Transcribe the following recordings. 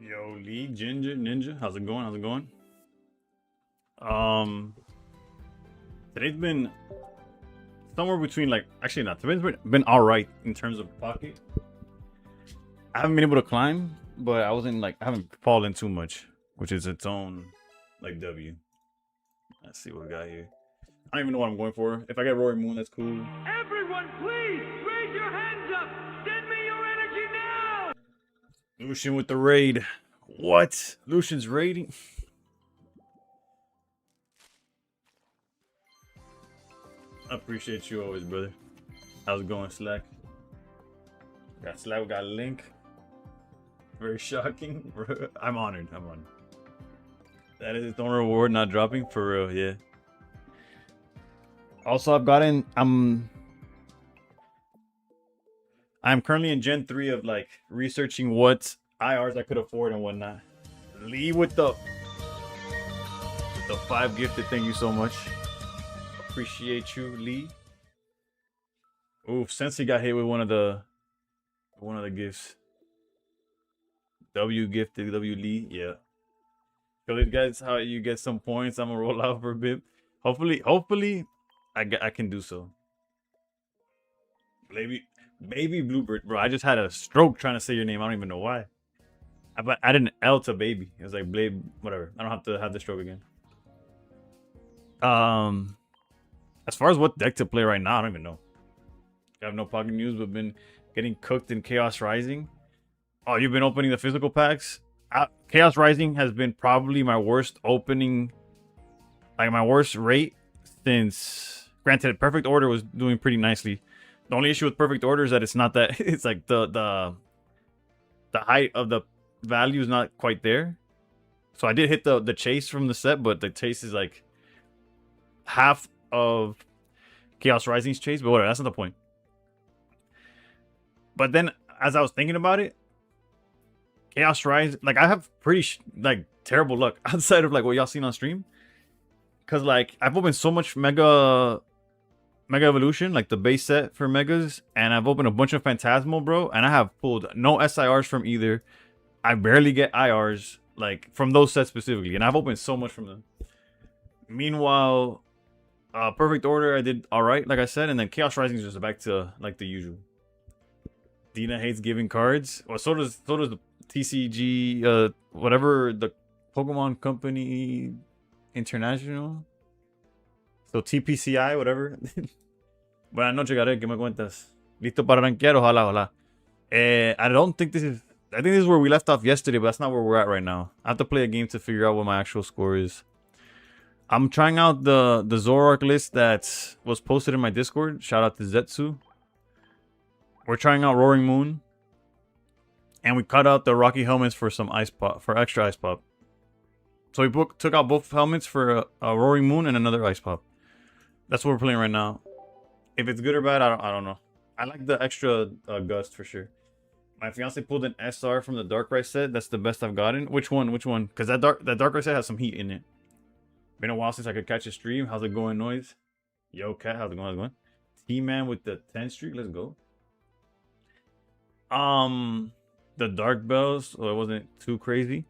Yo, Lee, Ginger, Ninja, how's it going? How's it going? Um, Today's been somewhere between actually not. Today's been all right in terms of pocket. I haven't been able to climb, but I haven't fallen too much, which is its own W. Let's see what we got here. I don't even know what I'm going for. If I get Roaring Moon, that's cool. Everyone, please raise your hands up. Send me your energy now. Lucian with the raid. What? Lucian's raiding? I appreciate you always, brother. How's it going, Slack? Got Slack, we got Link. Very shocking. I'm honored. I'm honored. That is its own reward, not dropping for real, yeah. Also, I'm currently in Gen 3 of researching what IRs I could afford and whatnot. Lee with the 5 gifted, thank you so much. Appreciate you, Lee. Oof, Sensei got hit with one of the gifts. W gifted, W Lee, yeah. Show these guys how you get some points. I'm gonna roll out for a bit. Hopefully, I can do so. Baby Bluebird, bro. I just had a stroke trying to say your name. I don't even know why. I added an L to baby. It was like Blade, whatever. I don't have to have the stroke again. As far as what deck to play right now, I don't even know. I have no pocket news, but been getting cooked in Chaos Rising. Oh, you've been opening the physical packs? Chaos Rising has been probably my worst opening, my worst rate since. Granted, Perfect Order was doing pretty nicely. The only issue with Perfect Order is that it's not that. It's like the height of the value is not quite there. So I did hit the chase from the set, but the chase is like half of Chaos Rising's chase. But whatever, that's not the point. But then, as I was thinking about it, Chaos Rising, I have pretty terrible luck outside of what y'all seen on stream, because I've opened so much Mega Evolution, the base set for Megas, and I've opened a bunch of Phantasmal, bro, and I have pulled no SIRs from either. I barely get IRs, from those sets specifically, and I've opened so much from them. Meanwhile, Perfect Order, I did alright, like I said, and then Chaos Rising is just back to, the usual. Dina hates giving cards. Well, so does the TCG, whatever, the Pokemon Company International. So TPCI, whatever. Buenas noches, Gareth. ¿Qué me cuentas? Listo para rankear? Ojalá. I don't think this is. I think this is where we left off yesterday, but that's not where we're at right now. I have to play a game to figure out what my actual score is. I'm trying out the Zoroark list that was posted in my Discord. Shout out to Zetsu. We're trying out Roaring Moon. And we cut out the Rocky helmets for some ice pop, for extra ice pop. So we took out both helmets for a Roaring Moon and another ice pop. That's what we're playing right now. If it's good or bad, I don't know. I like the extra gust for sure. My fiance pulled an SR from the Darkrai set. That's the best I've gotten. Which one? Because that Darkrai set has some heat in it. Been a while since I could catch a stream. How's it going, Noise? Yo, Cat, how's it going? How's it going? T-Man with the 10th streak. Let's go. The Dark Bells, so it wasn't too crazy.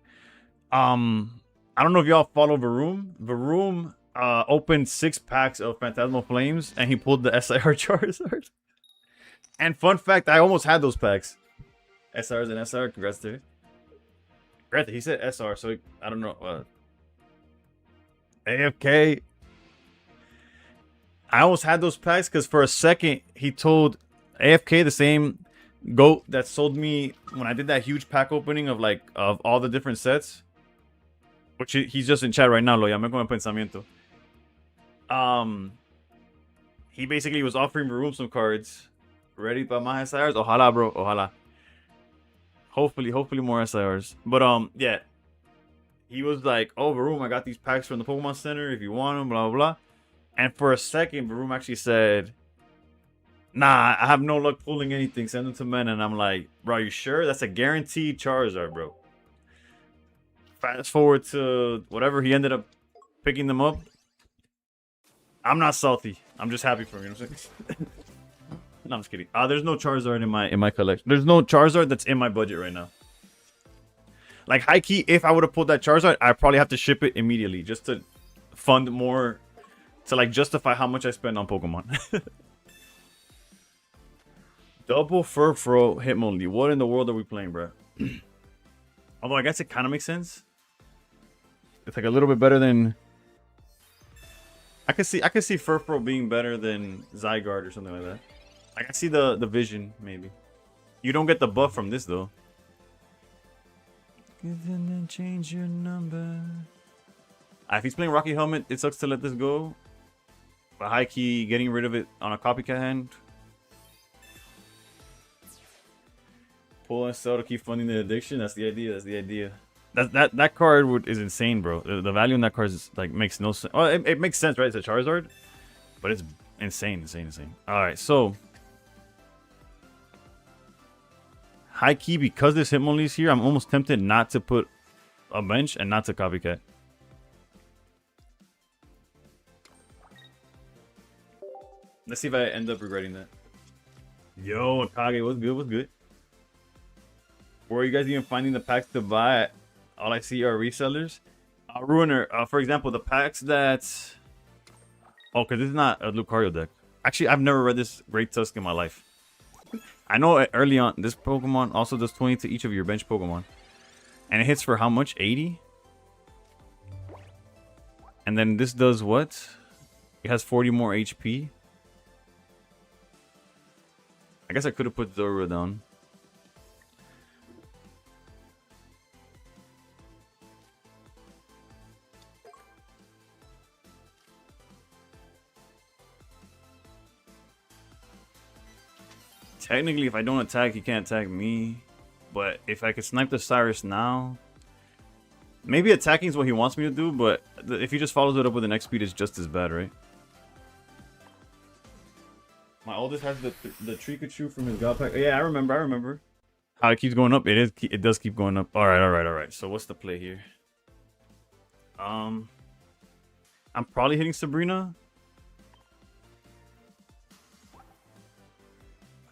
I don't know if y'all follow Varoom. Varoom opened 6 packs of Phantasmal Flames, and he pulled the SIR Charizard. And fun fact, I almost had those packs. SRs and SR, congrats to him. Granted, he said SR, so I don't know. AFK. I almost had those packs because for a second, he told AFK, the same goat that sold me when I did that huge pack opening of of all the different sets, which he's just in chat right now. Lo llamé con el pensamiento. He basically was offering Varoom some cards. Ready para más SIRs? Ojalá, bro. Ojalá. Hopefully more SIRs. But yeah, he was like, "Oh, Varoom, I got these packs from the Pokemon Center. If you want them, blah blah blah." And for a second, Varoom actually said, "Nah, I have no luck pulling anything. Send them to men." And I'm like, "Bro, you sure? That's a guaranteed Charizard, bro." Fast forward to whatever, he ended up picking them up. I'm not salty. I'm just happy for him. You know what I'm saying? No, I'm just kidding. There's no Charizard in my collection. There's no Charizard that's in my budget right now. Like high key, if I would have pulled that Charizard, I'd probably have to ship it immediately just to fund more, to like justify how much I spend on Pokemon. Double Furfro Hitmonlee. What in the world are we playing, bro? Although I guess it kind of makes sense. It's like a little bit better than. I could see Furfro being better than Zygarde or something like that. I can see the vision maybe. You don't get the buff from this though. Then change your number. If he's playing Rocky Helmet, it sucks to let this go. But high key, getting rid of it on a copycat hand. Pull and sell to keep funding the addiction. That's the idea. That's the idea. That card is insane, bro. The value in that card is like makes no sense. Well, it makes sense, right? It's a Charizard, but it's insane. All right, so high key, because this Hitmonlee's here, I'm almost tempted not to put a bench and not to copycat. Let's see if I end up regretting that. Yo, Akage, what's good? What's good? Where are you guys even finding the packs to buy? All I see are resellers. Ruiner, for example, the packs that... Oh, because this is not a Lucario deck. Actually, I've never read this Great Tusk in my life. I know early on, this Pokemon also does 20 to each of your bench Pokemon. And it hits for how much? 80? And then this does what? It has 40 more HP. I guess I could have put Zorua down. Technically, if I don't attack, he can't attack me. But if I could snipe the Cyrus now... Maybe attacking is what he wants me to do, but if he just follows it up with the next speed, it's just as bad, right? My oldest has the Trikachu from his God Pack. Yeah, I remember. How it keeps going up. It does keep going up. Alright. So what's the play here? I'm probably hitting Sabrina.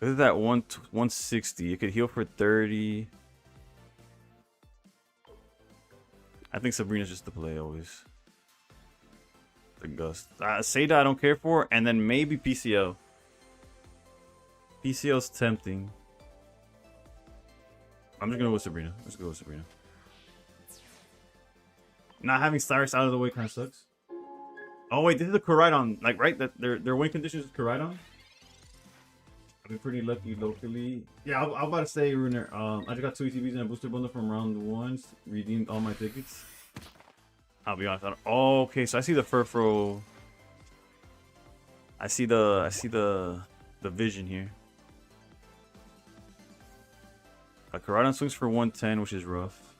This is at 160. It could heal for 30. I think Sabrina's just the play always. The Gust. Seda I don't care for. And then maybe PCL. PCL's tempting. I'm just gonna go with Sabrina. Let's go with Sabrina. Not having Cyrus out of the way kind of sucks. Oh wait, this is a Koraidon. Like, right? That their win condition is Koraidon? I've been pretty lucky locally. Yeah, I'm about to say, Ruiner. I just got 2 ETBs and a booster bundle from round 1. Redeemed all my tickets. I'll be honest. Oh, okay. So I see the Furfro. I see the vision here. Koraidon swings for 110, which is rough.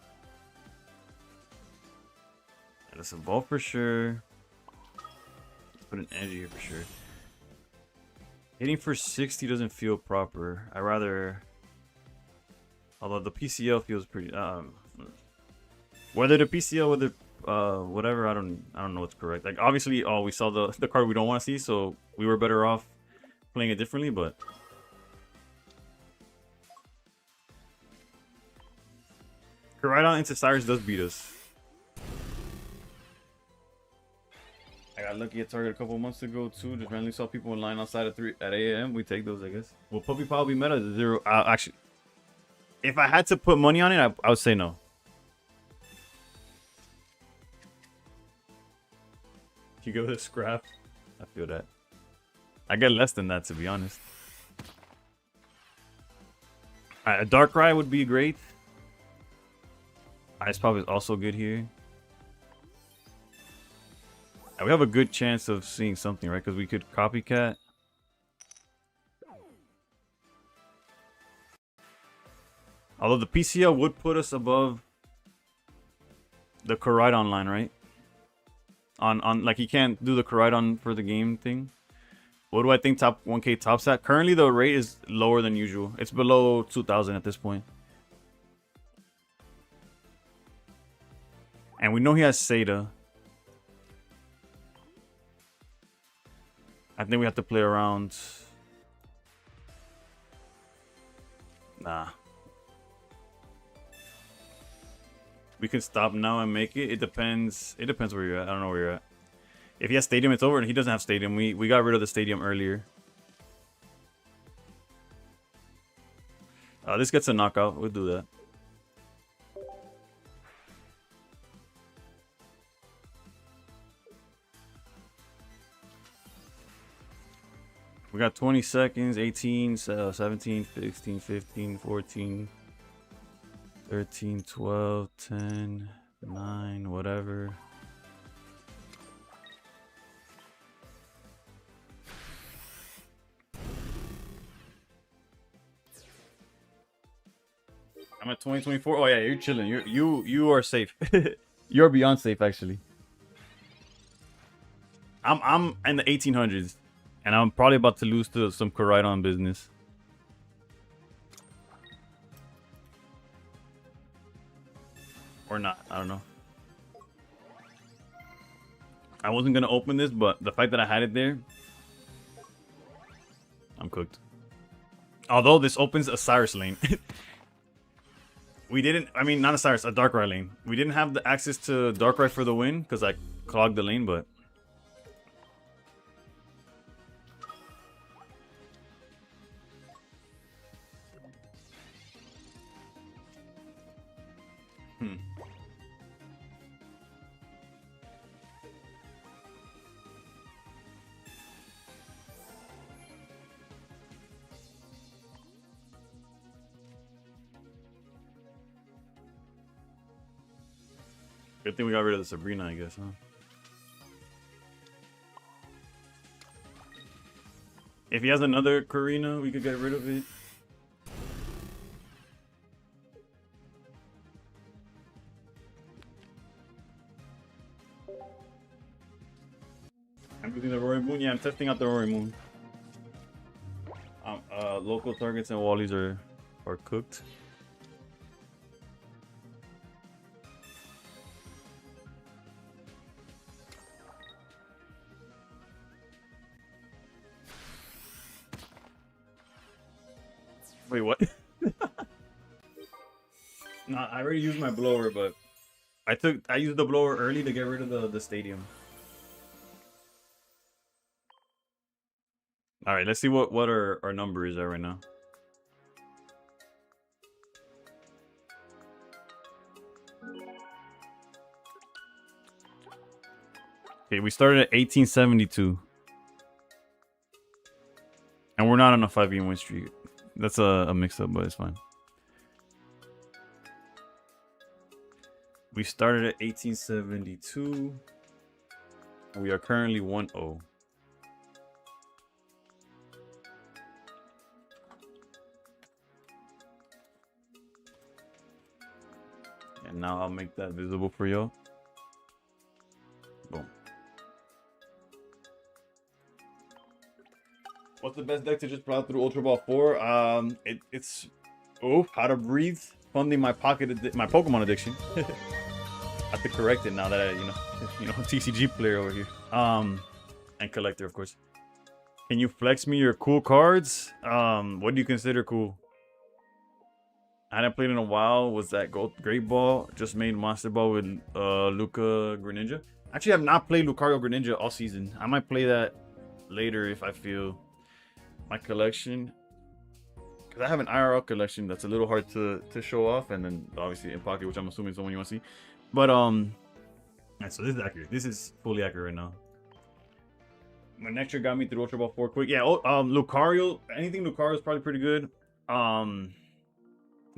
And it's a ball for sure. Let's put an energy here for sure. Hitting for 60 doesn't feel proper. I rather, although the PCL feels pretty. Whether the PCL, whatever, I don't know what's correct. Like obviously, we saw the card we don't want to see, so we were better off playing it differently. But Koraidon into Cyrus does beat us. I got lucky at Target a couple months ago too. Just randomly saw people in line outside at 8 a.m. We take those, I guess. Will Puppy Power be meta? 0. Actually, if I had to put money on it, I would say no. You go with a scrap. I feel that. I get less than that, to be honest. A Darkrai would be great. Ice Pop is also good here. We have a good chance of seeing something, right? Because we could copycat. Although the PCL would put us above the Koraidon line, right? On like, you can't do the Koraidon for the game thing. What do I think top 1K tops at? Currently the rate is lower than usual. It's below 2,000 at this point. And we know he has Seda. I think we have to play around. Nah. we can stop now and make it. It depends. It depends where you're at. I don't know where you're at. If he has stadium, it's over. And he doesn't have stadium. We got rid of the stadium earlier. This gets a knockout. We'll do that. We got 20 seconds, 18, 17, 16, 15, 14, 13, 12, 10, 9, whatever. I'm at 2024. Oh yeah, you're chilling. You are safe. You're beyond safe actually. I'm in the 1800s. And I'm probably about to lose to some Koraidon business. Or not, I don't know. I wasn't going to open this, but the fact that I had it there, I'm cooked. Although this opens a Cyrus lane. We didn't, I mean, not a Cyrus, a Darkrai lane. We didn't have the access to Darkrai for the win because I clogged the lane, but... Good thing we got rid of the Sabrina, I guess, huh? If he has another Karina, we could get rid of it. I'm using the Rory Moon. Yeah, I'm testing out the Rory Moon. Local targets and Wallies are cooked. Wait, what? No, I already used my blower, but I used the blower early to get rid of the stadium. All right, let's see what our number is at right now. Okay, we started at 1872. And we're not on a 5-game win streak. That's a mix-up, but it's fine. We started at 1872. And we are currently 1-0. And now I'll make that visible for y'all. Boom. What's the best deck to just plow through Ultra Ball 4? It's How to Breathe, funding my my Pokemon addiction. I have to correct it now that I, TCG player over here. And collector, of course. Can you flex me your cool cards? What do you consider cool? I hadn't played in a while. Was that Great Ball? Just made Monster Ball with Luca Greninja. Actually, I have not played Lucario Greninja all season. I might play that later if I feel my collection. Because I have an IRL collection that's a little hard to show off. And then obviously in pocket, which I'm assuming is the one you want to see. But, right, so this is accurate. This is fully accurate right now. My next year got me through Ultra Ball 4 quick. Yeah, Lucario. Anything Lucario is probably pretty good.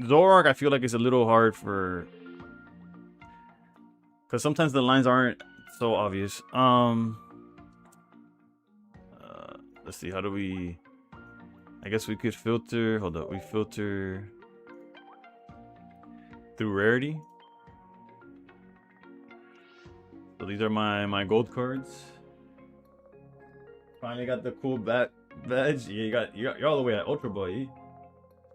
Zoroark, I feel like it's a little hard for... Because sometimes the lines aren't so obvious. Let's see, how do we... I guess we could filter... Hold up, we filter... through rarity. So these are my gold cards. Finally got the cool badge. Yeah, you're all the way at Ultra Ball, yeah?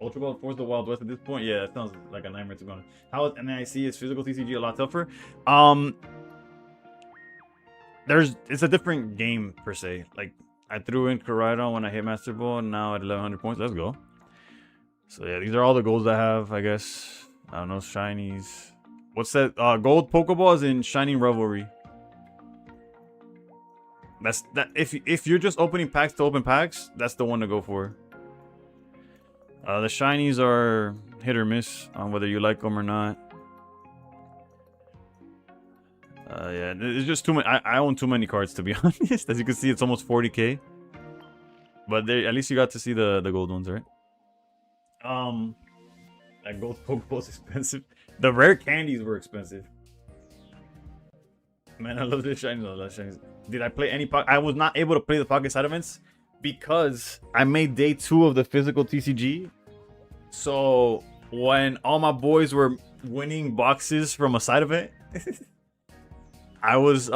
Ultra Ball Force the Wild West at this point? Yeah, that sounds like a nightmare to be honest. How is NIC is physical TCG a lot tougher? It's a different game per se. Like I threw in Koraidon when I hit Master Ball, and now at 1100 points. Let's go. So yeah, these are all the goals I have, I guess. I don't know, shinies. What's that? Gold Pokeballs in Shining Revelry. That's that. If you're just opening packs to open packs, that's the one to go for. The shinies are hit or miss on whether you like them or not. Yeah, there's just too many. I own too many cards, to be honest. As you can see, it's almost 40k. But at least you got to see the gold ones, right? That gold Pokeball is expensive. The rare candies were expensive. Man, I love the shinies. I love shinies. Did I play any pocket? I was not able to play the pocket side events because I made day 2 of the physical TCG. So when all my boys were winning boxes from a side event, I was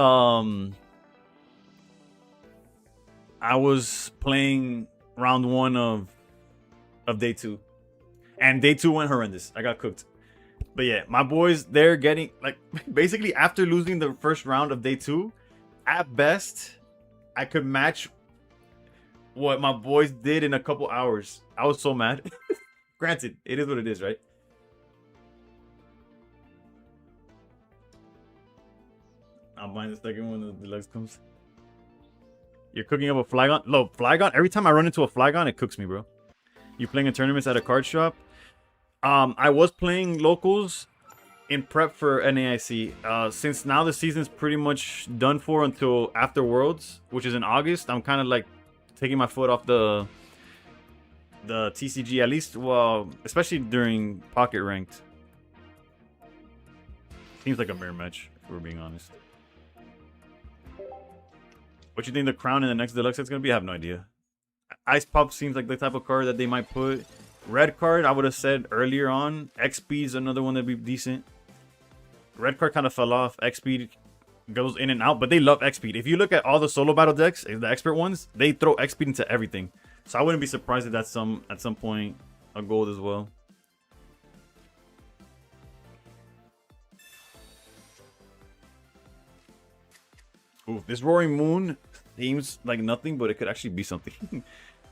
playing round 1 of day 2, and day 2 went horrendous. I got cooked. But yeah, my boys, they're getting like basically after losing the first round of day 2, at best, I could match what my boys did in a couple hours. I was so mad. Granted, it is what it is, right? I'll buy the second one when the deluxe comes. You're cooking up a Flygon? Look, Flygon, every time I run into a Flygon, it cooks me, bro. You playing in tournaments at a card shop? I was playing locals in prep for NAIC. Since now the season's pretty much done for until after Worlds, which is in August, I'm kind of like taking my foot off the TCG, at least, well, especially during Pocket Ranked. Seems like a mirror match, if we're being honest. What you think the crown in the next deluxe set's gonna be? I have no idea. Ice Pop seems like the type of card that they might put. Red card, I would have said earlier on. XP is another one that'd be decent. Red card kind of fell off. XP goes in and out, but they love XP. If you look at all the solo battle decks, the expert ones, they throw XP into everything. So I wouldn't be surprised if that's at some point a gold as well. Ooh, this Roaring Moon seems like nothing, but it could actually be something.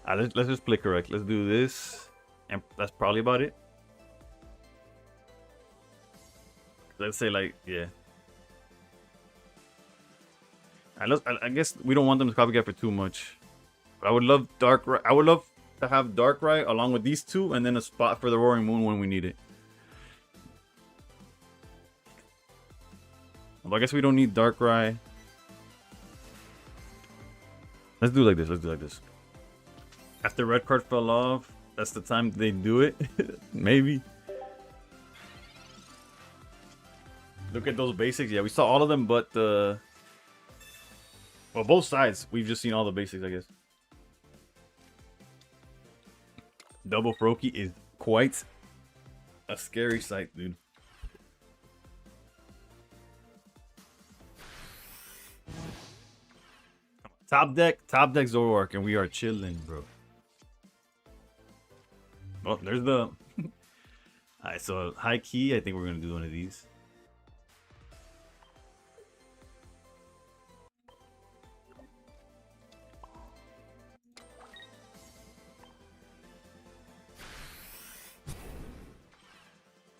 Let's just play correct. Let's do this. And that's probably about it. Let's say, like, yeah. I guess we don't want them to copycat for too much. But I would love I would love to have Darkrai along with these two, and then a spot for the Roaring Moon when we need it. Well, I guess we don't need Darkrai. Let's do like this. Let's do like this. After red card fell off, that's the time they do it. Maybe. Look at those basics. Yeah, we saw all of them, but well, both sides. We've just seen all the basics, I guess. Double Froakie is quite a scary sight, dude. Top deck Zoroark, and we are chilling, bro. Oh, there's the... Alright, so high key, I think we're gonna do one of these.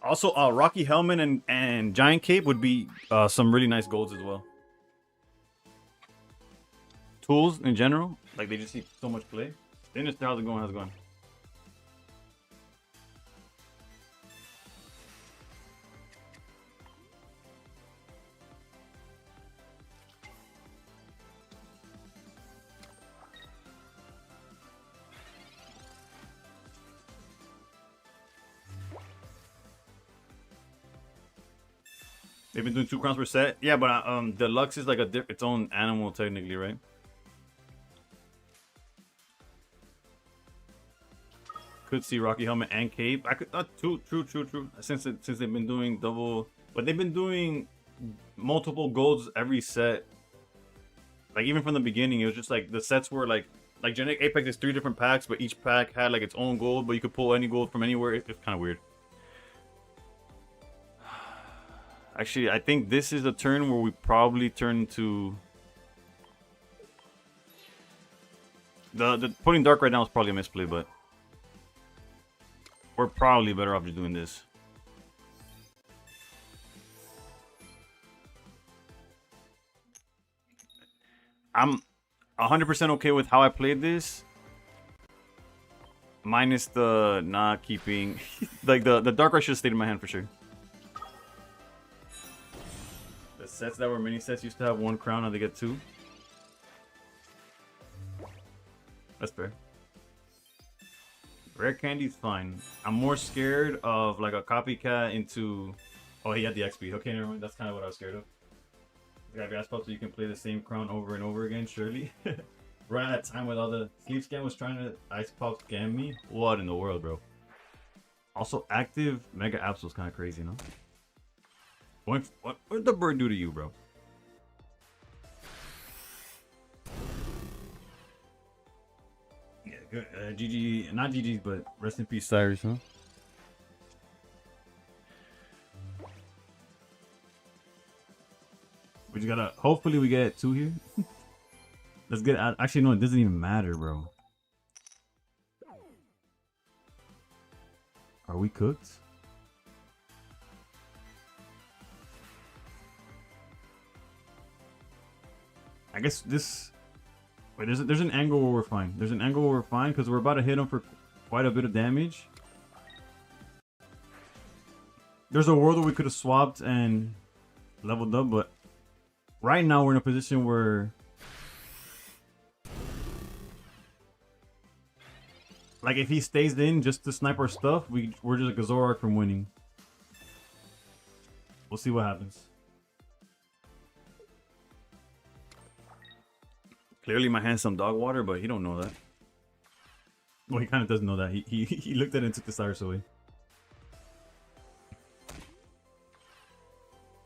Also, Rocky Helmet and Giant Cape would be some really nice golds as well. Tools in general, like they just see so much play. Sinister, how's it going? How's it going? They've been doing 2 crowns per set. Yeah, but deluxe is like its own animal technically, right? Could see Rocky Helmet and Cape. I could true. Since they've been doing double, but they've been doing multiple golds every set. Like even from the beginning, it was just like the sets were like Genetic Apex is 3 different packs, but each pack had like its own gold, but you could pull any gold from anywhere. It's kind of weird. Actually, I think this is a turn where we probably turn to the putting Dark right now is probably a misplay, but we're probably better off just doing this. I'm 100% okay with how I played this. Minus the not keeping... like, the Darkrai should have stayed in my hand for sure. The sets that were mini sets used to have 1 crown, now they get 2. That's fair. Rare candy's fine. I'm more scared of like a copycat into... Oh, he had the XP. Okay, never mind. That's kind of what I was scared of. You got gas pop so you can play the same crown over and over again, surely. Right at that time with all the... Sleep Scam was trying to ice pop scam me. What in the world, bro? Also, active Mega Apps was kind of crazy, no? What did the bird do to you, bro? Yeah, good. GG, not GG's, but rest in peace, Cyrus, huh? We just gotta, hopefully we get 2 here. Let's get out. Actually, no, it doesn't even matter, bro. Are we cooked? I guess this... Wait, there's an angle where we're fine. There's an angle where we're fine because we're about to hit him for quite a bit of damage. There's a world where we could have swapped and leveled up, but right now we're in a position where... Like, if he stays in just to snipe our stuff, we're just a Gazorark from winning. We'll see what happens. Clearly my hand's some dog water, but he don't know that. Well, he kind of doesn't know that. He looked at it and took the Cyrus away.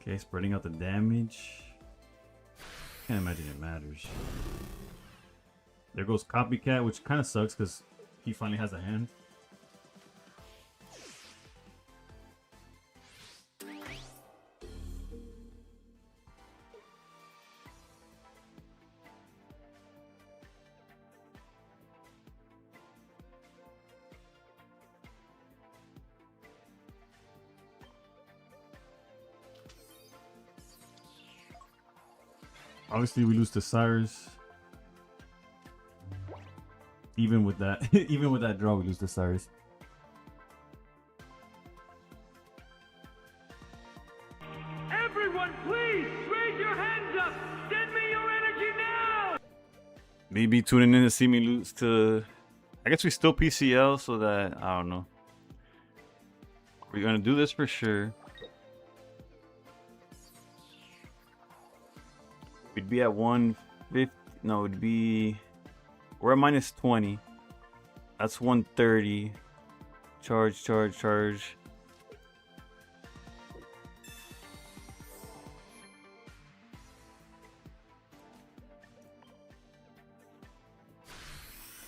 Okay, spreading out the damage. Can't imagine it matters. There goes Copycat, which kind of sucks because he finally has a hand. Obviously, we lose to Cyrus. Even with that, even with that draw, we lose to Cyrus. Everyone, please raise your hands up. Send me your energy now. Maybe tuning in to see me lose to... I guess we still PCL, so that... I don't know. We're gonna do this for sure. We'd be at 150... No, it'd be... We're at minus 20. That's 130. Charge, charge, charge.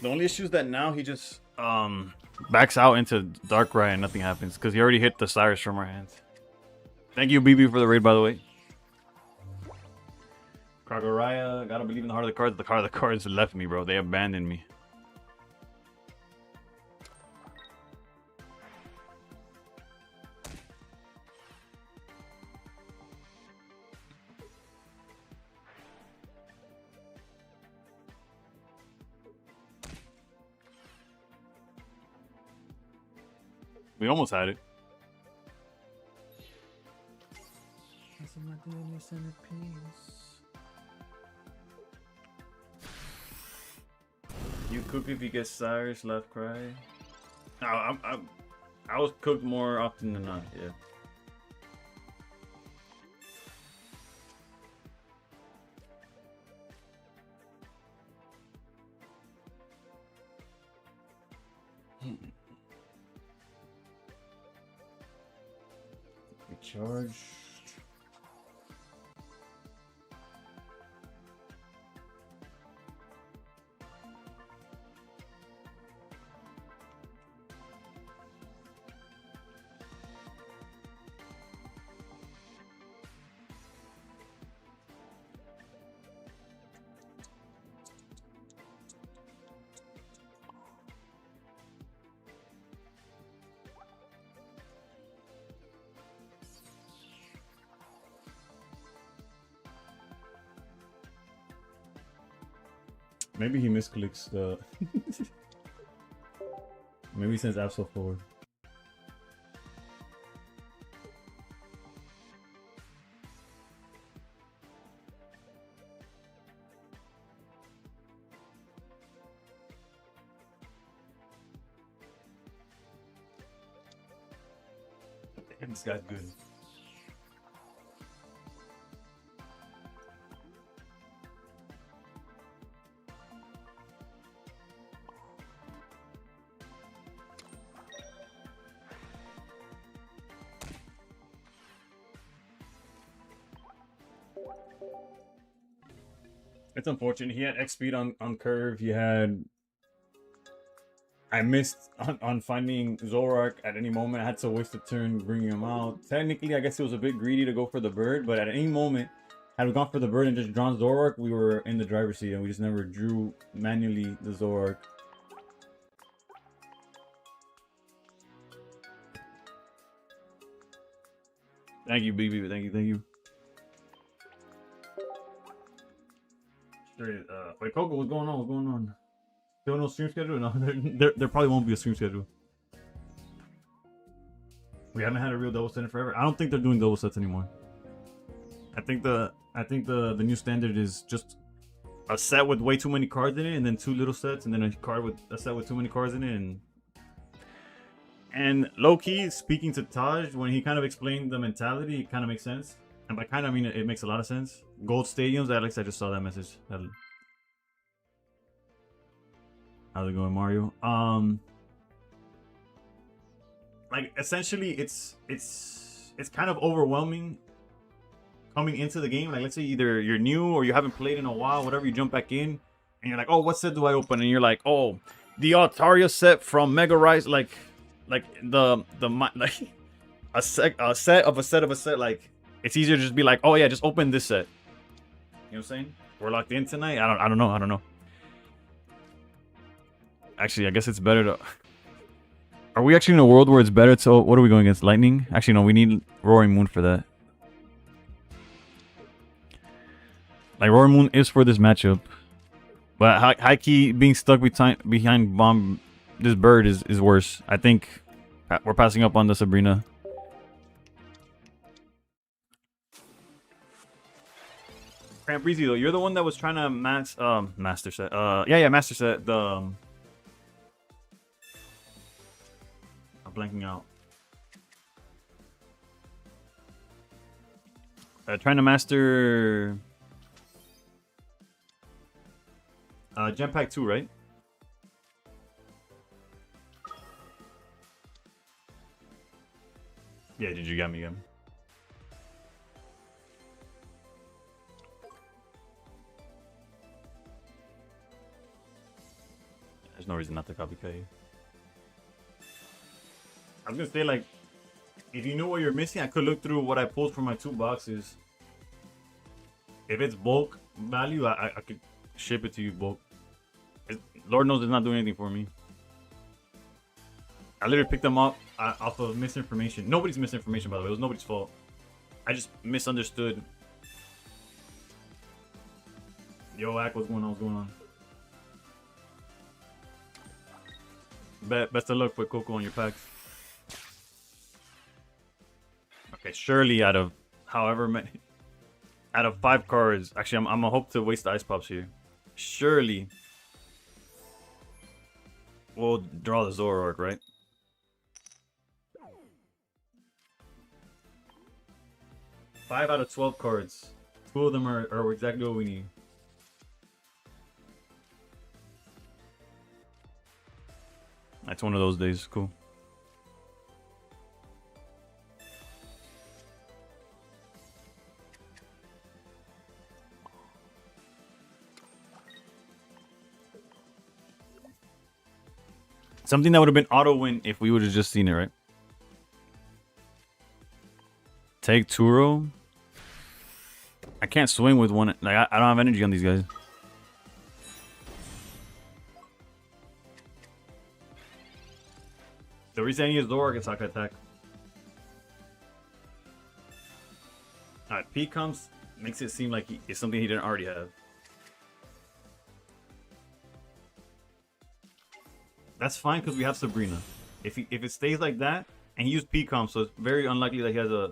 The only issue is that now he just backs out into Darkrai and nothing happens because he already hit the Cyrus from our hands. Thank you, BB, for the raid, by the way. Kragoraya, gotta believe in the heart of the cards. The heart of the cards left me, bro. They abandoned me. We almost had it. You cook if you get Cyrus left cry. No, I was cooked more often than not. Yeah. Recharge. Maybe he misclicks the. Maybe he sends Absol forward. Damn, this guy's good. It's unfortunate. He had X speed on curve. He had. I missed on finding Zoroark at any moment. I had to waste a turn bringing him out. Technically, I guess it was a bit greedy to go for the bird, but at any moment, had we gone for the bird and just drawn Zoroark, we were in the driver's seat and we just never drew manually the Zoroark. Thank you, BB. Thank you. Wait, Coco, what's going on? Still no stream schedule? No, there probably won't be a stream schedule. We haven't had a real double set in forever. I don't think they're doing double sets anymore. I think the new standard is just a set with way too many cards in it, and then 2 little sets, and then a set with too many cards in it, and low key, speaking to Taj, when he kind of explained the mentality, it kind of makes sense. And by kind of, I mean it makes a lot of sense. Gold stadiums, Alex, I just saw that message. How's it going, Mario? Like essentially, it's kind of overwhelming coming into the game. Like let's say either you're new or you haven't played in a while, whatever. You jump back in and you're like, oh, what set do I open? And you're like, oh, the Altaria set from Mega Rise, like the like a set of a set. Like it's easier to just be like, oh yeah, just open this set. You know what I'm saying? We're locked in tonight. I don't know. Actually, I guess it's better to. Are we actually in a world where it's better to? What are we going against? Lightning? Actually, no. We need Roaring Moon for that. Like Roaring Moon is for this matchup, but high key being stuck behind bomb. This bird is worse. I think we're passing up on the Sabrina. Cramp Breezy though, you're the one that was trying to master set. Yeah, master set the. I'm blanking out. Trying to master. Gem Pack 2, right? Yeah, did you get me again? There's no reason not to copycat you. I was gonna say, like, if you knew what you're missing, I could look through what I pulled from my 2 boxes. If it's bulk value, I could ship it to you bulk. Lord knows it's not doing anything for me. I literally picked them up off of misinformation. Nobody's misinformation, by the way. It was nobody's fault. I just misunderstood. Yo, Ack, what's going on? Best of luck with Coco on your packs. Okay, surely out of however many, out of 5 cards, actually, I'm gonna hope to waste the ice pops here. Surely, we'll draw the Zoroark, right? Five out of 12 cards. 2 of them are exactly what we need. That's one of those days. Cool. Something that would have been auto win if we would have just seen it, right? Take Turo. I can't swing with one. Like I don't have energy on these guys. The reason I need is Zoroark is attack. Alright, P comes, makes it seem like it's something he didn't already have. That's fine because we have Sabrina. If it stays like that, and he used PCOM, so it's very unlikely that he has a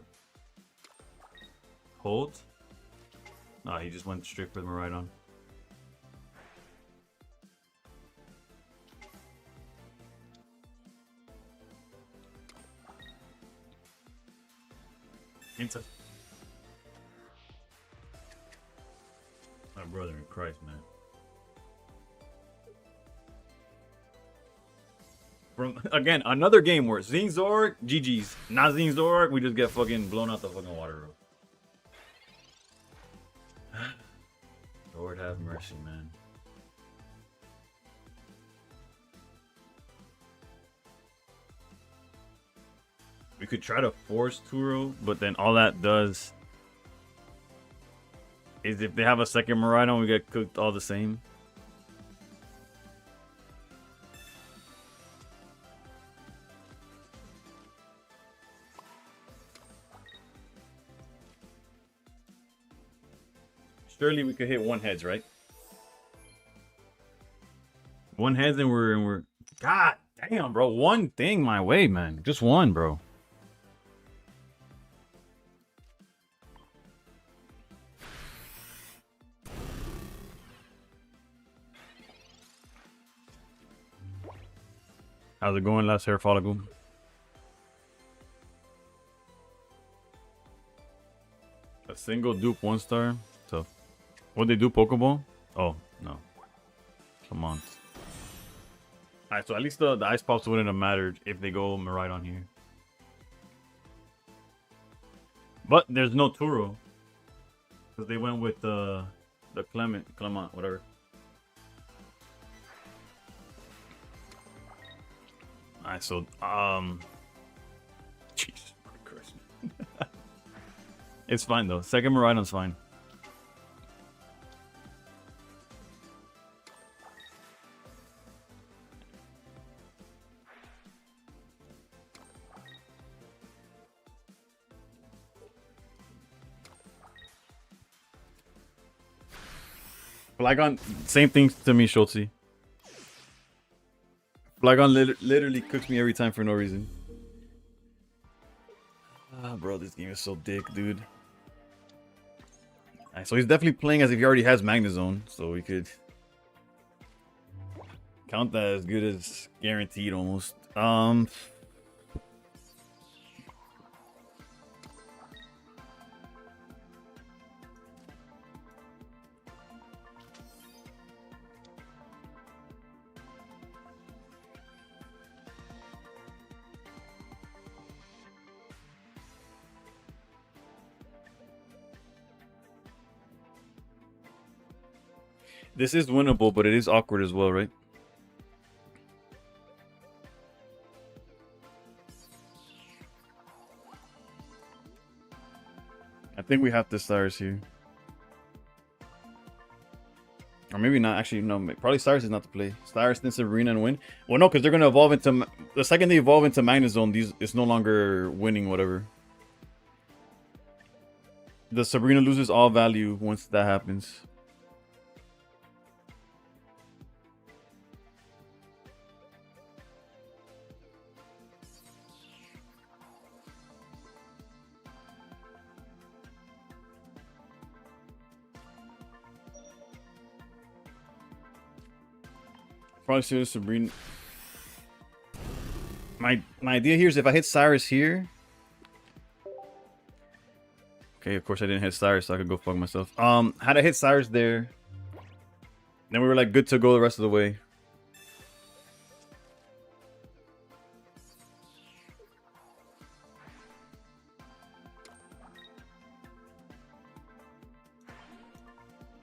hold. No, he just went straight for the Maridon. Into my brother in Christ, man. From again, another game where Zing Zorg, GG's. Not Zing Zorg, we just get fucking blown out the fucking water, bro. Lord have mercy, man. We could try to force Turo, but then all that does is if they have a second Maridon, we get cooked all the same. Surely we could hit one heads, right? One heads and we're God damn, bro. One thing my way, man. Just one, bro. How's it going, last hair follicle? A single dupe 1-star. Tough. What'd they do, Pokeball? Oh, no. Come on. Alright, so at least the ice pops wouldn't have mattered if they go Maridon here. But there's no Turo. Because they went with the Clement, whatever. Alright, so Jesus Christ. It's fine though. Second Maridon's fine. Flygon, same thing to me, Schultzy. Flygon literally cooks me every time for no reason. Ah, bro, this game is so dick, dude. Right, so he's definitely playing as if he already has Magnezone, so we could count that as good as guaranteed almost. This is winnable, but it is awkward as well, right? I think we have the Cyrus here. Or maybe not. Actually, no. Probably Cyrus is not to play. Cyrus then Sabrina and win. Well, no, because they're going to evolve into... The second they evolve into Magnezone, it's no longer winning whatever. The Sabrina loses all value once that happens. Probably should Sabrina. My idea here is if I hit Cyrus here. Okay, of course I didn't hit Cyrus, so I could go fuck myself. Had I hit Cyrus there, then we were like good to go the rest of the way.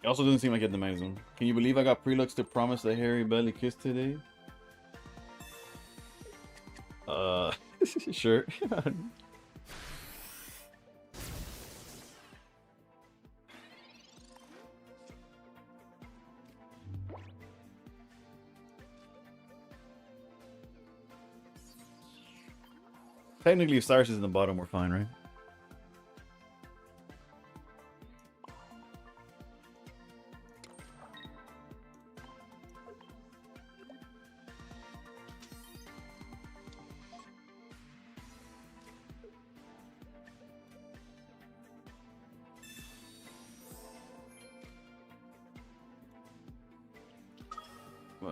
It also doesn't seem like it had the Magnezone. Can you believe I got Prelux to promise a hairy belly kiss today? Sure. Technically, if Cyrus is in the bottom, we're fine, right?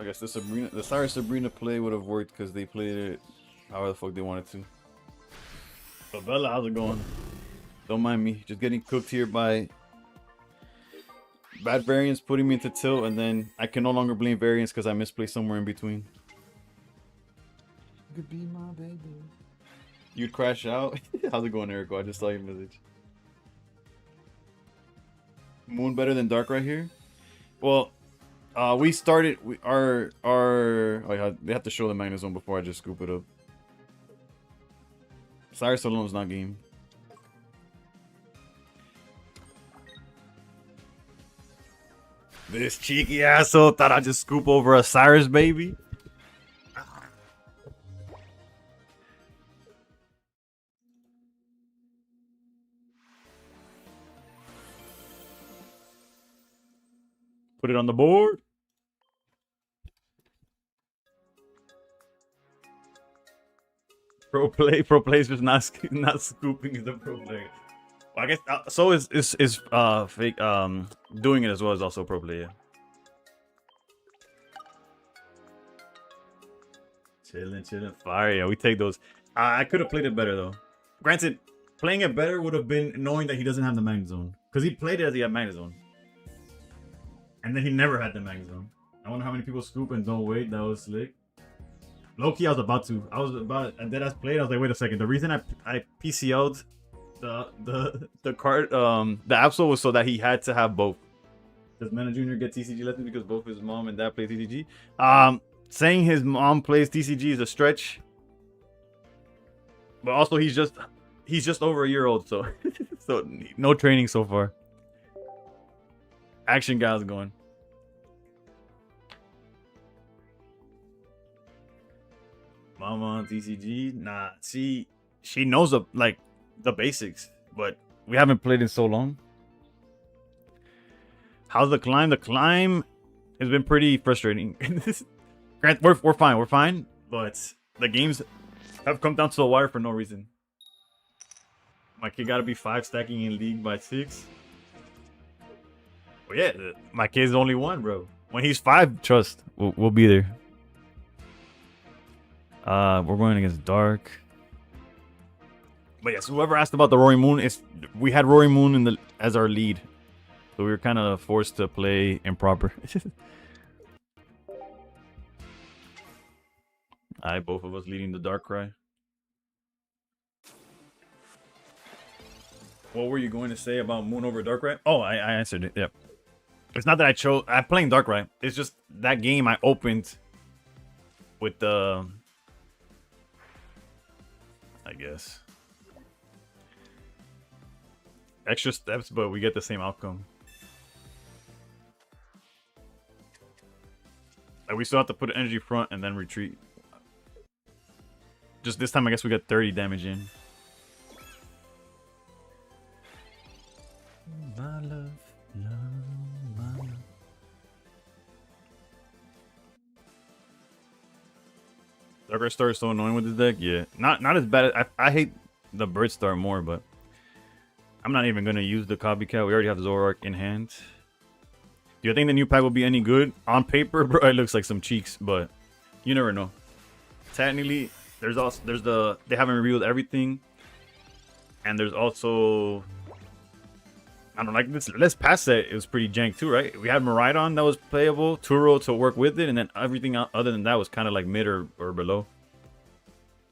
I guess the Cyrus Sabrina play would have worked because they played it however the fuck they wanted to. But Bella, how's it going? Don't mind me. Just getting cooked here by bad variance putting me into tilt, and then I can no longer blame variance because I misplaced somewhere in between. You could be my baby. You'd crash out? How's it going, Erico? I just saw your message. Moon better than Dark right here? Well, we started our oh yeah, they have to show the Magna Zone before I just scoop it up. Cyrus alone is not game. This cheeky asshole thought I'd just scoop over a Cyrus baby. Put it on the board. Pro play is just not scooping the pro play. Well, I guess so is fake doing it as well is also pro play. Yeah. Chilling, fire. Yeah, we take those. I could have played it better though. Granted, playing it better would have been knowing that he doesn't have the Magna Zone, because he played it as he had Magna Zone, and then he never had the Magna Zone. I wonder how many people scoop and don't wait. That was slick. Low key, I was about to. And then I played. I was like, wait a second. The reason I PCO'd the card the Absol was so that he had to have both. Does Mena Jr. get TCG lessons because both his mom and dad play TCG? Saying his mom plays TCG is a stretch, but also he's just over a year old, so so no training so far. Action guys going. Mama on TCG? Nah, she knows the basics, but we haven't played in so long. How's the climb? The climb has been pretty frustrating. Grant, we're fine, but the games have come down to the wire for no reason. My kid gotta be 5 stacking in league by 6. Well, yeah, my kid's only 1, bro. When he's 5, trust, we'll be there. We're going against Dark. But yes, whoever asked about the Roaring Moon, we had Roaring Moon as our lead, so we were kind of forced to play improper. Alright, both of us leading the Dark Cry. What were you going to say about Moon over Dark Cry? Oh, I answered it. Yep. It's not that I'm playing Dark Cry. It's just that game I opened with the. I guess. Extra steps, but we get the same outcome. Like we still have to put an energy front and then retreat. Just this time, I guess we got 30 damage in. My love, my love. Dark Star is so annoying with this deck. Yeah, not as bad. I hate the Bird Star more, but I'm not even gonna use the copycat. We already have Zoroark in hand. Do you think the new pack will be any good? On paper, bro, it looks like some cheeks, but you never know. Technically, they haven't revealed everything, and there's also, I don't know, like this past set, it was pretty jank too, right? We had Miraidon that was playable, Turo to work with it, and then everything other than that was kind of like mid or below.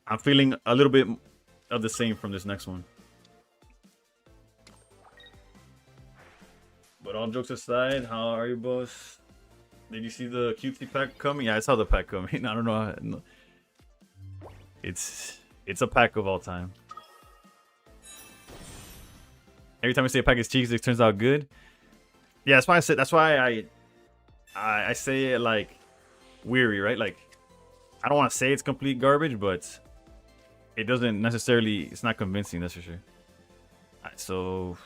I'm feeling a little bit of the same from this next one. But all jokes aside, how are you, boss? Did you see the cutesy pack coming? Yeah, I saw the pack coming. I don't know. It's a pack of all time. Every time I say a pack is cheeks, it turns out good. Yeah, that's why I said. That's why I say it like weary, right? Like I don't want to say it's complete garbage, but it doesn't necessarily. It's not convincing, that's for sure. Alright, so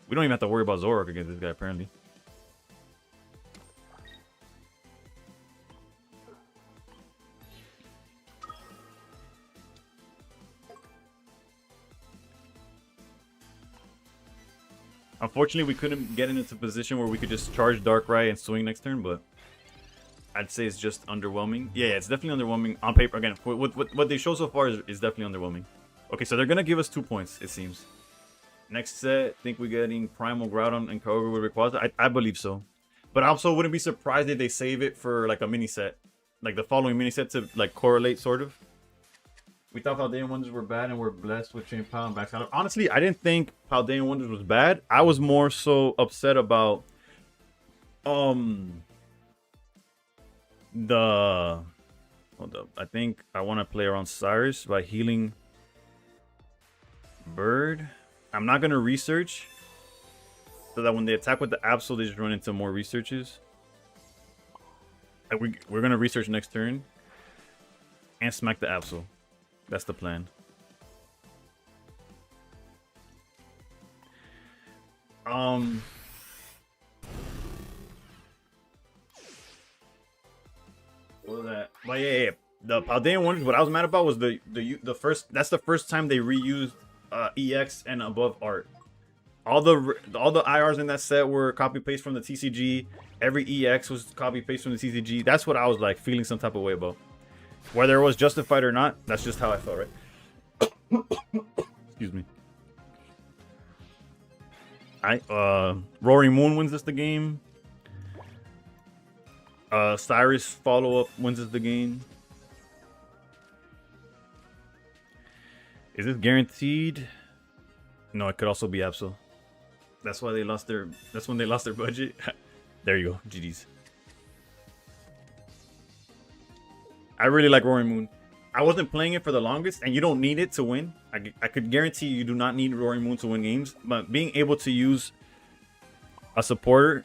we don't even have to worry about Zoroark against this guy, apparently. Unfortunately, we couldn't get into a position where we could just charge Darkrai and swing next turn, but I'd say it's just underwhelming. Yeah, it's definitely underwhelming on paper. Again, what they show so far is definitely underwhelming. Okay, so they're gonna give us 2 points, it seems. Next set, think we're getting Primal Groudon and Kyogre with Rayquaza. I believe so, but I also wouldn't be surprised if they save it for like a mini set, like the following mini set to like correlate sort of. We thought Paldean Wonders were bad and we're blessed with Chain Power and Back Saddle. Honestly, I didn't think Paldean Wonders was bad. I was more so upset about the hold up. I think I want to play around Cyrus by healing Bird. I'm not gonna research so that when they attack with the Absol, they just run into more researches. We're gonna research next turn and smack the Absol. That's the plan. What was that? But yeah. The Paldean Wonders, what I was mad about was the first. That's the first time they reused EX and above art. All the IRs in that set were copy paste from the TCG. Every EX was copy paste from the TCG. That's what I was like feeling some type of way about. Whether it was justified or not, that's just how I felt, right? Excuse me. Roaring Moon wins us the game. Cyrus follow-up wins us the game. Is this guaranteed? No, it could also be Absol. That's why they lost their. That's when they lost their budget. There you go, GG's. I really like Roaring Moon. I wasn't playing it for the longest, and you don't need it to win. I could guarantee you do not need Roaring Moon to win games, but being able to use a supporter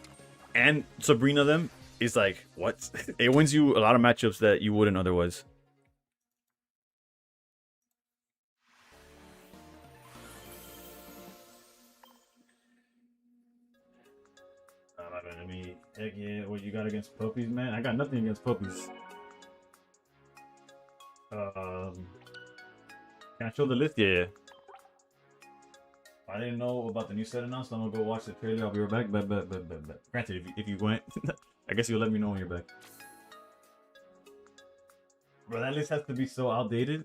and Sabrina them is like, what? It wins you a lot of matchups that you wouldn't otherwise. I mean, heck yeah, what you got against puppies, man? I got nothing against puppies. Can I show the list? Yeah. I didn't know about the new set announced. I'm gonna go watch the trailer. I'll be right back. Bet. Granted, if you went, I guess you'll let me know when you're back. Bro, that list has to be so outdated.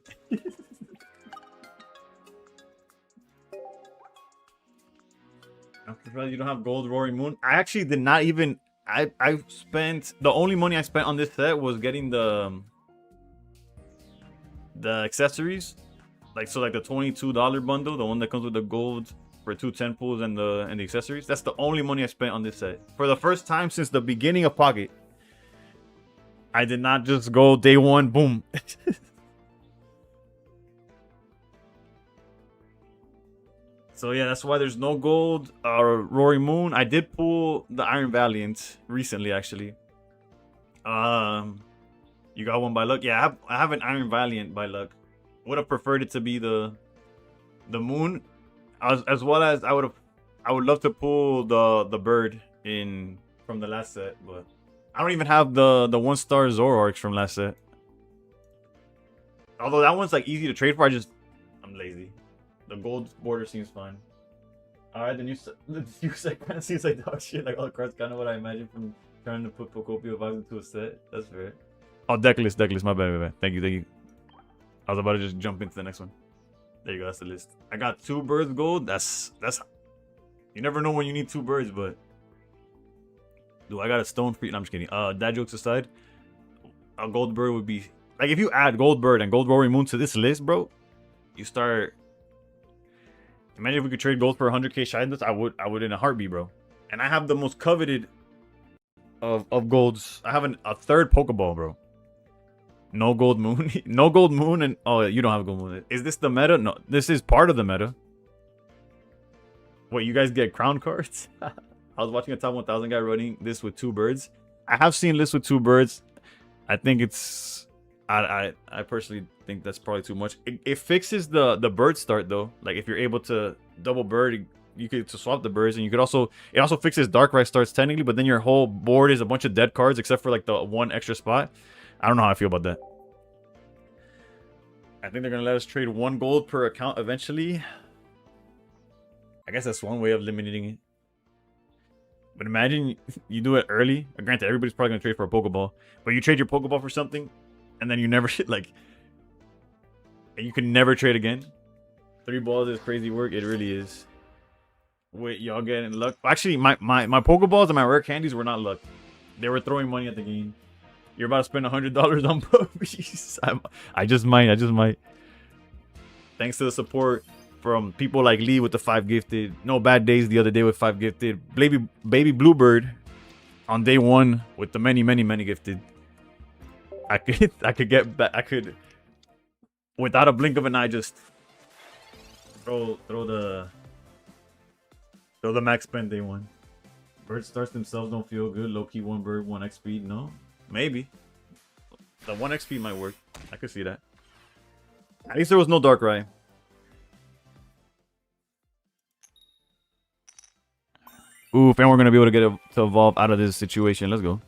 I'm surprised you don't have gold Roaring Moon. I actually did not even. I spent the only money I spent on this set was getting the accessories, like the $22 bundle, the one that comes with the gold for 2 10 pools and the accessories. That's the only money I spent on this set for the first time since the beginning of Pocket. I did not just go day one, boom. So yeah, that's why there's no gold Roaring Moon. I did pull the Iron Valiant recently, actually. You got one by luck? Yeah, I have an Iron Valiant by luck. Would have preferred it to be the Moon, as well as I would love to pull the Bird in from the last set, but I don't even have the 1-star Zoroarks from last set. Although that one's like easy to trade for, I'm lazy. The gold border seems fine. Alright, the new set kind of seems like dog shit. Like all the cards, kind of what I imagined from trying to put Pokopio vibes into a set. That's fair. Oh, decklist. My bad. Thank you. I was about to just jump into the next one. There you go. That's the list. I got 2 birds gold. That's. You never know when you need 2 birds, but. Do I got a stone free? No, I'm just kidding. Dad jokes aside, a gold bird would be like if you add gold bird and gold Roaring Moon to this list, bro. You start. Imagine if we could trade gold for 100k shinies. I would in a heartbeat, bro. And I have the most coveted of golds. I have a 3rd Pokeball, bro. No gold moon. No gold moon, and oh, you don't have a gold moon. Is this the meta? No, this is part of the meta. What, you guys get crown cards? I was watching a top 1000 guy running this with 2 birds. I have seen lists with 2 birds. I think it's I personally think that's probably too much. It fixes the bird start though. Like if you're able to double bird, you could swap the birds, and you could also it also fixes Darkrai starts technically, but then your whole board is a bunch of dead cards except for like the 1 extra spot. I don't know how I feel about that. I think they're gonna let us trade 1 gold per account eventually. I guess that's one way of limiting it. But imagine you do it early. Granted, everybody's probably gonna trade for a Pokeball, but you trade your Pokeball for something, and then you never like, and you can never trade again. 3 balls is crazy work. It really is. Wait, y'all getting luck? Actually, my Pokeballs and my rare candies were not luck. They were throwing money at the game. You're about to spend $100 on puppies. I just might. I just might. Thanks to the support from people like Lee with the 5 gifted. No bad days the other day with 5 gifted. Baby Bluebird on day 1 with the many gifted. I could get back. I could, without a blink of an eye, just throw the max spend day 1. Bird starts themselves don't feel good. Low key 1 bird 1 X speed. No, maybe the 1 X speed might work. I could see that. At least there was no Darkrai. Oof, and we're gonna be able to get to evolve out of this situation. Let's go.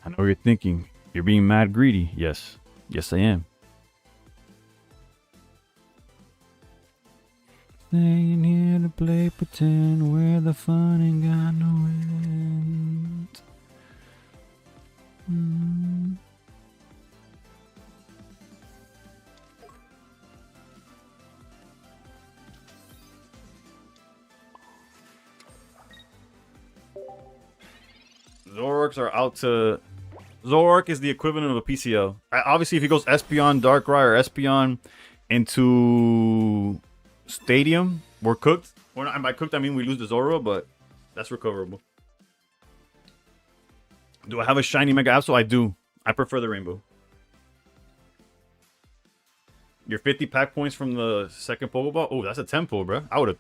I know what you're thinking. You're being mad greedy. Yes. Yes, I am. Staying here to play pretend where the fun ain't got no end. Zoroarks are out to... Zoroark is the equivalent of a PCO. Obviously, if he goes Espeon, Darkrai, or Espeon into Stadium, we're cooked. We're not, and by cooked, I mean we lose the Zoro, but that's recoverable. Do I have a shiny Mega Absol? I do. I prefer the Rainbow. Your 50 pack points from the second Pokeball? Oh, that's a 10 pull, bro. I would have...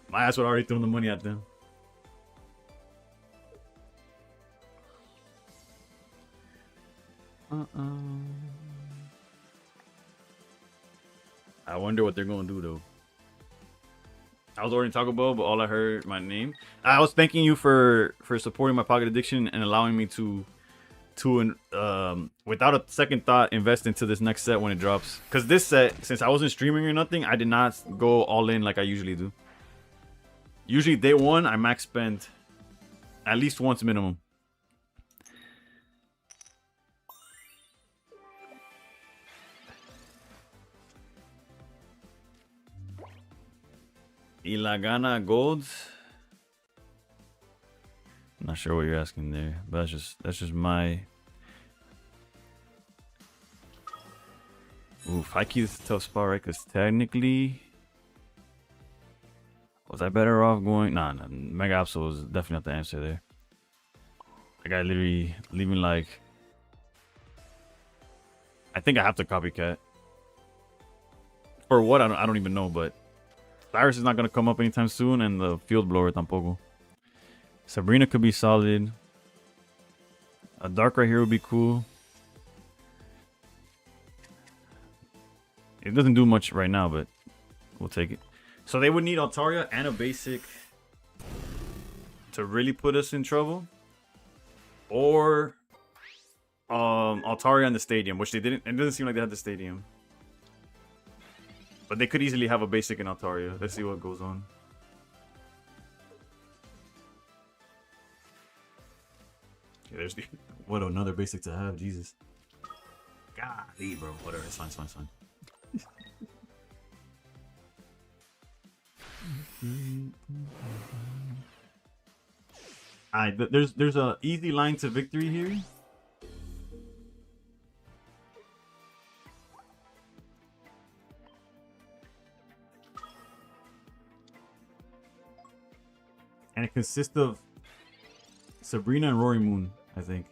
My ass would already thrown the money at them. I wonder what they're going to do, though. I was ordering Taco Bell, but all I heard my name. I was thanking you for supporting my Pocket Addiction and allowing me to without a second thought, invest into this next set when it drops. Because this set, since I wasn't streaming or nothing, I did not go all in like I usually do. Usually day 1, I max spend at least once minimum. Ilagana Golds. Not sure what you're asking there, but that's just my... Ooh, Haikyuu is a tough spot, right? Because technically... Was I better off going... Nah, Mega Absol was definitely not the answer there. I got literally leaving like... I think I have to copycat. For what? I don't even know, but... Cyrus is not going to come up anytime soon, and the Field Blower tampoco. Sabrina could be solid. A Dark right here would be cool. It doesn't do much right now, but we'll take it. So they would need Altaria and a basic to really put us in trouble. Or Altaria and the Stadium, which they didn't. It doesn't seem like they had the Stadium. But they could easily have a basic in Altaria. Let's see what goes on. Okay, there's the... What another basic to have, Jesus. Golly, bro. Whatever, it's fine, it's fine, it's fine. Alright, there's a easy line to victory here. And it consists of Sabrina and Rory Moon, I think.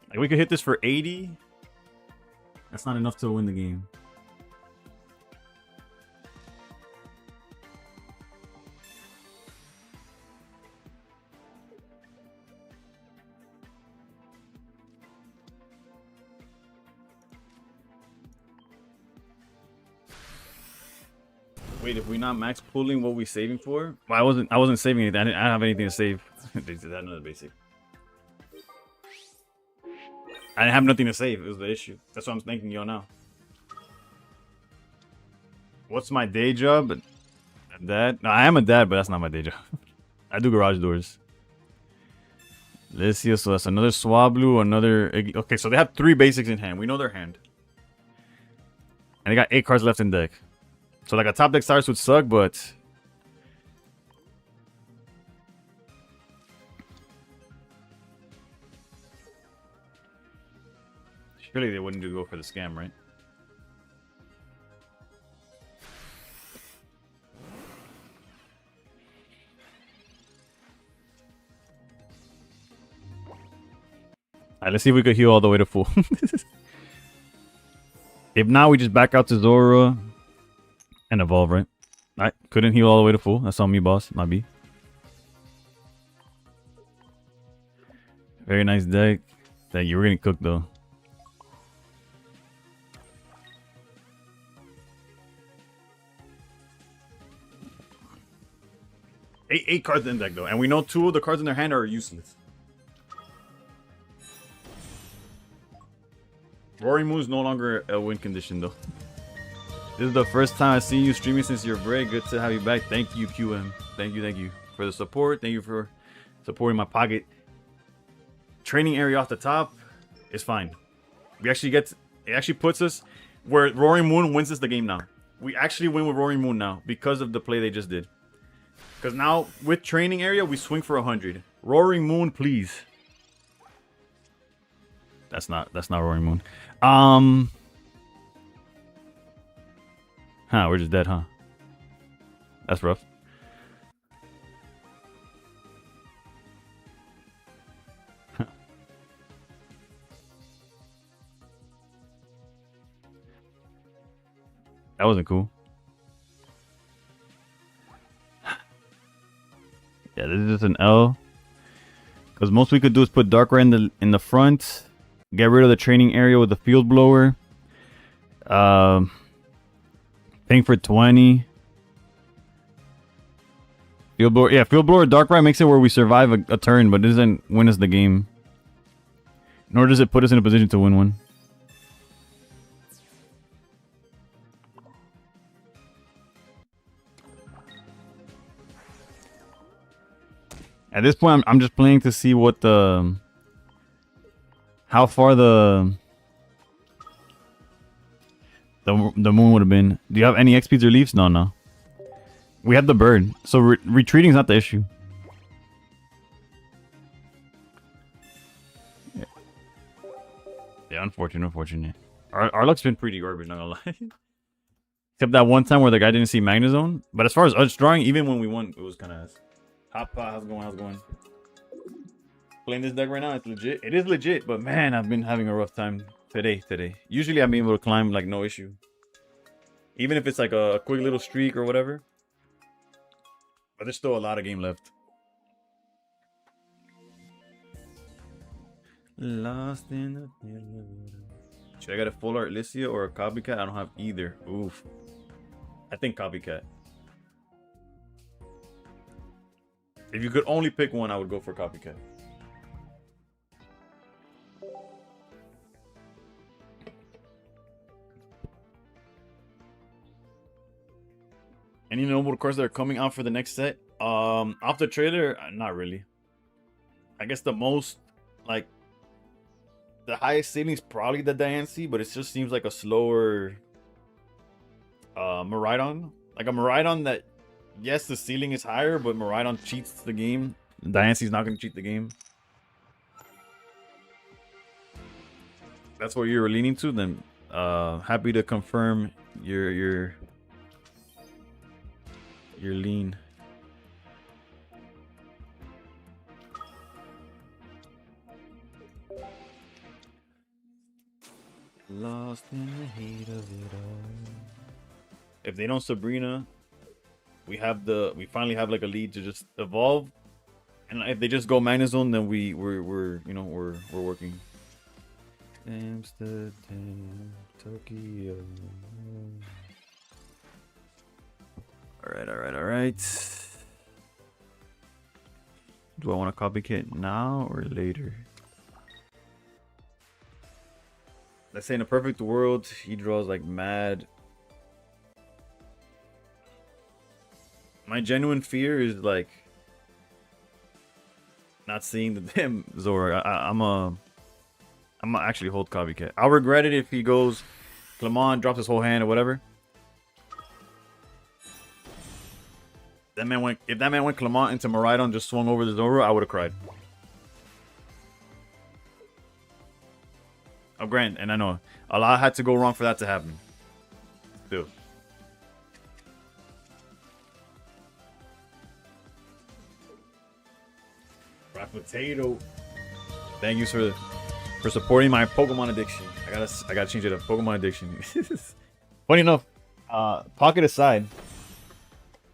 Like we could hit this for 80. That's not enough to win the game. Wait, if we not max pulling, what we saving for? Well, I wasn't saving anything. I didn't have anything to save. They did that another basic. I didn't have nothing to save. It was the issue. That's what I'm thanking y'all now. What's my day job? A dad? No, I am a dad, but that's not my day job. I do garage doors. Let's see. So that's another Swablu, another... Okay, so they have 3 basics in hand. We know their hand. And they got 8 cards left in deck. So like a top deck Cyrus would suck, but... Surely they wouldn't go for the scam, right? Alright, let's see if we could heal all the way to full. If not, we just back out to Zora and evolve, right? Alright, couldn't heal all the way to full. That's on me, boss. My B. Very nice deck. Thank you. We're getting cooked, though. Eight cards in deck, though. And we know 2 of the cards in their hand are useless. Roaring Moon's no longer a win condition, though. This is the first time I've seen you streaming since your break. Good to have you back. Thank you, QM. Thank you for the support. Thank you for supporting my pocket. Training area off the top is fine. We actually it actually puts us where Roaring Moon wins us the game now. We actually win with Roaring Moon now because of the play they just did. Because now with training area we swing for 100. Roaring Moon, please. That's not Roaring Moon. We're just dead, huh? That's rough. That wasn't cool. Yeah, this is just an L. Because most we could do is put Darkrai in the front. Get rid of the training area with the field blower. Paying for 20. Field blower. Yeah, field blower Darkrai makes it where we survive a turn, but doesn't win us the game. Nor does it put us in a position to win one. At this point, I'm just playing to see what how far the moon would have been. Do you have any XPs or leaves? No. We have the bird, so retreating is not the issue. Yeah, unfortunate. Our luck's been pretty garbage, not gonna lie. Except that one time where the guy didn't see Magnezone. But as far as us drawing, even when we won, it was kind of... Hot pot, how's it going? Playing this deck right now, it's legit. It is legit, but man, I've been having a rough time today. Usually I've been able to climb like no issue. Even if it's like a quick little streak or whatever. But there's still a lot of game left. Lost in the... Should I get a full art Licia or a copycat? I don't have either. Oof. I think copycat. If you could only pick one, I would go for copycat. Any notable cards that are coming out for the next set? Off the trailer, not really. I guess the most, like, the highest ceiling is probably the Diancie, but it just seems like a slower Miraidon. Like a Miraidon that, yes, the ceiling is higher, but Miraidon cheats the game. Diancie's not going to cheat the game. That's what you were leaning to, then happy to confirm your lean. Lost in the hate of it all. If they don't Sabrina, we finally have like a lead to just evolve. And if they just go Magnezone, then we're working. Amsterdam, Tokyo. Alright. Do I want a copycat now or later? Let's say in a perfect world, he draws like mad. My genuine fear is like not seeing the damn Zora. I'm gonna actually hold copycat. I'll regret it if he goes Clement, drops his whole hand or whatever. If that man went Clement into Maridon, just swung over the Zora, I would have cried. Oh, Grant, and I know a lot had to go wrong for that to happen. Still. Fried potato. Thank you for supporting my Pokemon addiction. I gotta change it up. Pokemon addiction. Funny enough, pocket aside.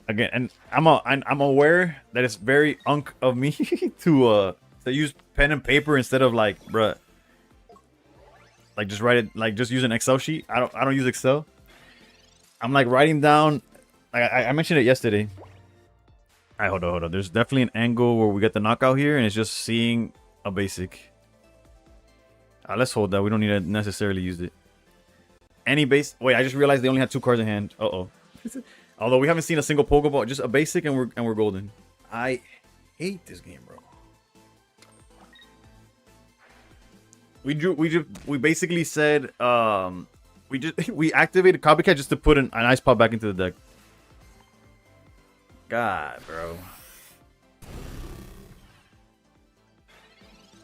Again, and I'm aware that it's very unk of me to use pen and paper instead of like, bruh, like just write it, like just use an Excel sheet. I don't use Excel. I'm like writing down. I mentioned it yesterday. All right, hold on. There's definitely an angle where we get the knockout here, and it's just seeing a basic. Let's hold that. We don't need to necessarily use it. Any base. Wait, I just realized they only had 2 cards in hand. Uh-oh. Although we haven't seen a single Pokeball, just a basic, and we're golden. I hate this game, bro. We basically said we activated Copycat just to put an Ice Pop back into the deck. God, bro.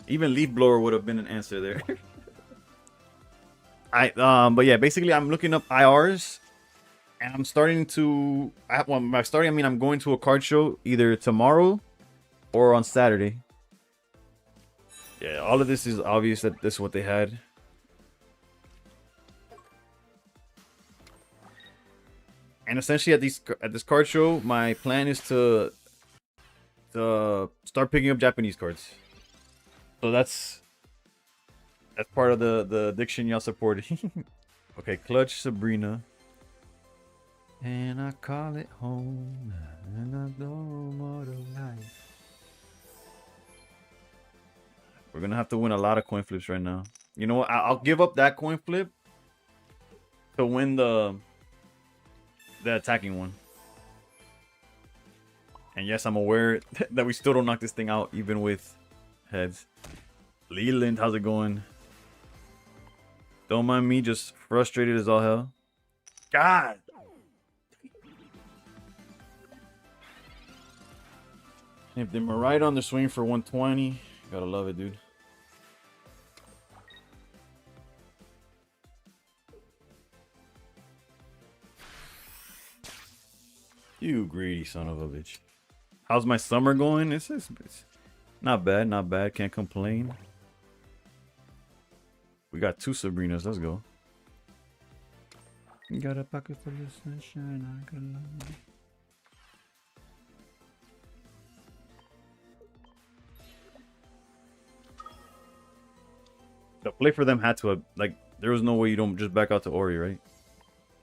Even Leaf Blower would have been an answer there. But yeah, basically I'm looking up IRs. And I'm starting to. By starting, I mean I'm going to a card show either tomorrow or on Saturday. Yeah, all of this is obvious that this is what they had. And essentially, at this card show, my plan is to start picking up Japanese cards. So that's part of the addiction y'all supported. Okay, Clutch, Sabrina. And I call it home, and I go more to life. We're gonna have to win a lot of coin flips right now. You know what? I'll give up that coin flip to win the attacking one. And yes, I'm aware that we still don't knock this thing out, even with heads. Leland, how's it going? Don't mind me, just frustrated as all hell. God. If they're right on the swing for 120, gotta love it, dude. You greedy son of a bitch. How's my summer going? It's not bad, not bad. Can't complain. We got 2 Sabrinas. Let's go. Got a pocket full of sunshine. I can love you. The play for them had to have, like, there was no way you don't just back out to Ori, right?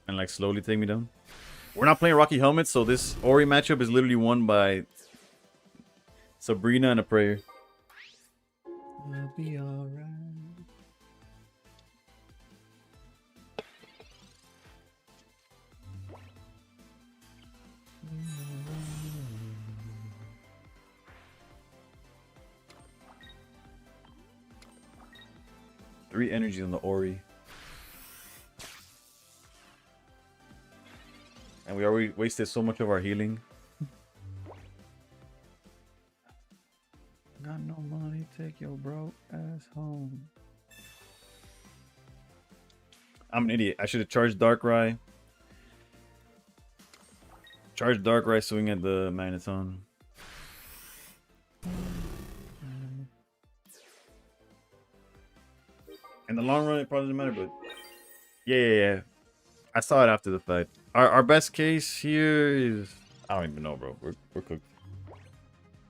And, like, slowly take me down. We're not playing Rocky Helmet, so this Ori matchup is literally won by Sabrina and a prayer. I'll be alright. Three energies on the Ori. And we already wasted so much of our healing. Got no money, take your broke ass home. I'm an idiot. I should have charged Darkrai. Charge Darkrai, swing at the Magneton. In the long run, it probably doesn't matter, but yeah. I saw it after the fact. Our best case here is, I don't even know, bro. We're cooked.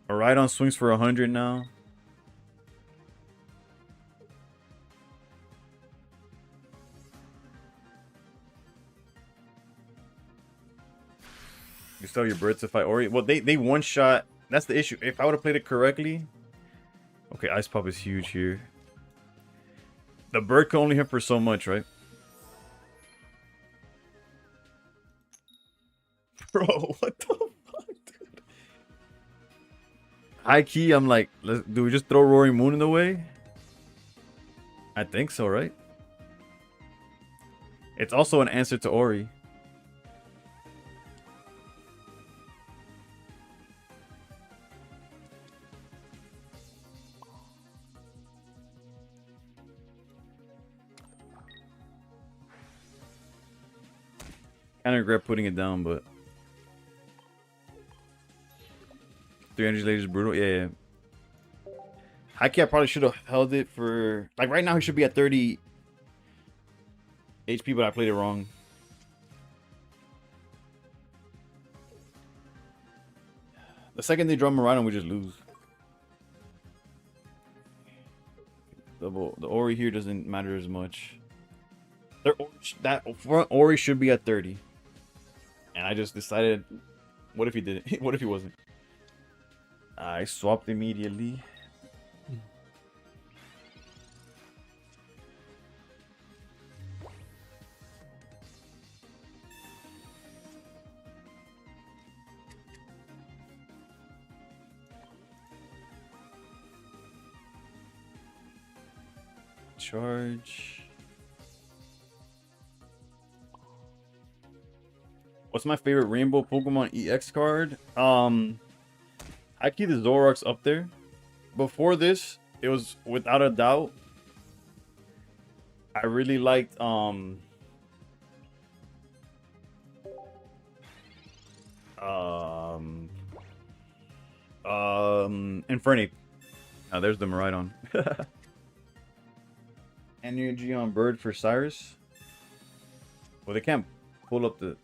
A Rhydon swings for 100 now. You sell your birds to fight Ori. Well, they one shot. That's the issue. If I would have played it correctly. Okay, Ice Pop is huge here. The bird can only hit for so much, right? Bro, what the fuck, dude? High key, I'm like, do we just throw Roaring Moon in the way? I think so, right? It's also an answer to Ori. Kind of regret putting it down, but 300 later is brutal. Yeah. High key, I probably should have held it for like right now. He should be at 30 HP, but I played it wrong. The second they draw Murano, we just lose. The Ori here doesn't matter as much. That front Ori should be at 30. And I just decided, what if he didn't? What if he wasn't? I swapped immediately. Charge. What's my favorite Rainbow Pokemon EX card? I keep the Zoroark's up there. Before this, it was without a doubt. I really liked Infernape. Oh, there's the Miraidon. Energy on bird for Cyrus. Well, they can't pull up the.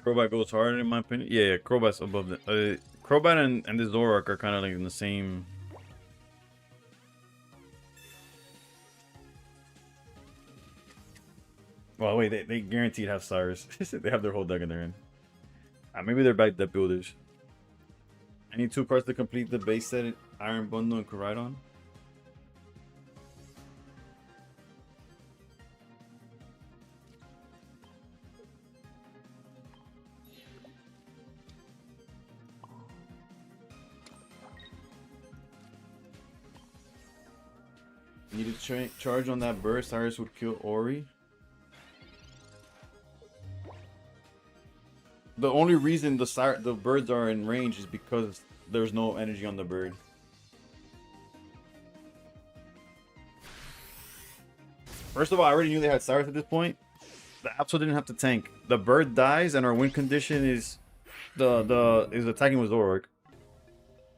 Crobat goes hard in my opinion. Yeah, Crobat's above the. Crobat and the Zoroark are kind of like in the same. Well, wait, they guaranteed have Cyrus. They have their whole deck in there. Maybe they're back deck builders. I need 2 cards to complete the base set: Iron Bundle and Koraidon. Need to charge on that burst. Cyrus would kill Ori. The only reason the birds are in range is because there's no energy on the bird. First of all, I already knew they had Cyrus at this point. The Absol didn't have to tank. The bird dies and our win condition is is attacking with Zoroark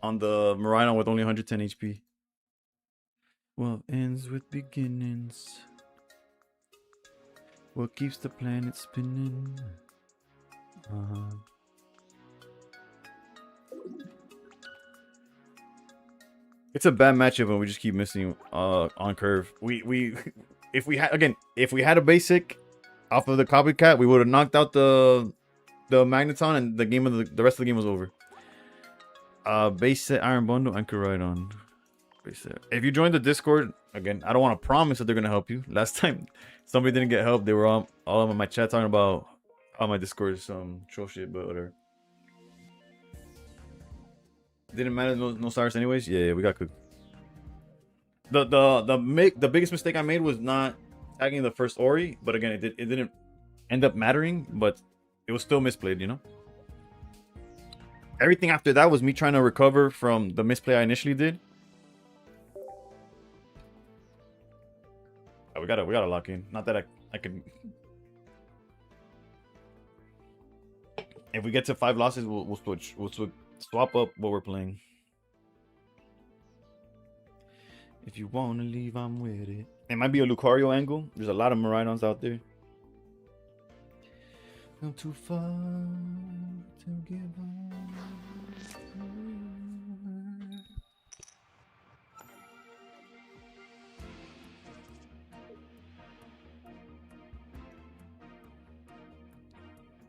on the Miraidon with only 110 HP. Well, ends with beginnings. What keeps the planet spinning? It's a bad matchup and we just keep missing on curve. If we had a basic off of the copycat, we would have knocked out the Magneton and the rest of the game was over. Base set Iron Bundle and Koraidon. Base set. If you join the Discord, again, I don't want to promise that they're gonna help you. Last time somebody didn't get help, they were all in my chat talking about how my Discord is some troll shit, but whatever. Didn't matter, no Cyrus anyways. Yeah, we got cooked. The biggest mistake I made was not tagging the first Ori, but again, it didn't end up mattering, but it was still misplayed, you know. Everything after that was me trying to recover from the misplay I initially did. Oh, we gotta lock in. Not that I can. If we get to 5 losses, we'll switch. Swap up what we're playing. If you wanna leave, I'm with it. It might be a Lucario angle. There's a lot of Maridons out there. Not too far to give up.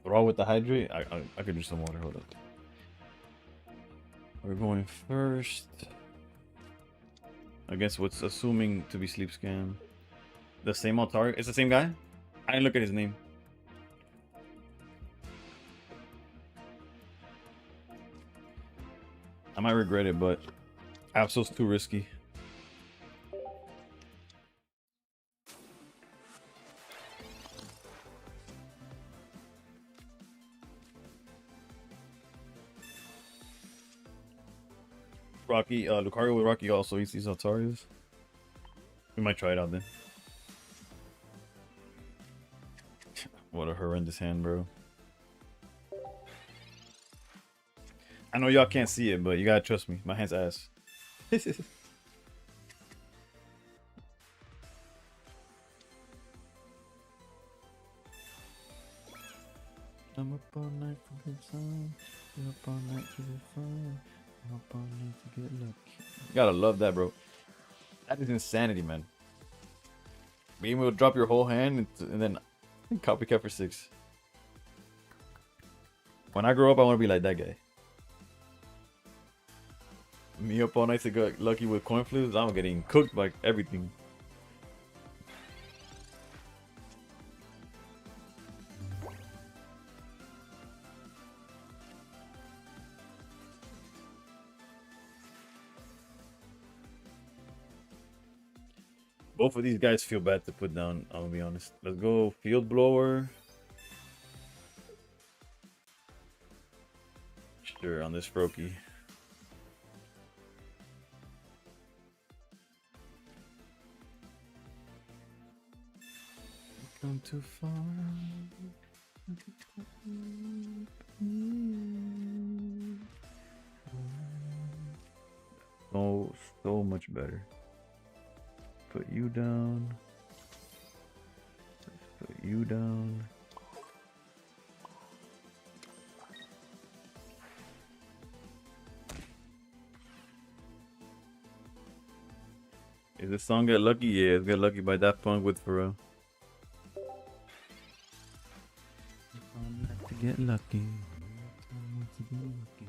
Raw with the hydrate. I could do some water. Hold up. We're going first against what's assuming to be Sleep Scam. The same Altar. It's the same guy? I didn't look at his name. I might regret it, but Absol's too risky. Rocky, Lucario with Rocky also eats these Altarias. We might try it out then. What a horrendous hand, bro. I know y'all can't see it, but you gotta trust me. My hand's ass. I'm up all night for good time. You're up all night to be fun. I'm up all night to get lucky. You gotta love that, bro. That is insanity, man. Being able to drop your whole hand and then copycat for 6. When I grow up, I want to be like that guy. Me up all night to get lucky with coin flips. I'm getting cooked by everything. Both of these guys feel bad to put down, I'm gonna be honest. Let's go Field Blower. Sure, on this Froakie. Come too far. So much better. Put you down. Put you down. Is this song Get Lucky? Yeah, it's Get Lucky by Daft Punk with Pharrell. To get lucky. To get lucky.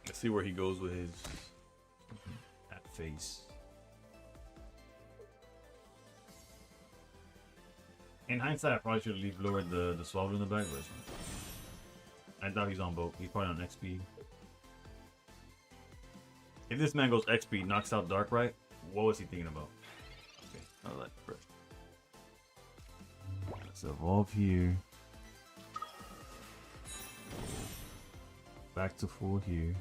Let's see where he goes with his that face. In hindsight, I probably should have lowered the Swallow in the back, but I doubt he's on boat. He's probably on XP. If this man goes XP, knocks out Darkrai, what was he thinking about? Okay, I like it. Let's evolve here. Back to full here.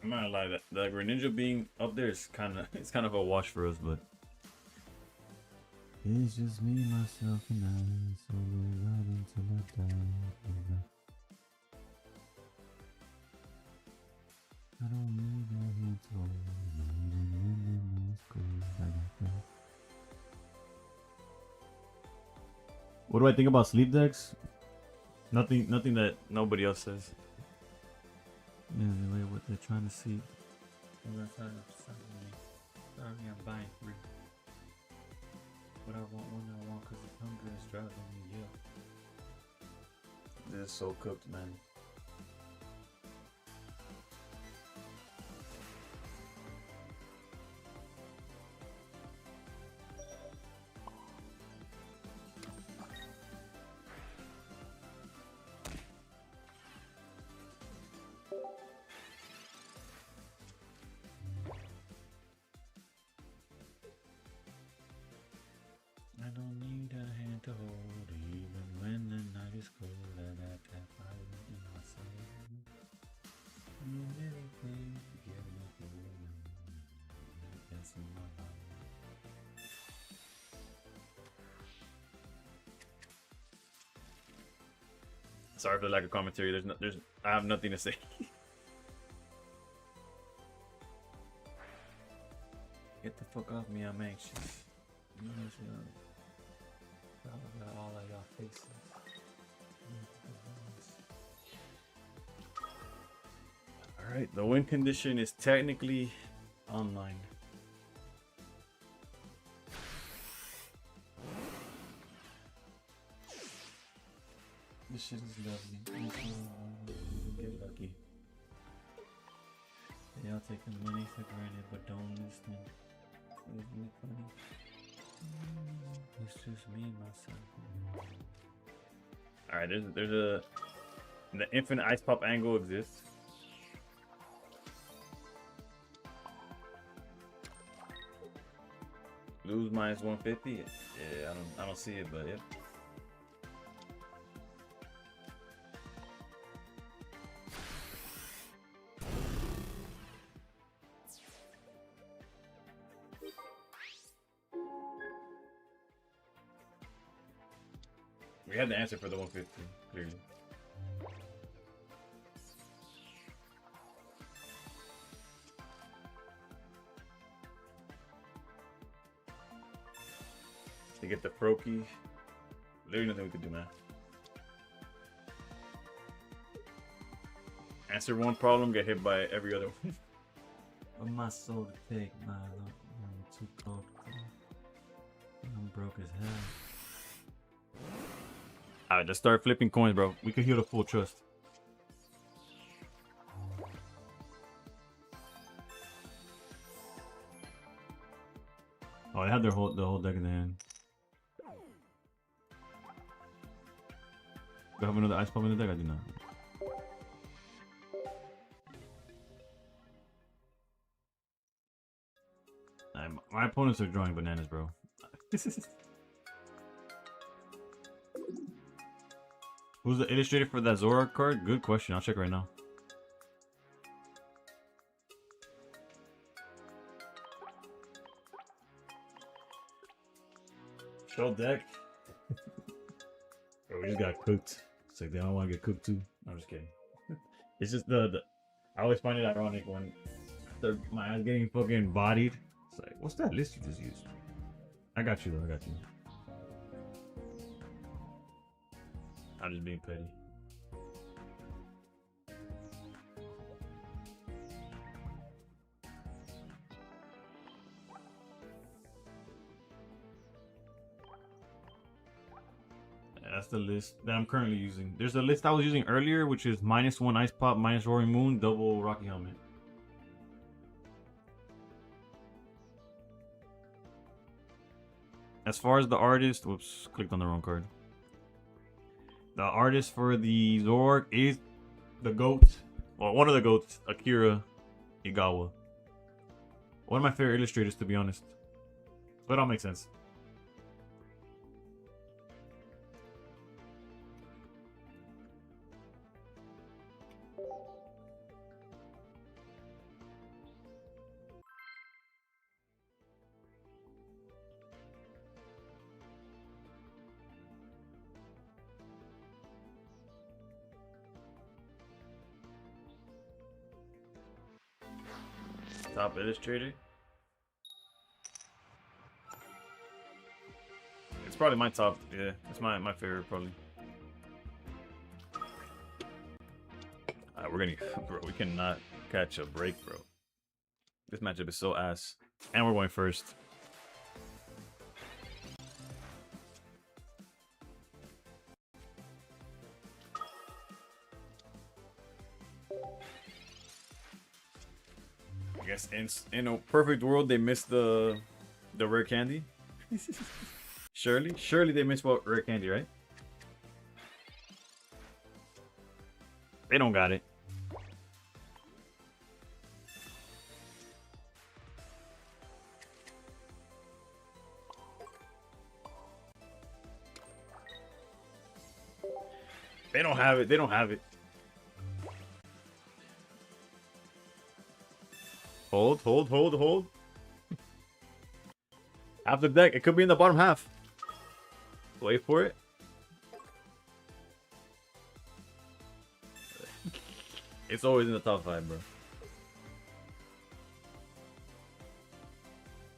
I'm not gonna lie, that the Greninja being up there is kind of a wash for us, but it's just me, myself, and I, solo ride until I die. I don't need no hands hold, What do I think about sleep decks? Nothing that nobody else says. Anyway, what they're trying to see. Sorry, I'm buying 3. But I want one I want because the hunger is driving me up. This is so cooked, man. I don't need a hand to hold, even when the night is cold and I tap fire in my soul. Anything to get me through, that's in my heart. Sorry for the lack of commentary. I have nothing to say. Get the fuck off me, I'm anxious. All of y'all faces. Alright, the win condition is technically online. This shit is lovely. Get lucky. Y'all taking money for granted, but don't listen. Isn't it funny? It's just me and myself. Alright, there's a the infinite ice pop angle exists. Lose minus 150? Yeah, I don't see it, but yep. We had the answer for the 150, clearly. To get the Froakie. Literally nothing we could do, man. Answer one problem, get hit by every other one. But my soul to take, my I'm too cold. I'm broke as hell. Alright, let's start flipping coins, bro. We could heal the full trust. Oh, they had the whole deck in the hand. Do I have another ice pop in the deck? I do not. My opponents are drawing bananas, bro. Who's the illustrator for that Zora card? Good question. I'll check right now. Show deck. Bro, we just got cooked. It's like they don't want to get cooked too. I'm just kidding. It's just the I always find it ironic when my eyes getting fucking bodied. It's like, what's that list you just used? I got you though. I got you. I'm just being petty. That's the list that I'm currently using. There's a list I was using earlier, which is -1 Ice Pop, minus Roaring Moon, double Rocky Helmet. As far as the artist, whoops, clicked on the wrong card. The artist for the Zork is the GOAT, well, one of the GOATs, Akira Igawa. One of my favorite illustrators, to be honest. But it all makes sense. Top illustrator. It's probably my top. Yeah, it's my favorite probably. We're gonna, bro. We cannot catch a break, bro. This matchup is so ass, and we're going first. I guess in a perfect world they missed the rare candy. Surely they missed what rare candy, right? They don't got it. They don't have it. They don't have it. Hold, hold, hold, hold. Half the deck. It could be in the bottom half. Wait for it. It's always in the top 5, bro.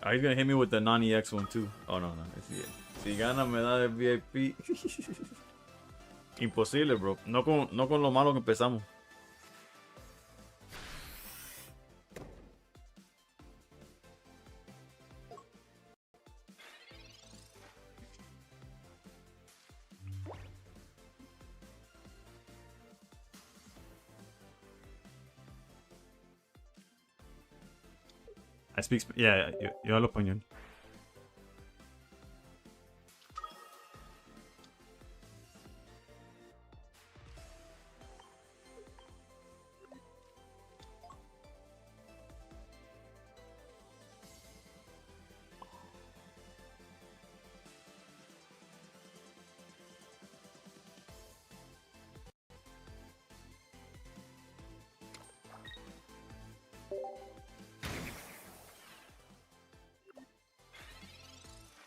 Oh, he's gonna hit me with the non-EX one too. Oh no, no, it's it. Si gana me da el VIP. Imposible, bro. No con lo malo que empezamos. I speak. Yeah, yo hablo español.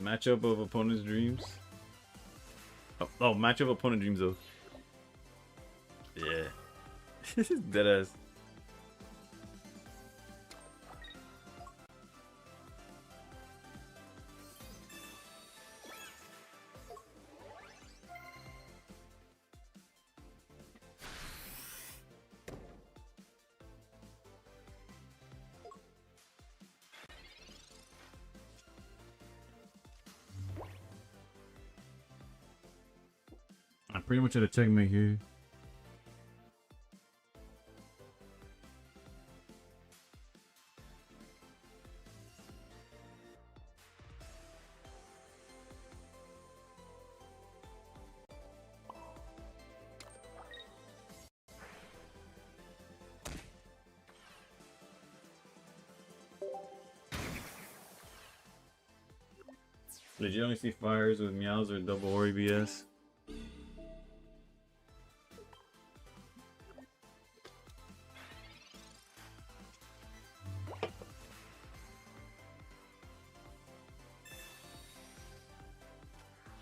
Matchup of opponent's dreams. Oh, matchup of opponent dreams though. Yeah. Deadass. I'm pretty much at a checkmate here. Did you only see fires with meows or double Ori BS?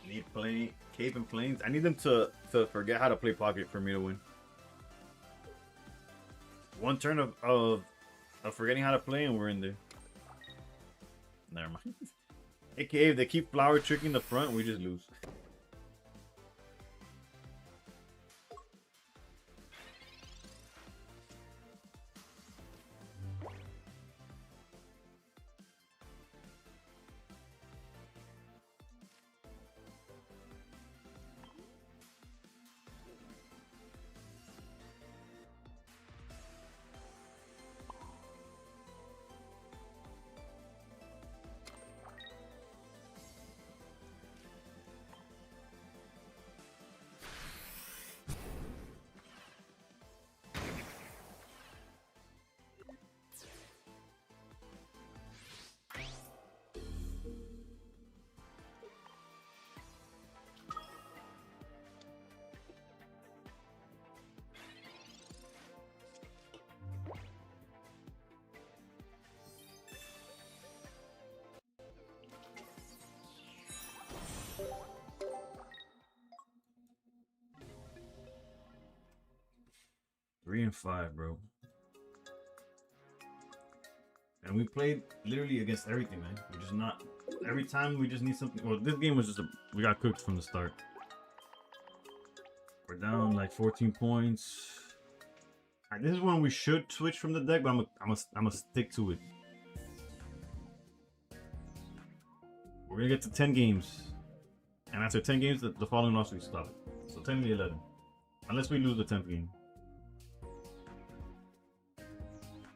Need play Cape and Plains. I need them to forget how to play pocket for me to win. One turn of forgetting how to play and we're in there. Never mind. AKA if they keep flower tricking the front, we just lose. Three and 5, bro. And we played literally against everything, man. We're just not. Every time we just need something. Well, this game was just we got cooked from the start. We're down like 14 points. Alright, this is when we should switch from the deck, but I'm gonna stick to it. We're gonna get to 10 games. And after 10 games, the following loss, we stop it. So 10 to 11. Unless we lose the 10th game.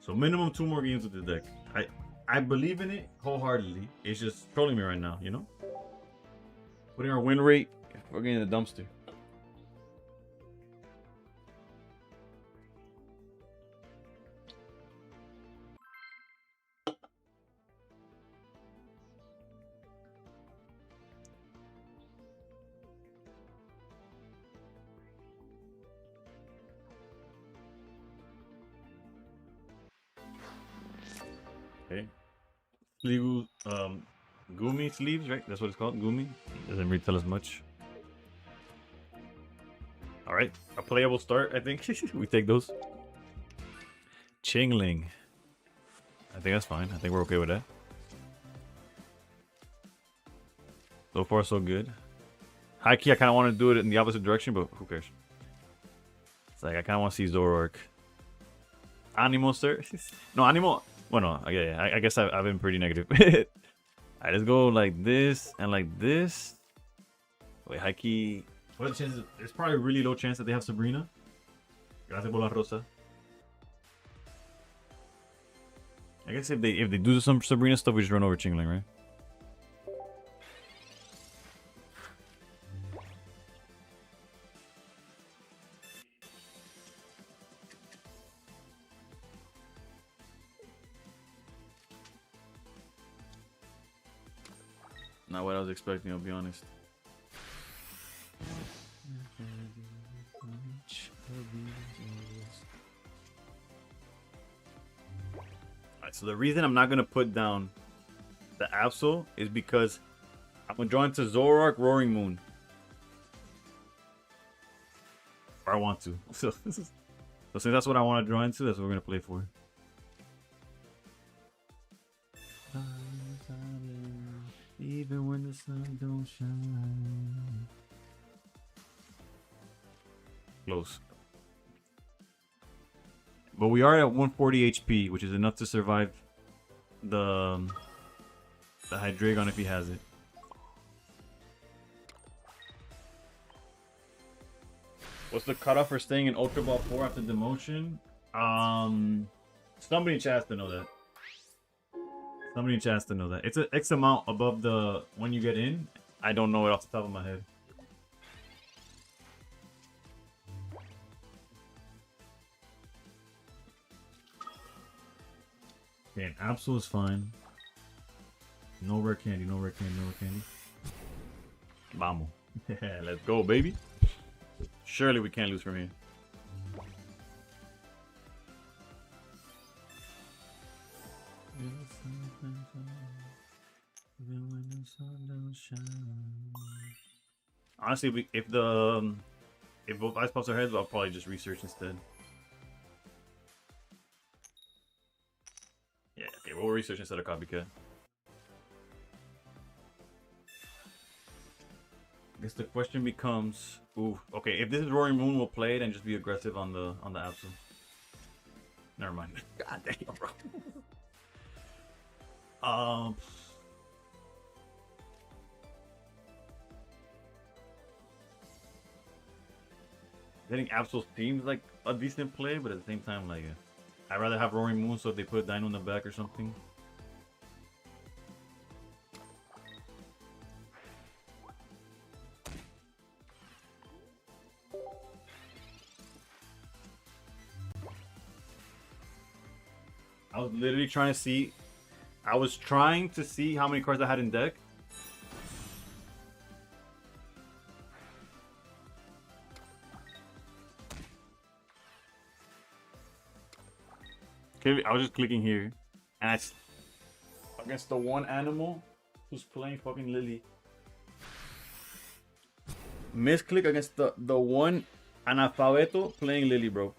So minimum 2 more games with the deck. I believe in it wholeheartedly. It's just trolling me right now, you know? Putting our win rate, we're getting in the dumpster. Okay. Sleeve, Gumi sleeves, right? That's what it's called, Gumi. Doesn't really tell us much. All right, a playable start, I think. We take those. Chingling. I think that's fine. I think we're okay with that. So far, so good. High key, I kind of want to do it in the opposite direction, but who cares? It's like I kind of want to see Zoroark. Animo, sir? No, Animo. Well, no, yeah, I guess I've been pretty negative. Alright, let's go like this and like this. Wait, high key. What are the chances? There's probably a really low chance that they have Sabrina. Gracias por la rosa. I guess if they do some Sabrina stuff, we just run over Chingling, right? Not what I was expecting, I'll be honest. Alright, so the reason I'm not gonna put down the Absol is because I'm gonna draw into Zoroark, Roaring Moon. Or I want to. So since that's what I want to draw into, that's what we're gonna play for. Even when the sun don't shine. Close. But we are at 140 HP, which is enough to survive the Hydreigon if he has it. What's the cutoff for staying in Ultra Ball 4 after demotion? Somebody in chat has to know that. Somebody in chat has to know that. It's an X amount above the when you get in. I don't know it off the top of my head. Okay, an Absol is fine. No rare candy, no rare candy, no rare candy. Vamos. Let's go, baby. Surely we can't lose from here. Honestly, if both ice pops are heads, I'll probably just research instead. Yeah, okay, we'll research instead of copycat. I guess the question becomes, ooh, okay, if this is Roaring Moon, we'll play it and just be aggressive on the Absol. Never mind. God damn, bro. I think Absol seems like a decent play, but at the same time, like, I'd rather have Roaring Moon, so if they put a Dino in the back or something. I was literally trying to see. I was trying to see how many cards I had in deck. Okay, I was just clicking here, and against the one animal who's playing fucking Lily. Misclick against the one analfabeto playing Lily, bro.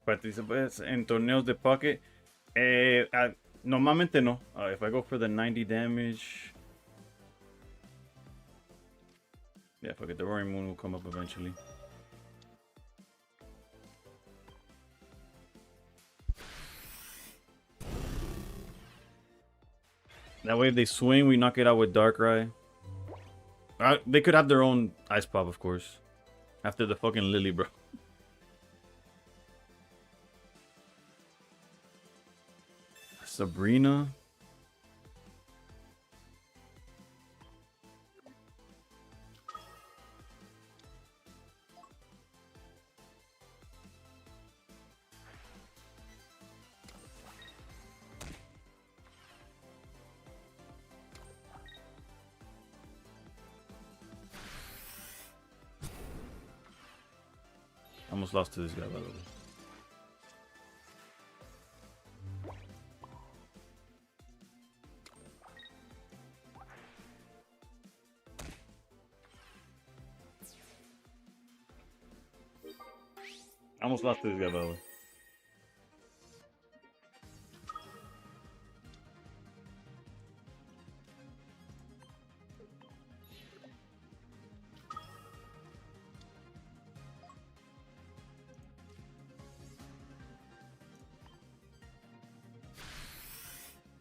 ¿Participas en torneos de pocket? Normalmente no. If I go for the 90 damage... Yeah, fuck it. The Roaring Moon will come up eventually. That way if they swing, we knock it out with Darkrai. They could have their own Ice Pop, of course. After the fucking Lily, bro. Sabrina. Almost lost to this guy, by the way. Almost lost to this guy, by the way.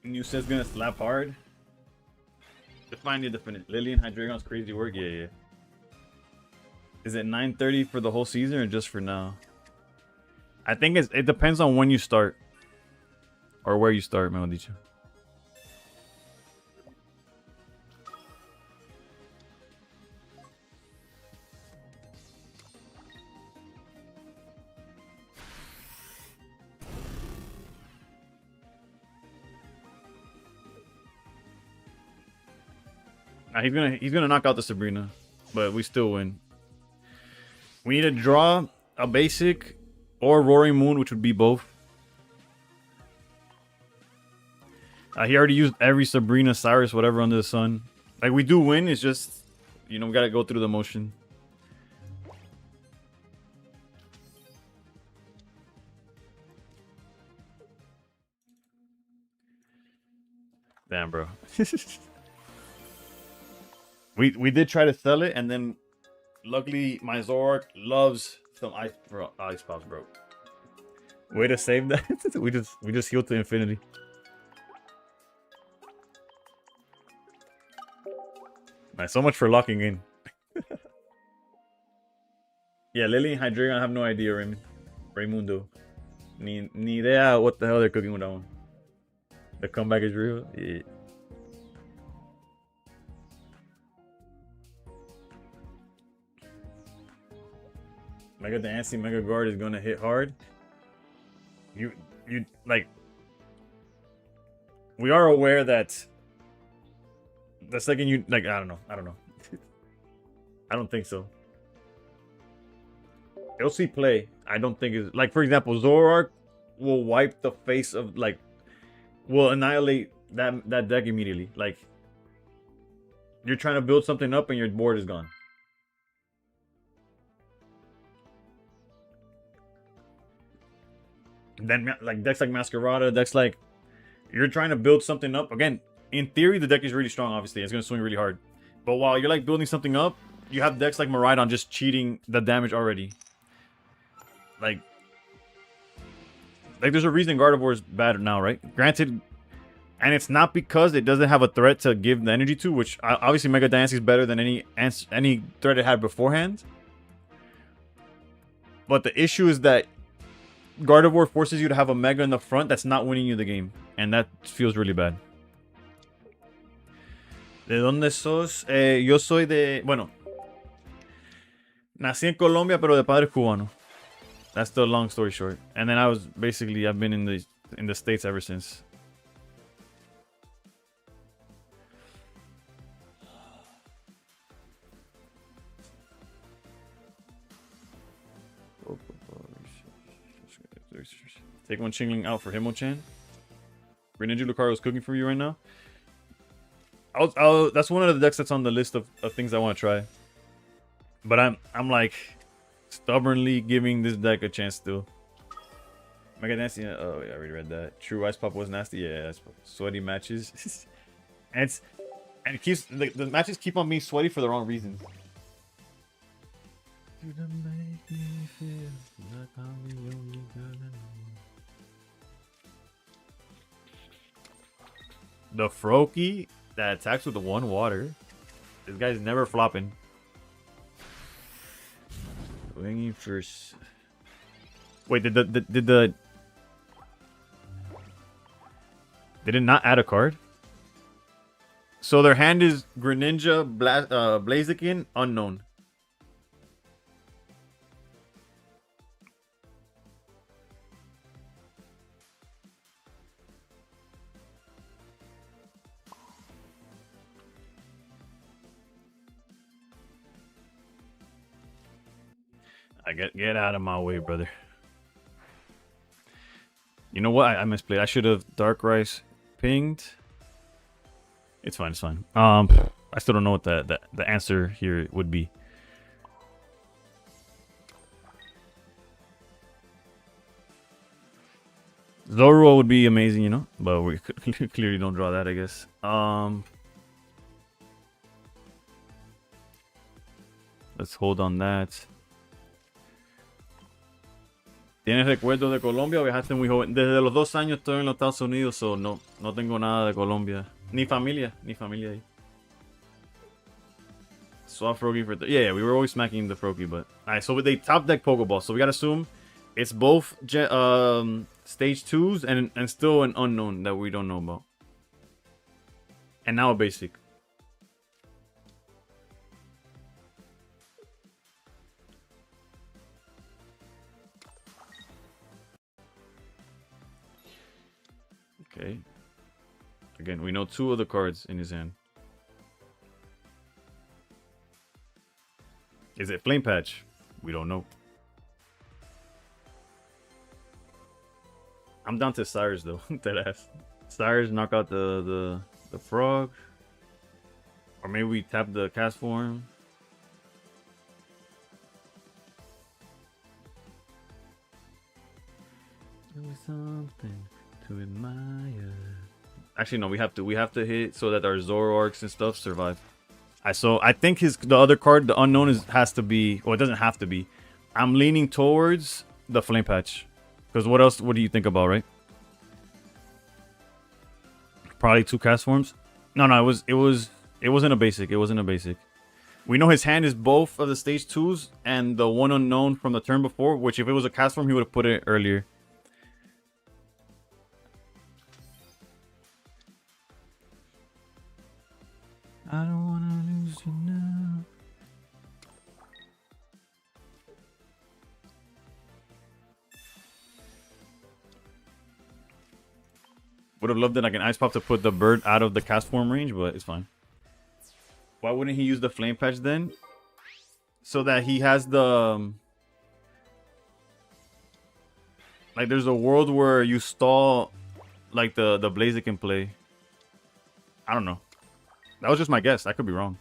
New set's gonna slap hard. Define the definite. Lillian Hydreigon's crazy work. Yeah. Is it 9:30 for the whole season or just for now? I think it depends on when you start. Or where you start, Melodicho. He's gonna knock out the Sabrina, but we still win. We need to draw a basic or Roaring Moon, which would be both. He already used every Sabrina, Cyrus, whatever under the sun. Like, we do win, it's just, you know, we gotta go through the motion. Damn, bro. We did try to sell it, and then luckily my Zoroark loves some ice pops, bro. Way to save that. we just healed to infinity. Nice, so much for locking in. Yeah, Lily and Hydreigon, I have no idea, Raymundo. Ni idea what the hell they're cooking with that one. The comeback is real. Yeah. Mega Dancing Mega Guard is gonna hit hard. You like, we are aware that the second you like, I don't know. I don't think so. You'll see play. I don't think it's like, for example, Zoroark will wipe the face of, like, will annihilate that deck immediately. Like, you're trying to build something up and your board is gone. Then like decks like Masquerada, decks like, you're trying to build something up. Again, in theory, the deck is really strong, obviously. It's going to swing really hard. But while you're like building something up, you have decks like Miraidon just cheating the damage already. Like there's a reason Gardevoir is bad now, right? Granted, and it's not because it doesn't have a threat to give the energy to, which obviously Mega Dancing is better than any threat it had beforehand. But the issue is that Gardevoir forces you to have a Mega in the front that's not winning you the game. And that feels really bad. ¿De dónde sos? Yo soy de... Bueno. Nací en Colombia, pero de padre cubano. That's the long story short. And then I've been in the States ever since. Take one Chingling out for Himochan. Greninja Lucario is cooking for you right now. That's one of the decks that's on the list of things I want to try. But I'm like stubbornly giving this deck a chance still. Mega nasty. Oh, yeah, I already read that. True ice pop was nasty. Yeah, sweaty matches. and it keeps the matches keep on being sweaty for the wrong reasons. The Froakie that attacks with the one water. This guy's never flopping. Winging first. Wait, did they did not add a card? So their hand is Greninja, Blaziken, unknown. Get out of my way, brother. You know what? I misplayed. I should have Dark Rice pinged. It's fine. It's fine. I still don't know what the answer here would be. Zorua would be amazing, you know, but we clearly don't draw that, I guess. Let's hold on that. ¿Tienes recuerdos de Colombia o viajaste muy joven? Desde los 2 años estoy en los Estados Unidos, so no tengo nada de Colombia. Ni familia ahí. Swap Froakie for yeah, we were always smacking the Froakie, but alright, so they top deck Pokeball, so we gotta assume it's both stage 2s and still an unknown that we don't know about. And now a basic. Okay. Again, we know 2 of the cards in his hand. Is it Flame Patch? We don't know. I'm down to Cyrus though. Deadass. Cyrus knock out the frog. Or maybe we tap the cast form. Do something to admire. Actually, no, we have to hit so that our Zoroarks and stuff survive. So I think the other card, the unknown, has to be. Well, it doesn't have to be. I'm leaning towards the Flame Patch. Because what else? What do you think about, right? Probably 2 cast forms. No, it wasn't a basic. It wasn't a basic. We know his hand is both of the stage 2s and the one unknown from the turn before. Which, if it was a cast form, he would have put it earlier. I don't wanna lose you now. Would have loved it like an ice pop to put the bird out of the cast form range, but it's fine. Why wouldn't he use the Flame Patch then? So that he has the... Like, there's a world where you stall, like, the Blaziken play. I don't know. That was just my guess. I could be wrong.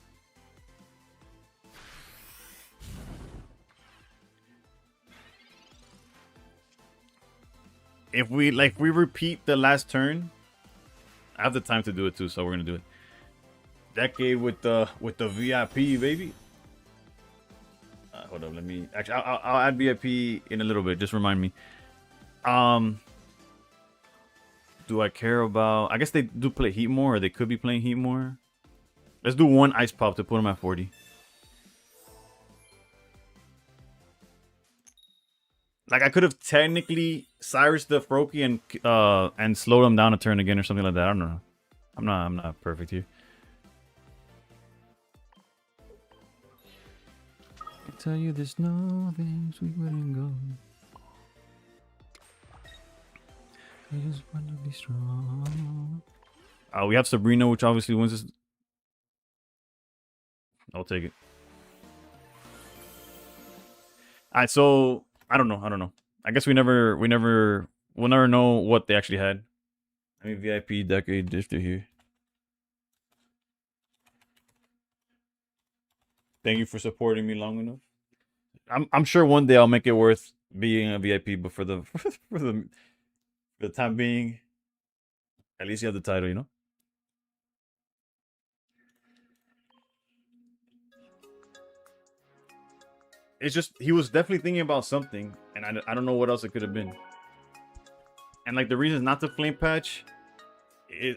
If we repeat the last turn, I have the time to do it too, so we're gonna do it. Decade with the VIP, baby. Hold up, let me. Actually, I'll add VIP in a little bit. Just remind me. Do I care about? I guess they do play Heat more, or they could be playing Heat more. Let's do 1 ice pop to put him at 40. Like, I could have technically Cyrus the Froakie and slowed him down a turn again or something like that. I don't know. I'm not perfect here. I tell you there's no things we wouldn't go. I just want to be strong. We have Sabrina, which obviously wins this. I'll take it. Alright, so I don't know. I guess we'll never know what they actually had. I mean, VIP decade drifter here. Thank you for supporting me long enough. I'm sure one day I'll make it worth being a VIP, but for the For the time being, at least you have the title, you know? It's just, he was definitely thinking about something, and I don't know what else it could have been. And like the reasons not to flame patch,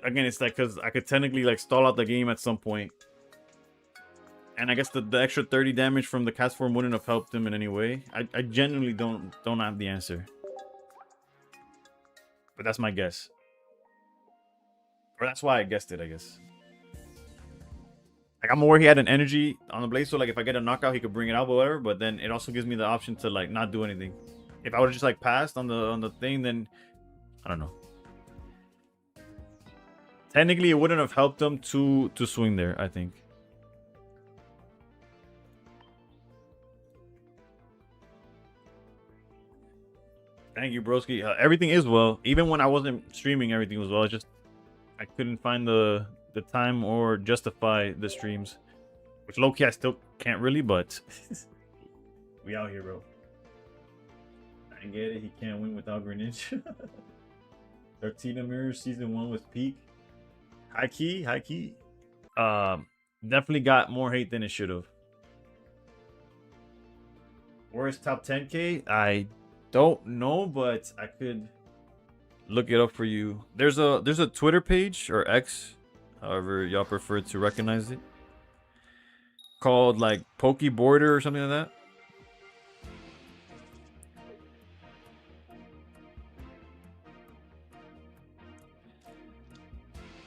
again, it's like because I could technically like stall out the game at some point. And I guess the extra 30 damage from the cast form wouldn't have helped him in any way. I genuinely don't have the answer. But that's my guess. Or that's why I guessed it, I guess. Like I'm aware he had an energy on the blade, so like if I get a knockout, he could bring it out, or whatever. But then it also gives me the option to like not do anything. If I would have just like passed on the thing, then I don't know. Technically, it wouldn't have helped him to swing there, I think. Thank you, broski. Everything is well. Even when I wasn't streaming, everything was well. It's just I couldn't find the time or justify the streams. Which low-key I still can't really, but we out here, bro. I get it. He can't win without Greenwich. 13 Mirrors season 1 was peak. High key, high key. Definitely got more hate than it should have. Where's top 10k? I don't know, but I could look it up for you. There's a Twitter page or X, however y'all prefer to recognize it, called like Poke Border or something like that.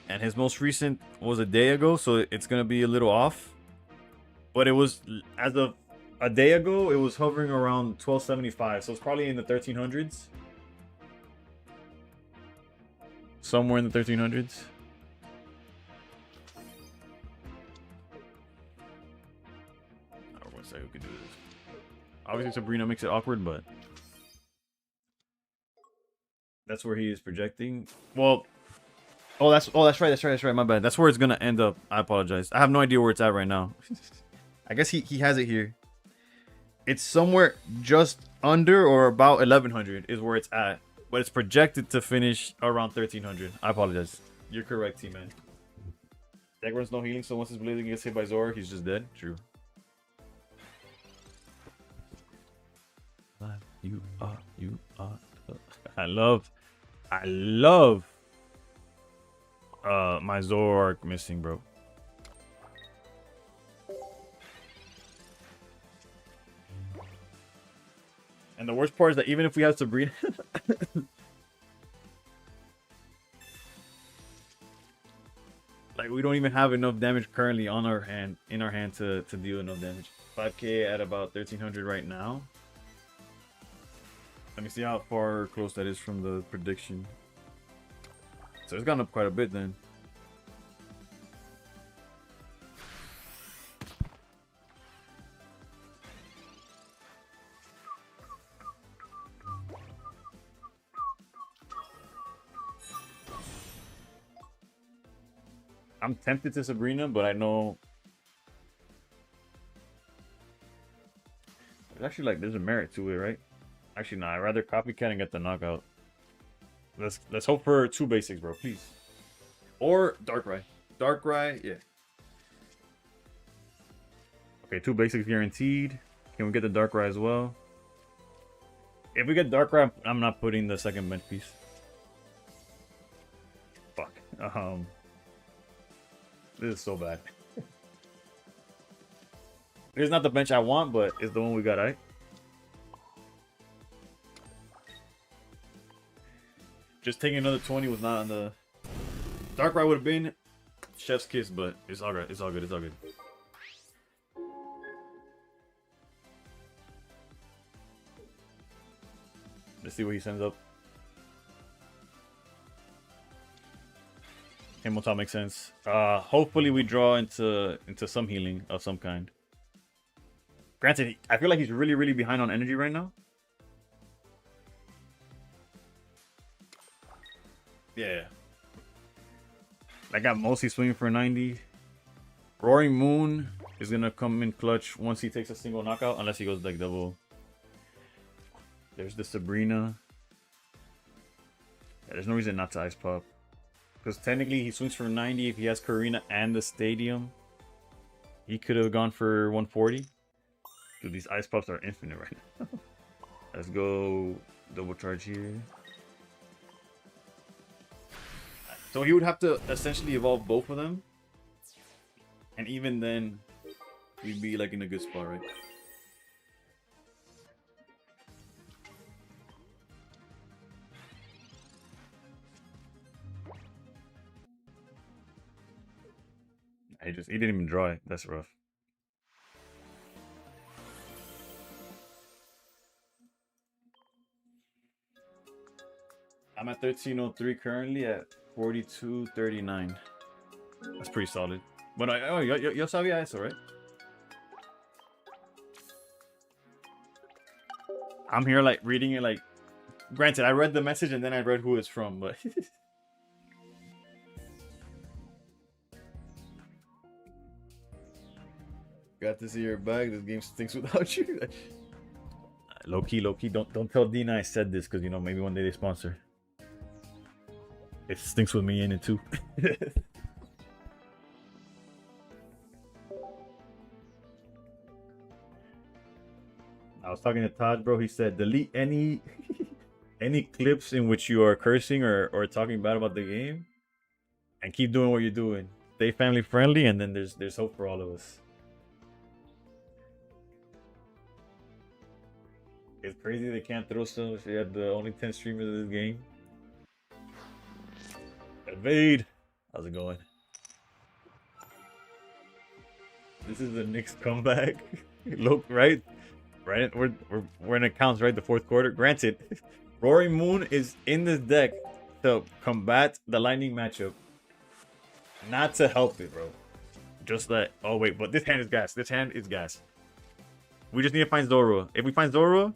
And his most recent was a day ago, so it's gonna be a little off. But it was, as of a day ago, it was hovering around 1275, so it's probably in the 1300s. Somewhere in the 1300s. I don't want to say who could do this. Obviously, Sabrina makes it awkward, but that's where he is projecting. Well, that's right. My bad. That's where it's gonna end up. I apologize. I have no idea where it's at right now. I guess he has it here. It's somewhere just under or about 1100 is where it's at, but it's projected to finish around 1300. I apologize. You're correct, T-Man. Deck runs no healing, so once his blazing gets hit by Zora, he's just dead. True. You are. I love my Zoroark missing, bro. And the worst part is that even if we have Sabrina, like we don't even have enough damage currently on our hand, to deal enough damage. 5k at about 1300 right now. Let me see how far close that is from the prediction. So it's gone up quite a bit then. I'm tempted to Sabrina, but I know there's actually like there's a merit to it, right? Actually, nah. I'd rather copycat and get the knockout. Let's hope for 2 basics, bro, please. Or Darkrai. Darkrai, yeah. Okay, 2 basics guaranteed. Can we get the Darkrai as well? If we get Darkrai, I'm not putting the second bench piece. Fuck. This is so bad. This is not the bench I want, but it's the one we got, right? Just taking another 20 was not on the... Darkrai would have been chef's kiss, but it's all right. It's all good. It's all good. Let's see what he sends up. Himmeltop makes sense. Hopefully we draw into some healing of some kind. Granted, I feel like he's really behind on energy right now. Yeah. I got mostly swinging for 90. Roaring Moon is gonna come in clutch once he takes a single knockout, unless he goes like double. There's the Sabrina. Yeah, there's no reason not to Ice Pop. Because technically he swings for 90 if he has Karina and the Stadium. He could have gone for 140. Dude, these Ice Pops are infinite right now. Let's go double charge here. So he would have to essentially evolve both of them. And even then, we'd be like in a good spot, right? He didn't even draw it. That's rough. I'm at 1303 currently at 4239. That's pretty solid. But yo sabía eso, right? I'm here like reading it like. Granted, I read the message and then I read who it's from, but. Got to see your bag. This game stinks without you. Low key. Don't tell Dina I said this because you know maybe one day they sponsor. It stinks with me in it too. I was talking to Todd, bro. He said delete any any clips in which you are cursing or talking bad about the game, and keep doing what you're doing. Stay family friendly, and then there's hope for all of us. It's crazy they can't throw some if they had the only 10 streamers of this game. Evade! How's it going? This is the Knicks comeback. Look, right? Right? We're in accounts, right? The fourth quarter. Granted, Roaring Moon is in this deck to combat the Lightning matchup. Not to help it, bro. Just that. Oh, wait, but this hand is gas. This hand is gas. We just need to find Zorua. If we find Zorua,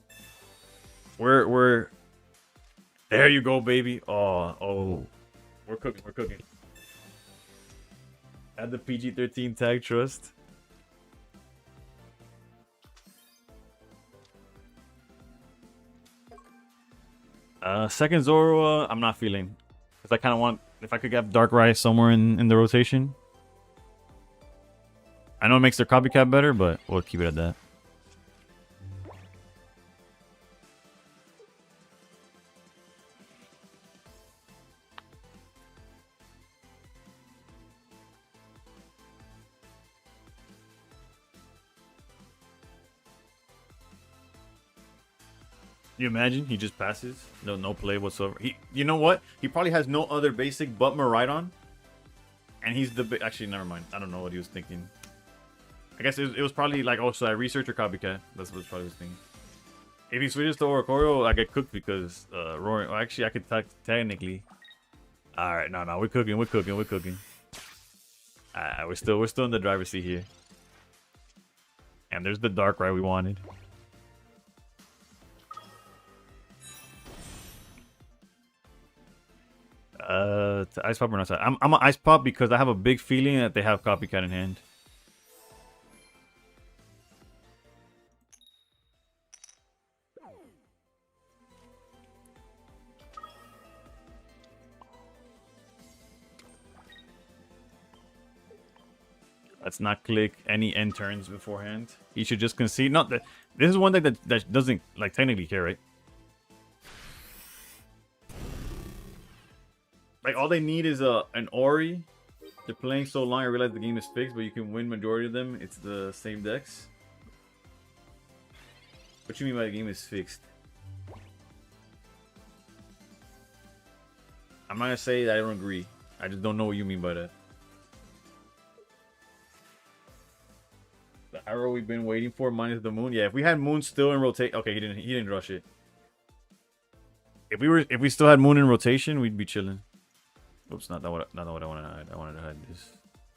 we're there you go, baby. Oh. We're cooking. Add the PG-13 tag, trust. Second Zorua, I'm not feeling. Because I kind of want, if I could get Darkrai somewhere in the rotation. I know it makes their copycat better, but we'll keep it at that. You imagine he just passes, no play whatsoever. You know what? He probably has no other basic but Miraidon, and he's the actually never mind. I don't know what he was thinking. I guess it was probably like, oh, so I research or copycat. That's what probably was thinking. If he switches to Oricorio, I get cooked because Roaring. Well, actually, I could technically. All right, no, we're cooking. We're still in the driver's seat here. And there's the Darkrai we wanted. To Ice Pop or not? I'm an Ice Pop because I have a big feeling that they have copycat in hand. Let's not click any end turns beforehand. He should just concede. Not that this is one thing that doesn't like technically care, right? Like all they need is an Ori. They're playing so long, I realize the game is fixed, but you can win majority of them. It's the same decks. What you mean by the game is fixed? I'm not gonna say that I don't agree. I just don't know what you mean by that. The arrow we've been waiting for minus the moon. Yeah, if we had moon still in rotate, okay, he didn't rush it. If we still had moon in rotation, we'd be chilling. Oops, not what I want to hide. I wanted to hide this.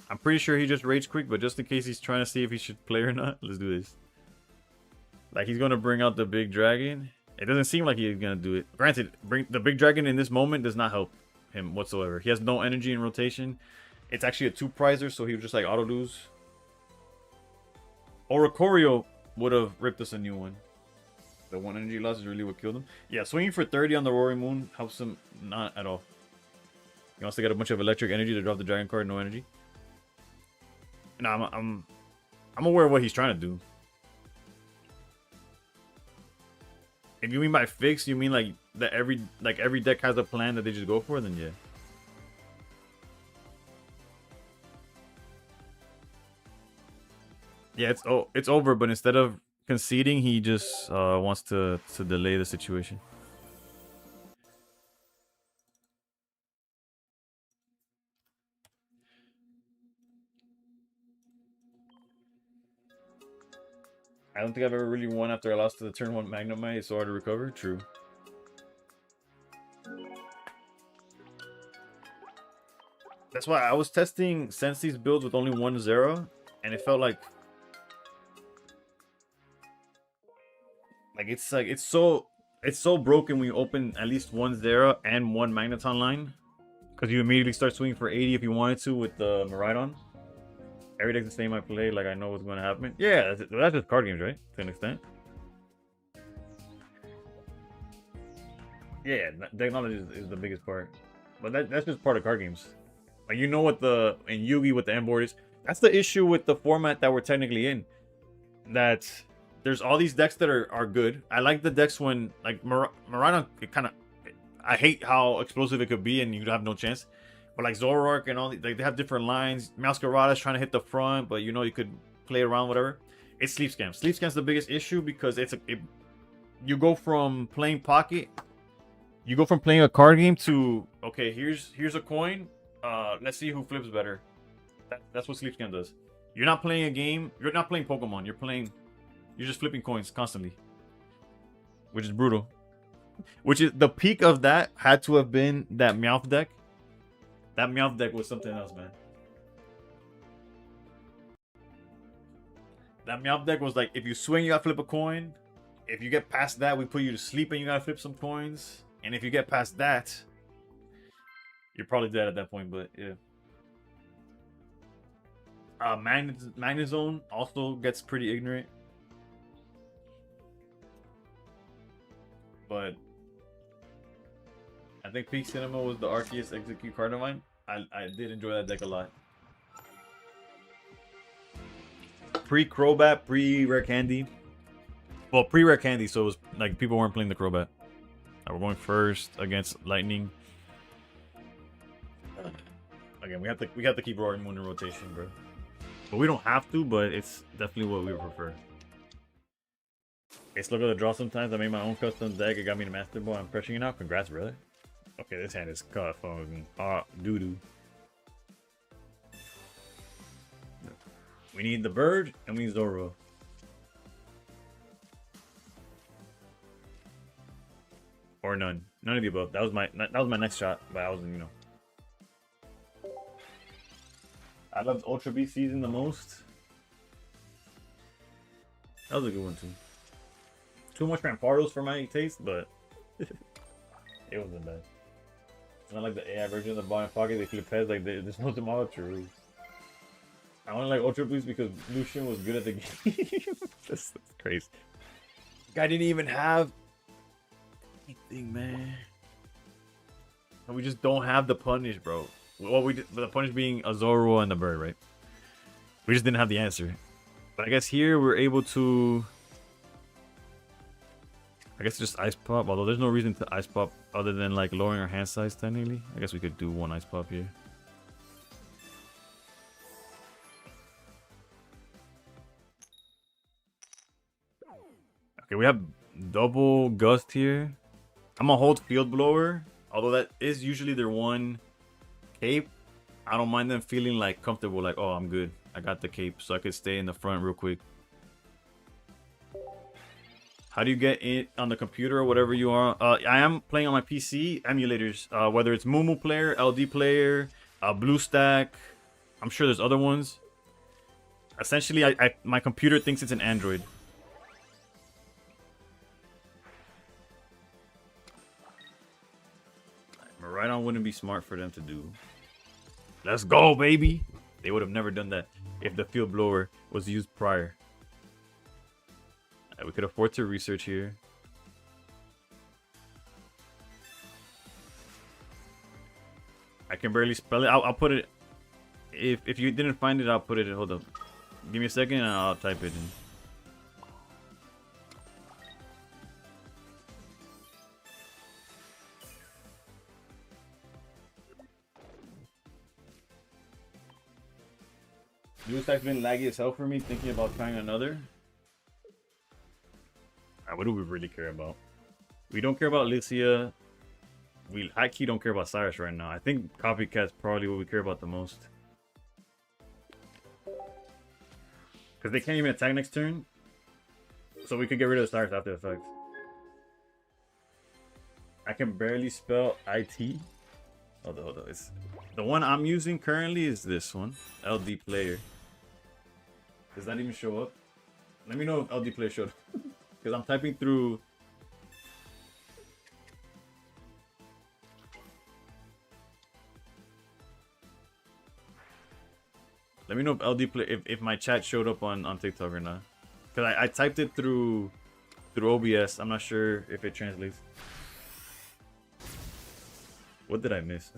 I'm pretty sure he just rage quick, but just in case he's trying to see if he should play or not, let's do this. Like he's gonna bring out the big dragon. It doesn't seem like he's gonna do it. Granted, bring the big dragon in this moment does not help him whatsoever. He has no energy in rotation. It's actually a 2-prizer, so he would just like auto lose. Oricorio would have ripped us a new one. The 1 energy loss is really what killed him. Yeah, swinging for 30 on the Roaring Moon helps him not at all. He wants to get a bunch of electric energy to drop the dragon card, no energy. No, I'm aware of what he's trying to do. If you mean by fix, you mean like that every deck has a plan that they just go for, then yeah. Yeah, it's over, but instead of conceding, he just wants to delay the situation. I don't think I've ever really won after I lost to the turn 1 Magnemite. It's so hard to recover. True. That's why I was testing Sensei's builds with only 1-0, and it felt like it's so broken when you open at least 1-0 and 1 Magneton line, because you immediately start swinging for 80 if you wanted to with the Miraidon. Every deck's the same I play, like I know what's going to happen. Yeah, that's just card games, right? To an extent. Yeah, deck knowledge is the biggest part, but that's just part of card games. Like, you know what in Yugi what the end board is. That's the issue with the format that we're technically in. That there's all these decks that are good. I like the decks when like Miraidon, I hate how explosive it could be and you'd have no chance. But like Zoroark and all, like they have different lines. Masquerada's trying to hit the front, but you know you could play around, whatever. It's Sleep Scam. Sleep Scam's the biggest issue because you go from playing pocket, you go from playing a card game to, okay, here's a coin. Let's see who flips better. That's what Sleep Scam does. You're not playing a game. You're not playing Pokemon. You're just flipping coins constantly, which is brutal. Which is the peak of that had to have been that Meowth deck. That Meowth deck was something else, man. That Meowth deck was like, if you swing, you gotta flip a coin. If you get past that, we put you to sleep and you gotta flip some coins. And if you get past that, you're probably dead at that point, but yeah. Magnezone also gets pretty ignorant. But I think Peak Cinema was the Arceus Execute card of mine. I did enjoy that deck a lot. Pre-Crobat, pre-Rare Candy. Well, pre-Rare Candy, so it was like people weren't playing the Crobat. We're going first against Lightning. Again, we have to keep Roaring Moon in rotation, bro. But we don't have to, but it's definitely what we prefer. Okay, look at the draw sometimes. I made my own custom deck. It got me to Master Ball. I'm crushing it out. Congrats, brother. Okay, this hand is cut from doo-doo. We need the bird and we need Zoro. Or none. None of the above. That was my next shot, but I wasn't, you know. I loved Ultra Beast season the most. That was a good one too. Too much Rampardos for my taste, but it wasn't bad. It's not like the AI version of the bottom pocket. They flip heads like there's no tomorrow. True. I only like Ultra Beast because Lucian was good at the game. That's crazy. Guy didn't even have anything, man. And we just don't have the punish, bro. Well, we did, the punish being a Zoro and the bird, right? We just didn't have the answer. But I guess here we're able to, I guess just ice pop. Although there's no reason to ice pop other than like lowering our hand size technically. I guess we could do one ice pop here. Okay, we have double gust here. I'm gonna hold field blower, although that is usually their one cape. I don't mind them feeling like comfortable, like, oh, I'm good. I got the cape, so I could stay in the front real quick. How do you get it on the computer or whatever you are? I am playing on my PC emulators, whether it's Mumu Player, LD Player, BlueStack. I'm sure there's other ones. Essentially, my computer thinks it's an Android. Miraidon wouldn't be smart for them to do. Let's go, baby. They would have never done that if the field blower was used prior. We could afford to research here. I can barely spell it. I'll put it. If you didn't find it, I'll put it. Hold up. Give me a second and I'll type it in. BlueStack's been laggy as hell for me, thinking about trying another. Alright, what do we really care about? We don't care about Alicia. We high-key don't care about Cyrus right now. I think Copycat's probably what we care about the most. Because they can't even attack next turn. So we could get rid of Cyrus after effect. I can barely spell IT. Hold on. It's, the one I'm using currently is this one. LD Player. Does that even show up? Let me know if LD Player showed up. Because I'm typing through... Let me know if LD Play if my chat showed up on TikTok or not. Because I typed it through OBS. I'm not sure if it translates. What did I miss?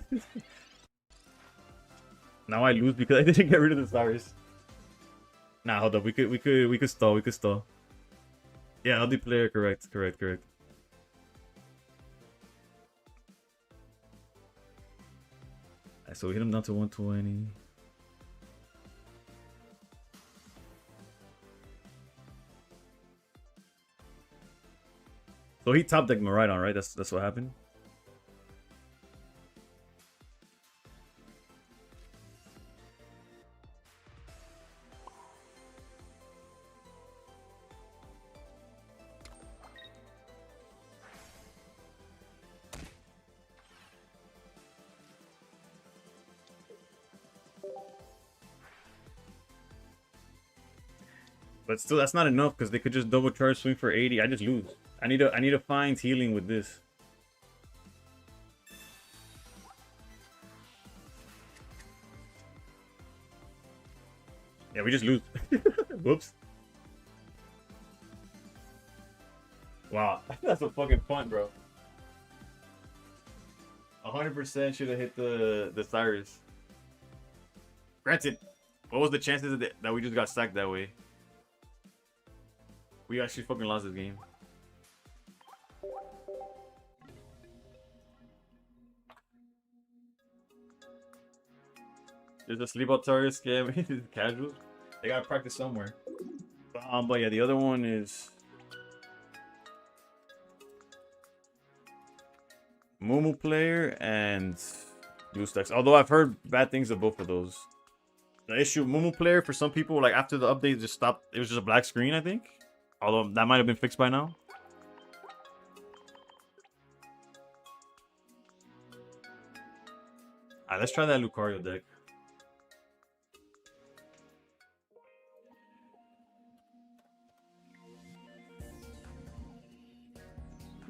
Now I lose because I didn't get rid of the Cyrus. Nah, hold up. We could stall. Yeah, LD Player, correct. Alright, so we hit him down to 120. So he top decked Maridon, right? That's what happened. But still, that's not enough because they could just double charge swing for 80. I just lose. I need to find healing with this. Yeah, we just lose. Whoops. Wow, that's a fucking punt, bro. 100% should have hit the Cyrus. Granted, what was the chances that we just got sacked that way? We actually fucking lost this game. There's a sleep out Cyrus scam. Casual. They gotta practice somewhere. But yeah, the other one is Mumu Player and BlueStacks. Although I've heard bad things of both of those. The issue, Mumu Player, for some people, like after the update, just stopped. It was just a black screen, I think. Although that might have been fixed by now. Alright, let's try that Lucario deck.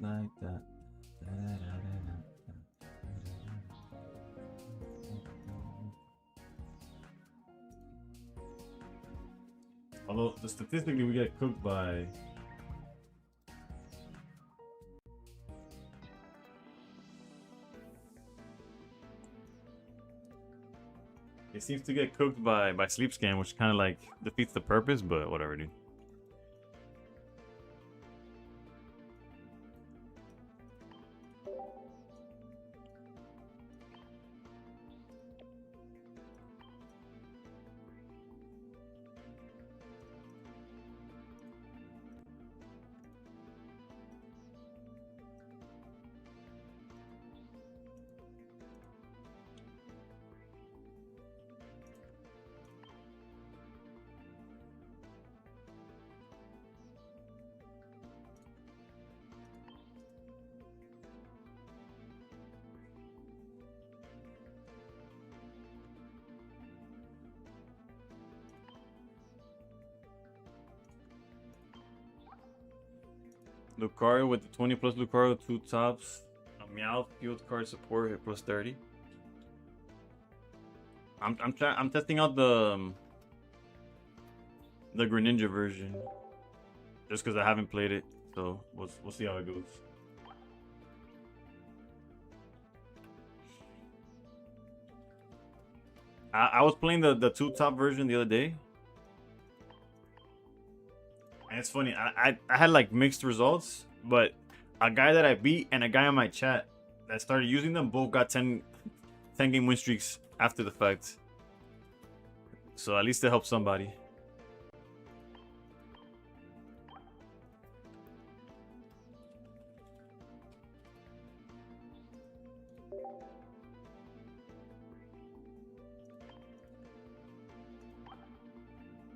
Like that. Although statistically we get cooked by it seems to get cooked by sleep scan, which kind of like defeats the purpose, but whatever, dude. Lucario with the 20 plus Lucario, 2 tops, a Meow field card support hit plus 30. I'm testing out the Greninja version just because I haven't played it, so we'll see how it goes. I was playing the two top version the other day. And it's funny, I had like mixed results, but a guy that I beat and a guy on my chat that started using them both got 10 game win streaks after the fact. So at least it helped somebody.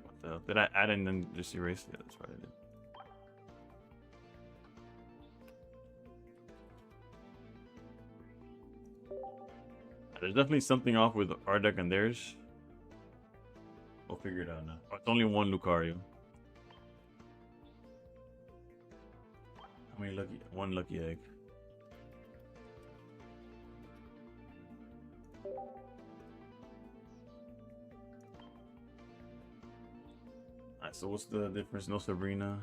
What the hell? Did I add and then just erase it? Yeah, that's what I did. There's definitely something off with our deck and theirs. We'll figure it out now. Oh, it's only one Lucario. How many lucky? One lucky egg. Alright, so what's the difference? No Sabrina.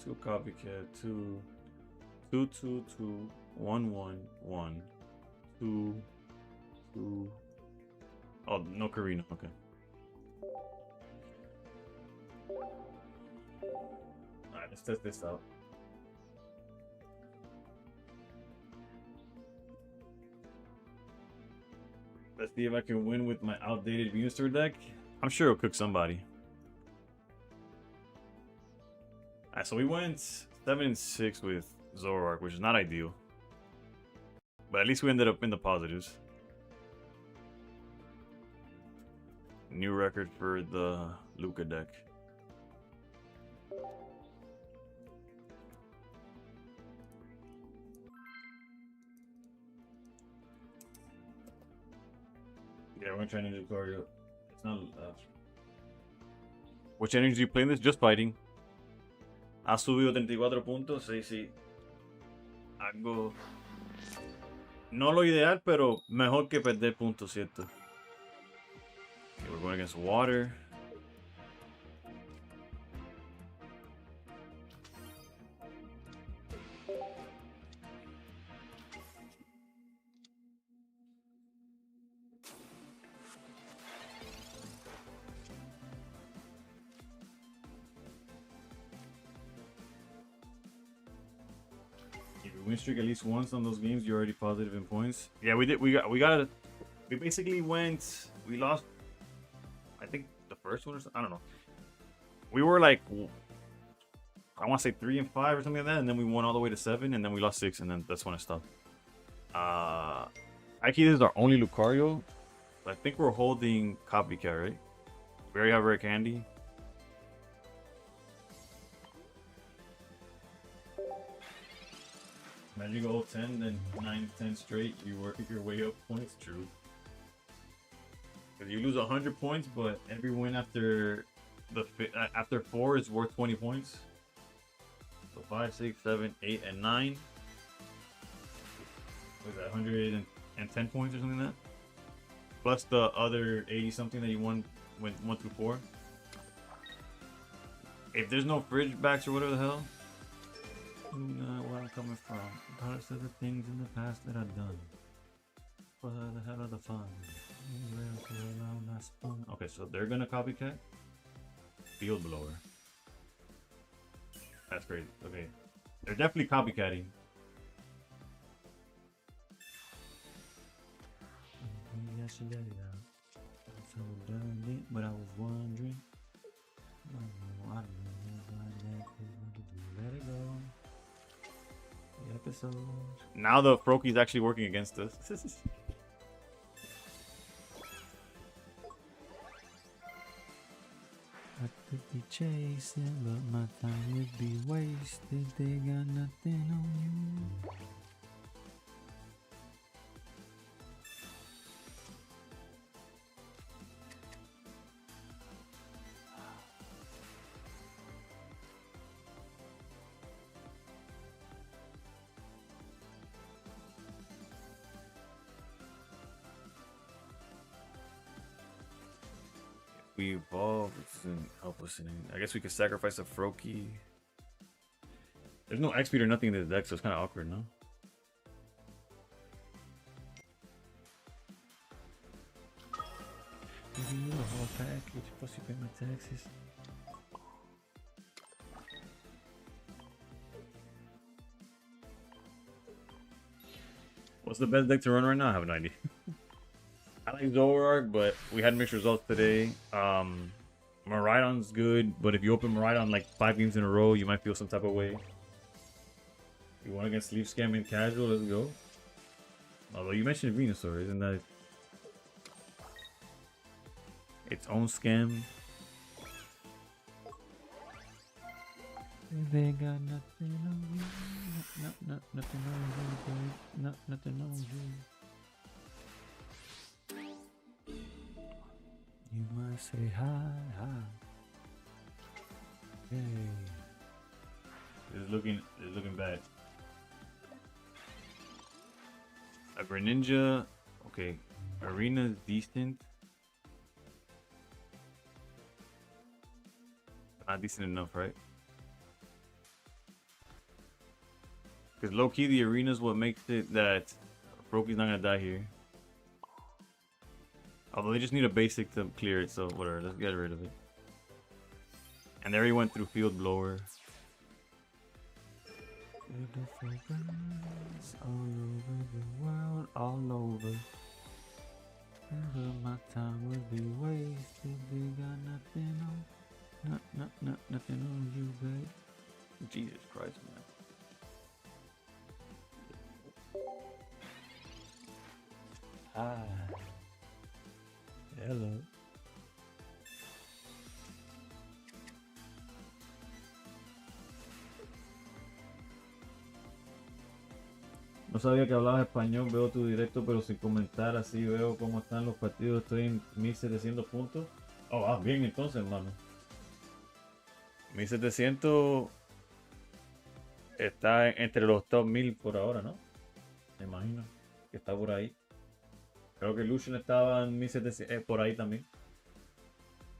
2 copycat, 2, 2, 2, 2, 1, 1, 1, 2, 2. Oh, no Karina. Okay. Alright, let's test this out. Let's see if I can win with my outdated Venusaur deck. I'm sure it'll cook somebody. Alright, so we went 7-6 with Zoroark, which is not ideal. But at least we ended up in the positives. New record for the Luca deck. Yeah, we're gonna try Ninja Lucario. It's not. Which energy do you play in this? Just fighting. Ha subido 34 puntos. Sí, sí. Algo. No lo ideal, pero mejor que perder puntos, ¿cierto? Okay, we're going against water. If you win streak at least once on those games, you're already positive in points. Yeah, we did. We basically went. We lost. I think the first one or something. I don't know. We were like, I want to say 3 and 5 or something like that, and then we won all the way to 7, and then we lost 6, and then that's when I stopped. Actually, this is our only Lucario. I think we're holding Copycat, right? We already have Rare Candy. Imagine you go 10, then 9, 10 straight. You work your way up points. True. Because you lose 100 points, but every win after after 4 is worth 20 points. So 5, 6, 7, 8, and 9. Was that 110 points or something like that? Plus the other 80 something that you won went 1 through 4. If there's no fridge backs or whatever the hell, you know where I'm coming from. Parts of the things in the past that I've done. For the hell of the fun. Okay, so they're gonna copycat. Field blower. That's crazy. Okay, they're definitely copycatting. But I was wondering. I don't know. Let it go. The episode. Now the Froakie is actually working against us. I could be chasing, but my time would be wasted. They got nothing on you. We evolve, it doesn't help us in any. I guess we could sacrifice a Froakie. There's no X-Speed or nothing in this deck, so it's kind of awkward, no? package. Plus you pay my taxes. What's the best deck to run right now? I have no idea. I like Zoroark, but we had mixed results today. Miraidon's good, but if you open Miraidon like 5 games in a row, you might feel some type of way. You want to get Sleep Scam in casual? Let's go. Although you mentioned Venusaur, isn't that its own scam? They got nothing on you. Nothing on you, babe. Nothing on you. You must say hi. Hey. It's looking bad. A Greninja. Okay. Arena's decent. Not decent enough, right? Because low-key, the arena's what makes it that Brokey's not gonna die here. Although they just need a basic to clear it, so whatever, let's get rid of it. And there he went through Field Blower. Beautiful girls all over the world, all over. My time will be wasted. They got nothing on, nothing on you, babe. Jesus Christ, man. Hi. Hello. No sabía que hablabas español, veo tu directo pero sin comentar, así veo cómo están los partidos, estoy en 1700 puntos. Oh, bien entonces, hermano. 1700 está entre los top 1000 por ahora, ¿no? Me imagino que está por ahí. Creo que Lucian estaba en 1700, por ahí también.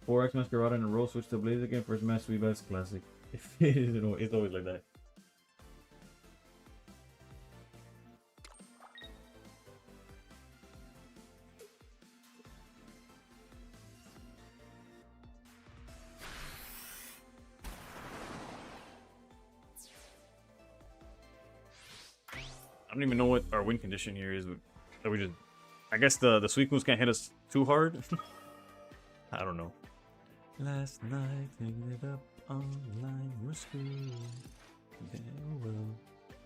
4x Masquerade in a row, switch to Blaze again, first match, sweet best classic. It's always like that. I don't even know what our win condition here is. That we just, I guess the sweet moves can't hit us too hard. I don't know. Last night, taking it up online, we're screwed.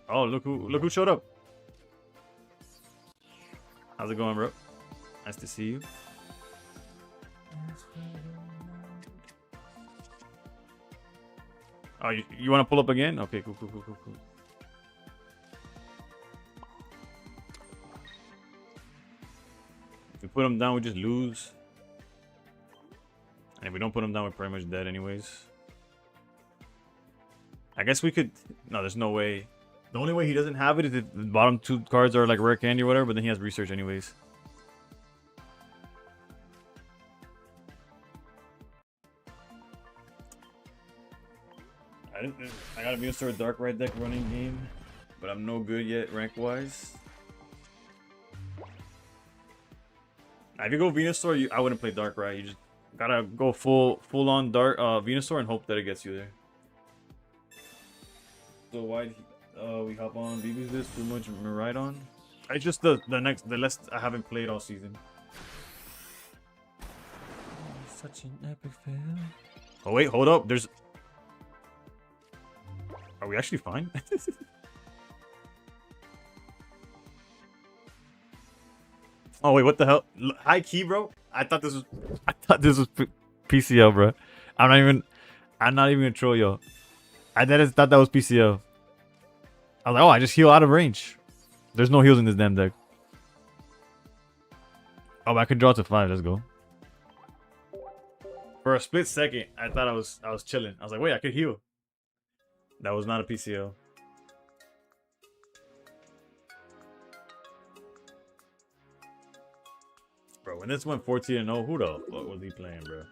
Oh, look who showed up. How's it going, bro? Nice to see you. Oh, you want to pull up again? Okay, cool. If we put him down, we just lose. And if we don't put him down, we're pretty much dead anyways. I guess we could... No, there's no way. The only way he doesn't have it is if the bottom 2 cards are like rare candy or whatever, but then he has research anyways. I got a Venusaur Dark Ride deck running game, but I'm no good yet rank-wise. If you go Venusaur, I wouldn't play Dark Ride. You just gotta go full on Dark Venusaur and hope that it gets you there. So why we hop on BB's this too much Miraidon? It's just the less I haven't played all season. Such an epic fail. Oh wait, hold up. There's. Are we actually fine? Oh wait, what the hell? High key, bro. I thought this was PCL, bro. I'm not even gonna troll y'all. I thought that was PCL. I was like, oh, I just heal out of range. There's no heals in this damn deck. Oh, I could draw to 5. Let's go. For a split second, I thought I was chilling. I was like, wait, I could heal. That was not a PCL. Bro, when this went 14-0, who the fuck was he playing, bro?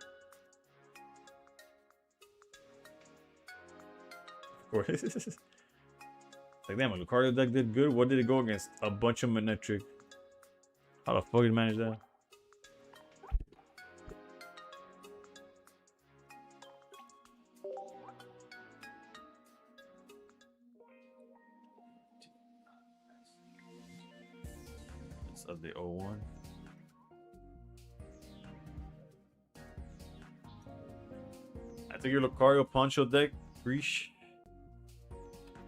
Of course. Like, damn, a Lucario deck did good. What did it go against? A bunch of Manectric. How the fuck did he manage that? That's the 01. I think your Lucario Poncho deck, Breach.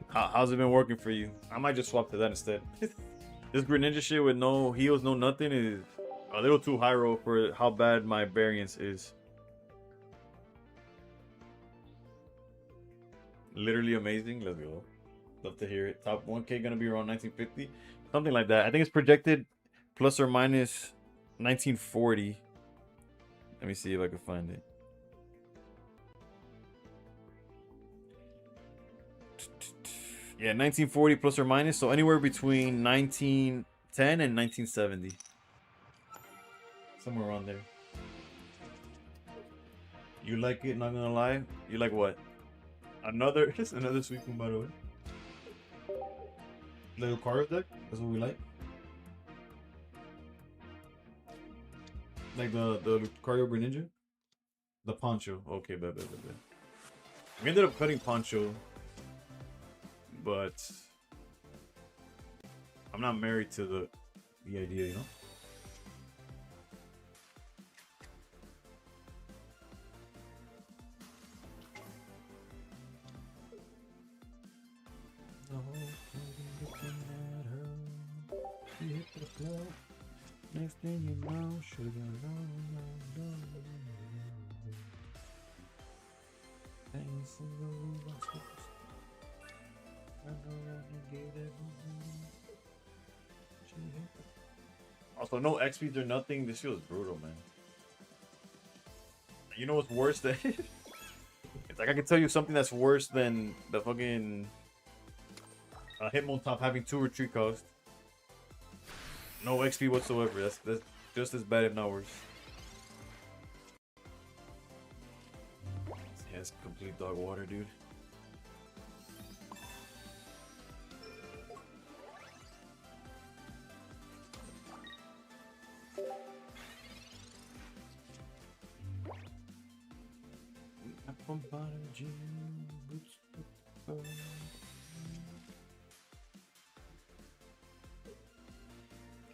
How's it been working for you? I might just swap to that instead. This Greninja shit with no heals, no nothing is a little too high roll for how bad my variance is. Literally amazing. Let's go. Love to hear it. Top 1K gonna be around 1950, something like that. I think it's projected plus or minus 1940. Let me see if I can find it. Yeah, 1940 plus or minus, so anywhere between 1910 and 1970. Somewhere around there. You like it, not gonna lie? You like what? Just another sweet one, by the way. Little Lucario deck? That's what we like. Like the Lucario Greninja? The Poncho. Okay, bet. We ended up cutting Poncho, but I'm not married to the idea, you know? Next thing you know, also, no XPs or nothing. This feels brutal, man. You know what's worse than? It's like I can tell you something that's worse than the fucking Hitmontop having 2 retreat cost. No XP whatsoever. That's just as bad, if not worse. Yeah, it's complete dog water, dude.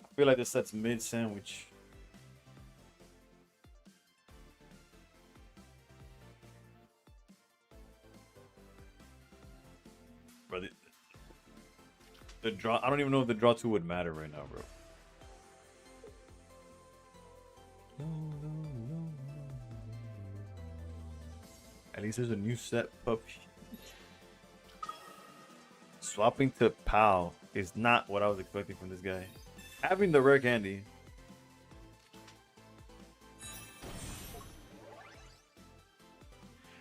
I feel like this set's mid sandwich. Bro, the draw. I don't even know if the draw 2 would matter right now, bro. At least there's a new set, puppy. Swapping to PAL is not what I was expecting from this guy. Having the rare candy.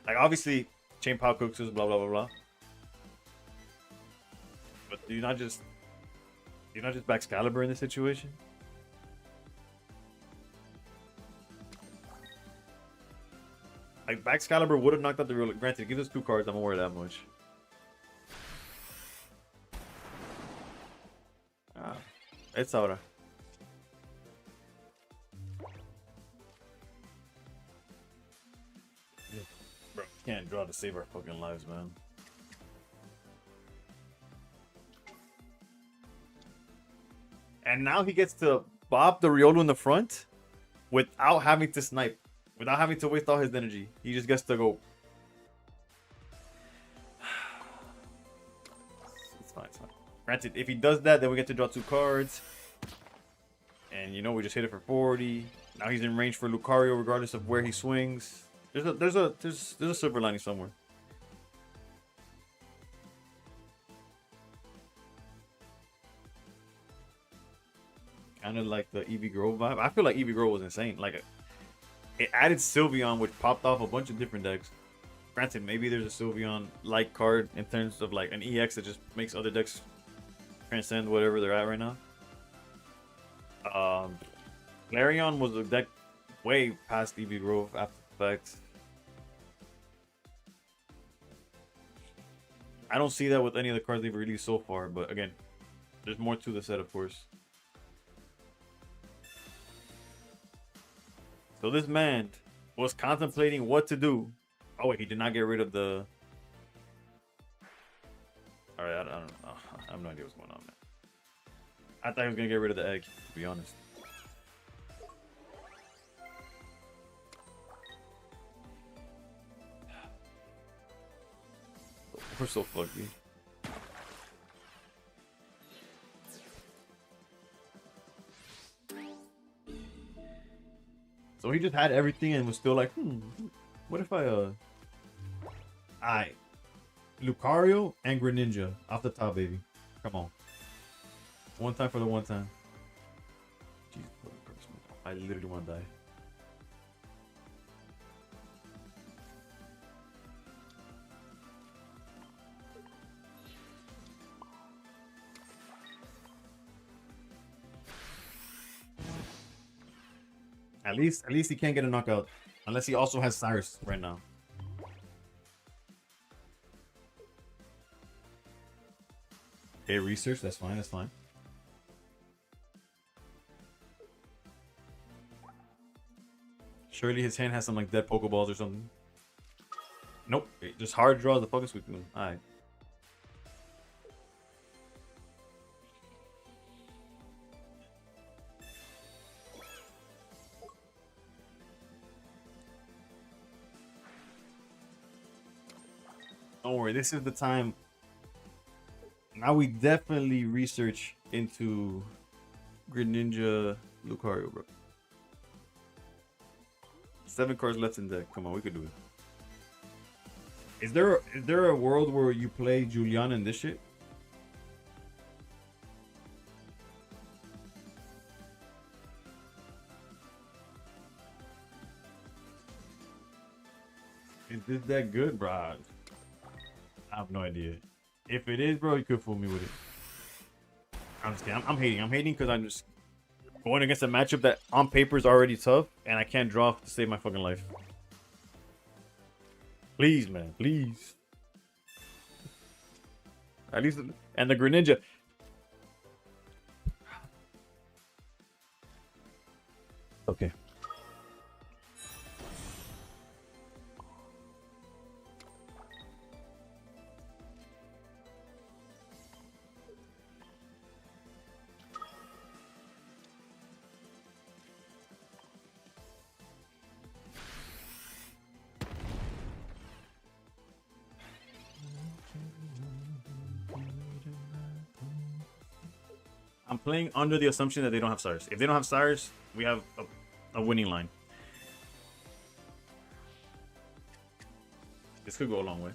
Like, obviously, chain PAL cooks is blah blah blah blah. But do you not just back Excalibur in this situation? Like, back Excalibur would have knocked out the real. Granted, it gives us 2 cards. I don't worry that much. It's ahora. Bro, can't draw to save our fucking lives, man. And now he gets to bob the Riolu in the front without having to snipe. Without having to waste all his energy. He just gets to go. It's fine, it's fine. Granted, if he does that, then we get to draw 2 cards. And, you know, we just hit it for 40. Now he's in range for Lucario regardless of where he swings. There's a silver lining somewhere. Kind of like the Eevee Grove vibe. I feel like Eevee Grove was insane. Like, it added Sylveon, which popped off a bunch of different decks. Granted, maybe there's a Sylveon-like card in terms of like an EX that just makes other decks transcend whatever they're at right now. Larion was a deck way past Eevee Grove after the fact. I don't see that with any of the cards they've released so far, but again, there's more to the set, of course. So this man was contemplating what to do. Oh wait, he did not get rid of the... Alright, I don't know. I have no idea what's going on, man. I thought he was gonna get rid of the egg, to be honest. We're so fucky. So he just had everything and was still like, what if I Alright. Lucario and Greninja off the top, baby. Come on. One time for the one time. Jesus, I literally want to die. At least he can't get a knockout. Unless he also has Cyrus right now. Okay, research, that's fine, that's fine. Surely his hand has some like dead Pokeballs or something. Nope, just hard draws the focus with him. Alright. Don't worry, this is the time. Now we definitely research into Greninja Lucario, bro. 7 cards left in deck. Come on, we could do it. Is there a world where you play Juliana in this shit? Is this that good, bro? I have no idea. If it is, bro, you could fool me with it. I'm just kidding. I'm hating. I'm hating because I'm just going against a matchup that on paper is already tough, and I can't draw to save my fucking life. Please, man, please. At least, and the Greninja. Okay. I'm playing under the assumption that they don't have stars. If they don't have stars, we have a winning line. This could go a long way.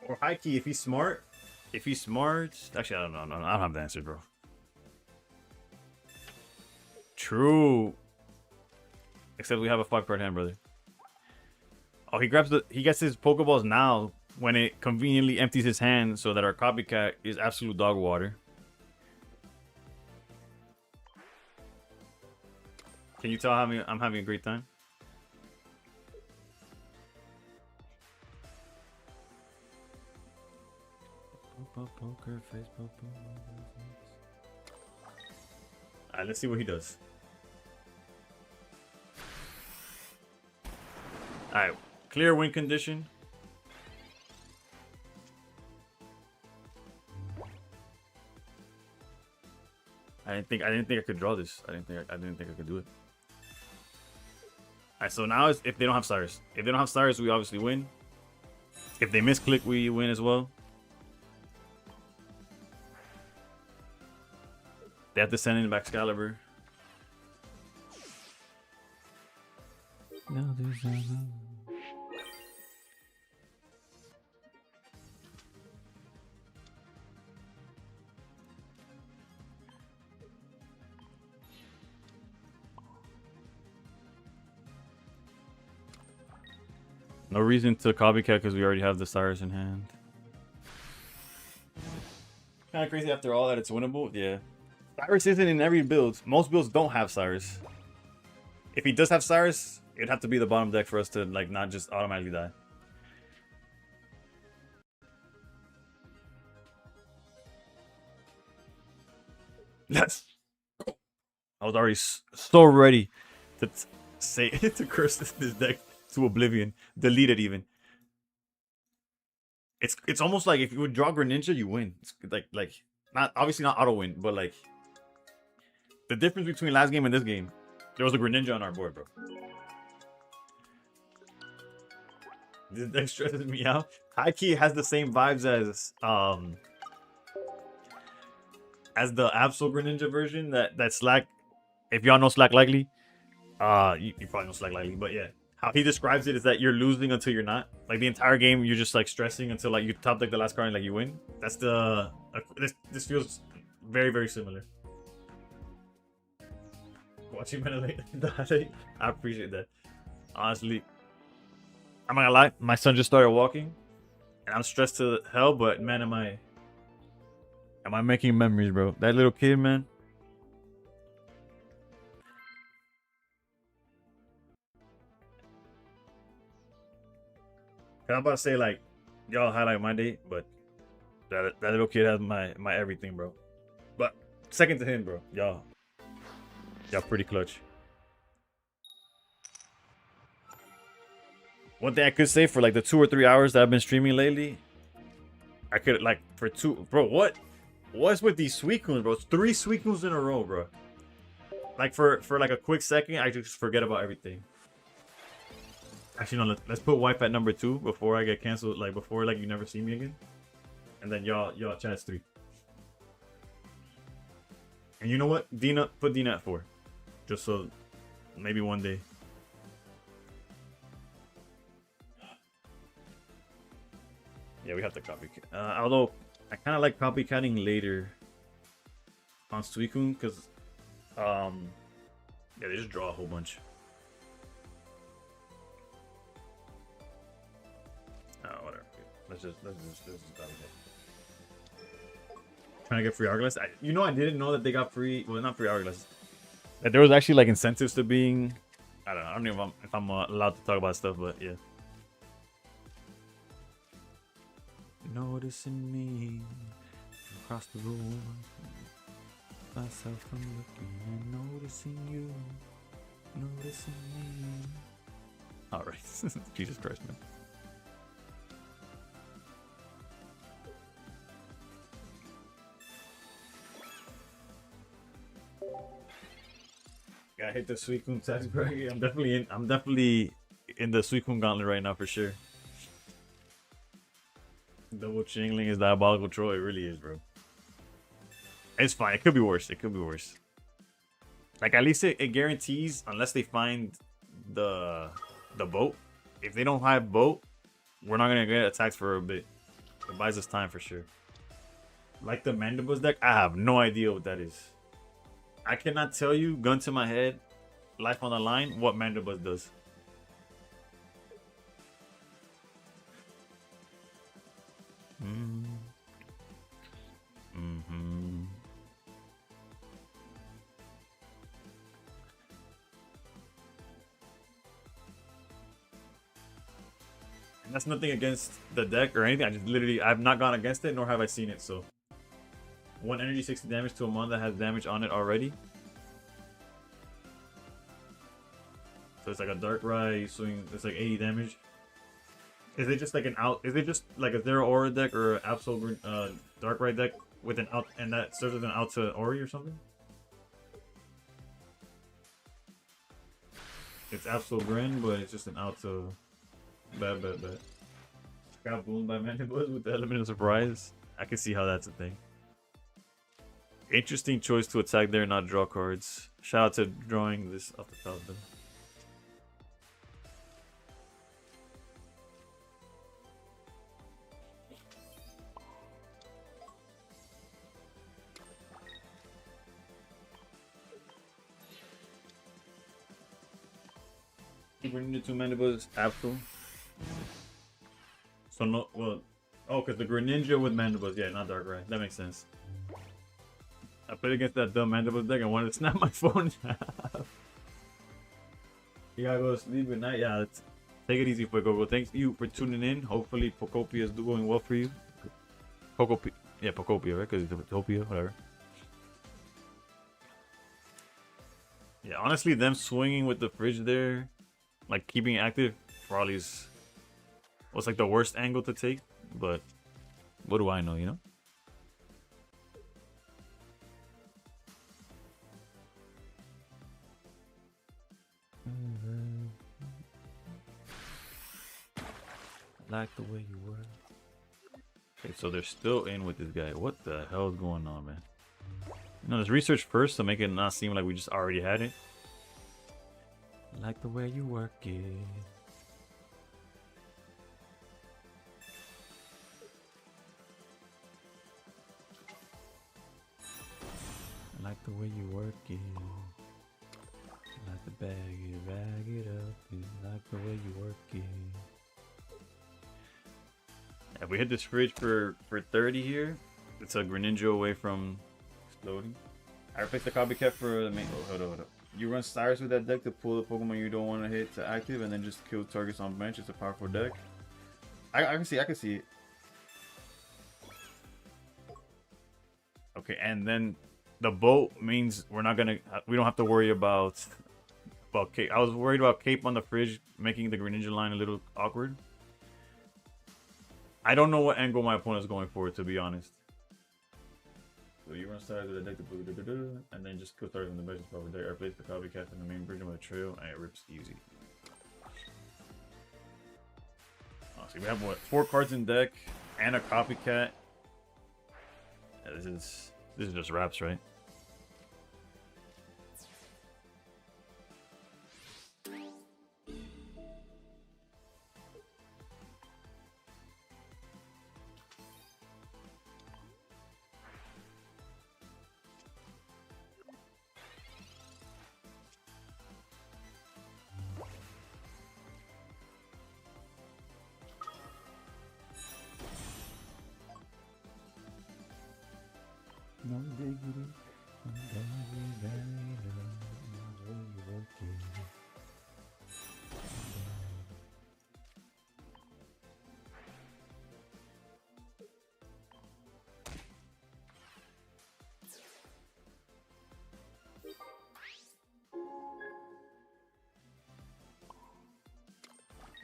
Or high key, if he's smart. Actually, I don't know. I don't have the answer, bro. True. Except we have a 5-card hand, brother. Oh, he gets his Pokeballs now when it conveniently empties his hand so that our copycat is absolute dog water. Can you tell I'm having a great time? Poker face, Alright, let's see what he does. Alright, clear win condition. I didn't think I could draw this. I didn't think I could do it. Alright, so now it's if they don't have stars. If they don't have stars, we obviously win. If they misclick, we win as well. They have to send in Excalibur. No, there's no. No reason to copycat because we already have the stars in hand. Kind of crazy after all that it's winnable. Yeah. Cyrus isn't in every build. Most builds don't have Cyrus. If he does have Cyrus, it'd have to be the bottom deck for us to like not just automatically die. Let's go. I was already so ready to say to curse this deck to oblivion. Delete it even. It's almost like if you would draw Greninja, you win. It's like not obviously not auto win, but like the difference between last game and this game, there was a Greninja on our board, bro. This deck stresses me out. High key has the same vibes as the Absol Greninja version that Slack. If y'all know Slack Likely, you probably know Slack Likely, but yeah, how he describes it is that you're losing until you're not. Like the entire game, you're just like stressing until like you top deck the last card and like you win. That's the this feels very very similar. Watching Menelate, I appreciate that. Honestly, I'm not gonna lie, my son just started walking, and I'm stressed to hell. But man, am I making memories, bro? That little kid, man. I'm about to say like, y'all highlight my day, but that little kid has my everything, bro. But second to him, bro. Y'all pretty clutch. One thing I could say for like the 2 or 3 hours that I've been streaming lately, I could like for two, bro. What's with these Suicunes, bro? It's 3 Suicunes in a row, bro. Like for like a quick second, I just forget about everything. Actually, no. Let's put wipe at number 2 before I get canceled. Like before, like you never see me again. And then y'all chat 3. And you know what? Put Dina at 4, just so maybe one day. Yeah, we have to copycat. Although I kind of like copycatting later on Suicune because, yeah, they just draw a whole bunch. Oh, whatever. Let's just battle it. Trying to get free Arglas. You know, I didn't know that they got free. Well, not free Arglas. That there was actually like incentives to being. I don't know. I don't know if I'm allowed to talk about stuff, but yeah. Noticing me across the room, myself from looking and noticing you, noticing me. All right, Jesus Christ, man. Gotta hit the Suicune tax bracket. I'm definitely in the Suicune gauntlet right now for sure. Double Chingling is diabolical troll. It really is, bro. It's fine. It could be worse. It could be worse. Like at least it guarantees, unless they find the boat. If they don't have boat, we're not gonna get attacked for a bit. It buys us time for sure. Like the Mandibus deck, I have no idea what that is. I cannot tell you, gun to my head, life on the line, what Mandibus does. And that's nothing against the deck or anything. I've not gone against it, nor have I seen it. So, 1 energy, 60 damage to a mon that has damage on it already. So it's like a Darkrai swing. It's like 80 damage. Is it just like an out? Is it just like a Zero Aura deck or an Absol Darkrai deck with an out, and that serves as an out to Ori or something? It's Absol Grin, but it's just an out to. Bad. Got boomed by Mandibus with the element of surprise. I can see how that's a thing. Interesting choice to attack there and not draw cards. Shout out to drawing this off the top though. Bringing the 2 Mandibus, Absol. So no, well, oh, because the Greninja with Mandibus, yeah, not Darkrai. That makes sense. I played against that dumb Mandibus deck. I wanted to snap my phone. You gotta go to sleep at night. Yeah, take it easy, Pocopo. Thanks you for tuning in. Hopefully, Pocopia is doing well for you. Pocopia, yeah, Pocopia, right? Because it's Pocopia, whatever. Yeah, honestly, them swinging with the fridge there, like keeping it active, probably is what's like the worst angle to take. but what do I know, you know? Like the way you were. Okay, so they're still in with this guy. What the hell is going on, man? No, let's research first to make it not seem like we just already had it. Like the way you work it. I like the way you work it. I like to bag it up. I like the way you work it. If we hit this fridge for 30 here, it's a Greninja away from exploding. I replaced the copycat for the main. Oh, hold on. You run Cyrus with that deck to pull the Pokemon you don't want to hit to active, and then just kill targets on bench. It's a powerful deck. I can see it. Okay, and then the boat means we don't have to worry about Cape. I was worried about Cape on the fridge making the Greninja line a little awkward. I don't know what angle my opponent is going for, to be honest. So you run Cyrus with a deck to and then just kill targets on the bench. Powerful deck. I replace the copycat in the main version with a trail, and it rips easy. See, we have what, 4 cards in deck and a copycat. Yeah, this is just wraps, right? No diggity.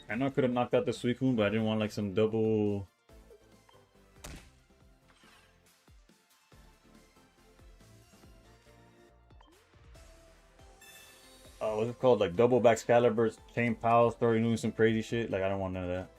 I know I could have knocked out the Suicune, but I didn't want like some double. What's it called? Like double back Excalibur, chain pals, starting doing some crazy shit. Like I don't want none of that.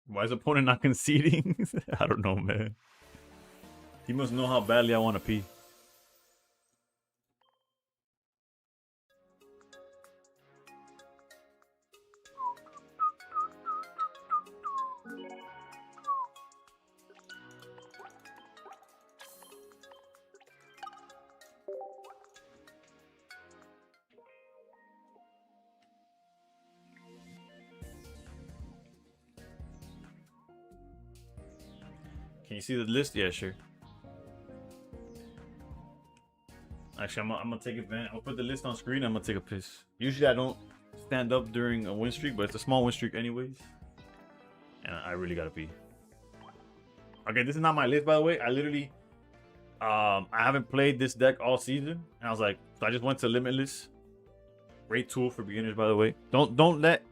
Why is opponent not conceding? I don't know, man. He must know how badly I want to pee. Can you see the list? Yeah, sure. Actually, I'm gonna take advantage. I'll put the list on screen. I'm gonna take a piss. Usually, I don't stand up during a win streak, but it's a small win streak anyways. And I really gotta pee. Okay, this is not my list, by the way. I literally, I haven't played this deck all season, and I was like, so I just went to Limitless. Great tool for beginners, by the way. Don't let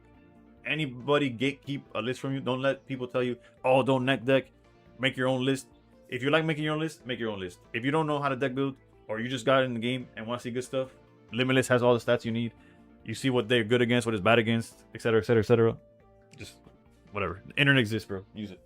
anybody gatekeep a list from you. Don't let people tell you, oh, don't neck deck. Make your own list. If you like making your own list, make your own list. If you don't know how to deck build, or you just got in the game and want to see good stuff, Limitless has all the stats you need. You see what they're good against, what is bad against, etc., etc., etc. Just whatever. The internet exists, bro. Use it.